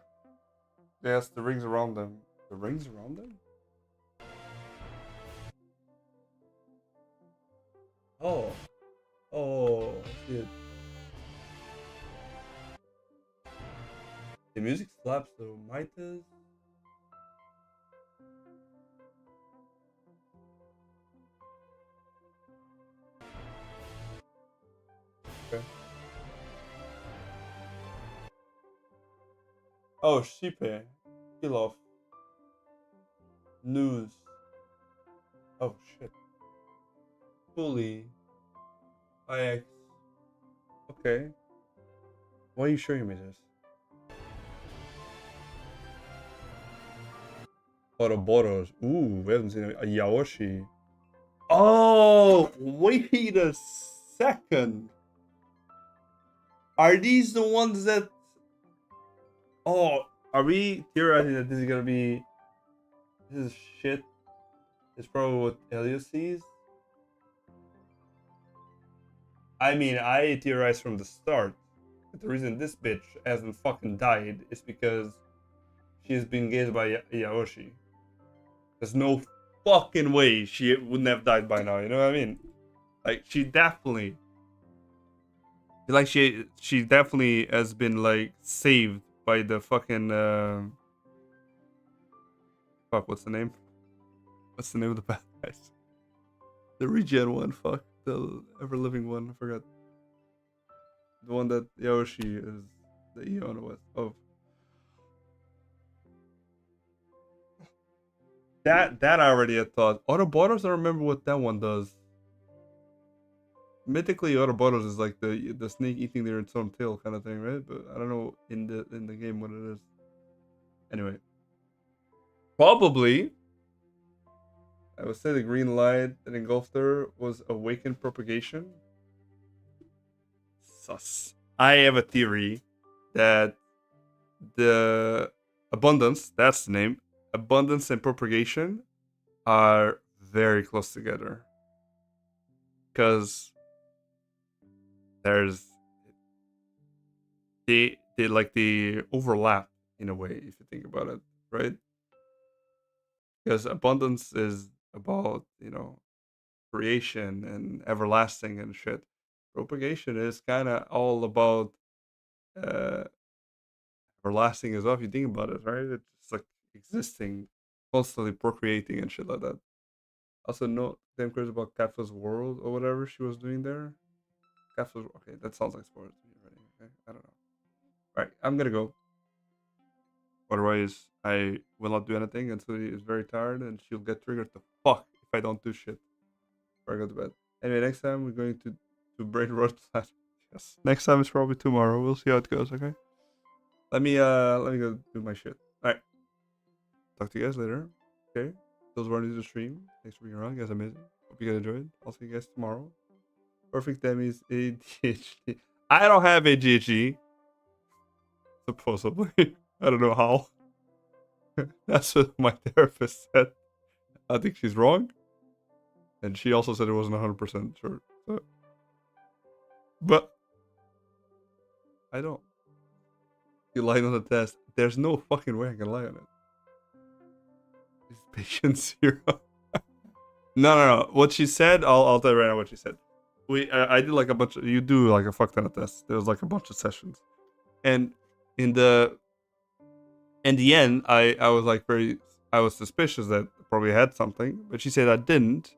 Yes, the rings around them. The rings around them? Oh. Oh, I see it. The music slaps though. Mitas. Okay. Oh, Shipe. Kill off. News. Oh shit. Fully. IX. Okay. Why are you showing me this? Ouroboros. Ooh, we haven't seen a Yaoshi. Oh, wait a second. Are these the ones that... Oh, are we theorizing that this is gonna be... This is shit? It's probably what Elias sees? I mean, I theorized from the start that the reason this bitch hasn't fucking died is because she's been engaged by Yaoshi. There's no fucking way she wouldn't have died by now, you know what I mean? Like, she definitely... Like, she definitely has been, like, saved by the fucking... Fuck, what's the name? What's the name of the bad guys? The regen one, fuck. The ever-living one, I forgot. The one that Yoshi is the Eon with. Oh. That I already had thought. Autobottles, I remember what that one does. Mythically, Autobottles is like the snake eating their its own tail kind of thing, right? But I don't know in the game what it is. Anyway. Probably I would say the green light that engulfed her was awakened propagation. Sus. I have a theory that the abundance, that's the name, abundance and propagation are very close together. Because there's they like they overlap in a way if you think about it, right? Because abundance is about, you know, creation and everlasting and shit. Propagation is kind of all about uh everlasting as well if you think about it, right? It's like existing constantly procreating and shit like that. Also, no damn crazy about Kafka's World or whatever she was doing there. Kafka's, okay, that sounds like spoilers to me already. Okay, I don't know. All right, I'm gonna go. Otherwise, I will not do anything until he is very tired and she'll get triggered the fuck if I don't do shit before I go to bed. Anyway, next time we're going to brain rot. Yes. Next time is probably tomorrow. We'll see how it goes, okay? Let me go do my shit. Alright. Talk to you guys later. Okay. Those were new to the stream. Thanks for being around. You guys are amazing. Hope you guys enjoyed. I'll see you guys tomorrow. Perfect Demi's ADHD. I don't have ADHD. Supposedly. I don't know how. That's what my therapist said. I think she's wrong. And she also said it wasn't 100% sure. But I don't. You lied on the test. There's no fucking way I can lie on it. Is patience 0? No. What she said, I'll tell you right now what she said. I did like a bunch of, you do like a fuck ton of tests. There was like a bunch of sessions. And in the end, I was like I was suspicious that I probably had something, but she said I didn't.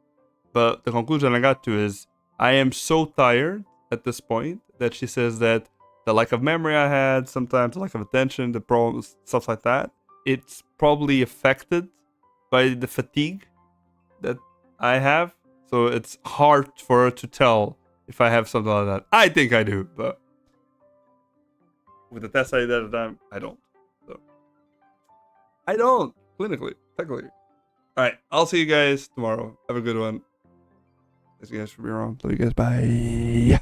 But the conclusion I got to is I am so tired at this point that she says that the lack of memory I had, sometimes the lack of attention, the problems, stuff like that, it's probably affected by the fatigue that I have. So it's hard for her to tell if I have something like that. I think I do, but with the test I did at the time, I don't. So I don't, clinically, technically. Alright, I'll see you guys tomorrow. Have a good one. Thanks you guys for being around. Love you guys. Bye.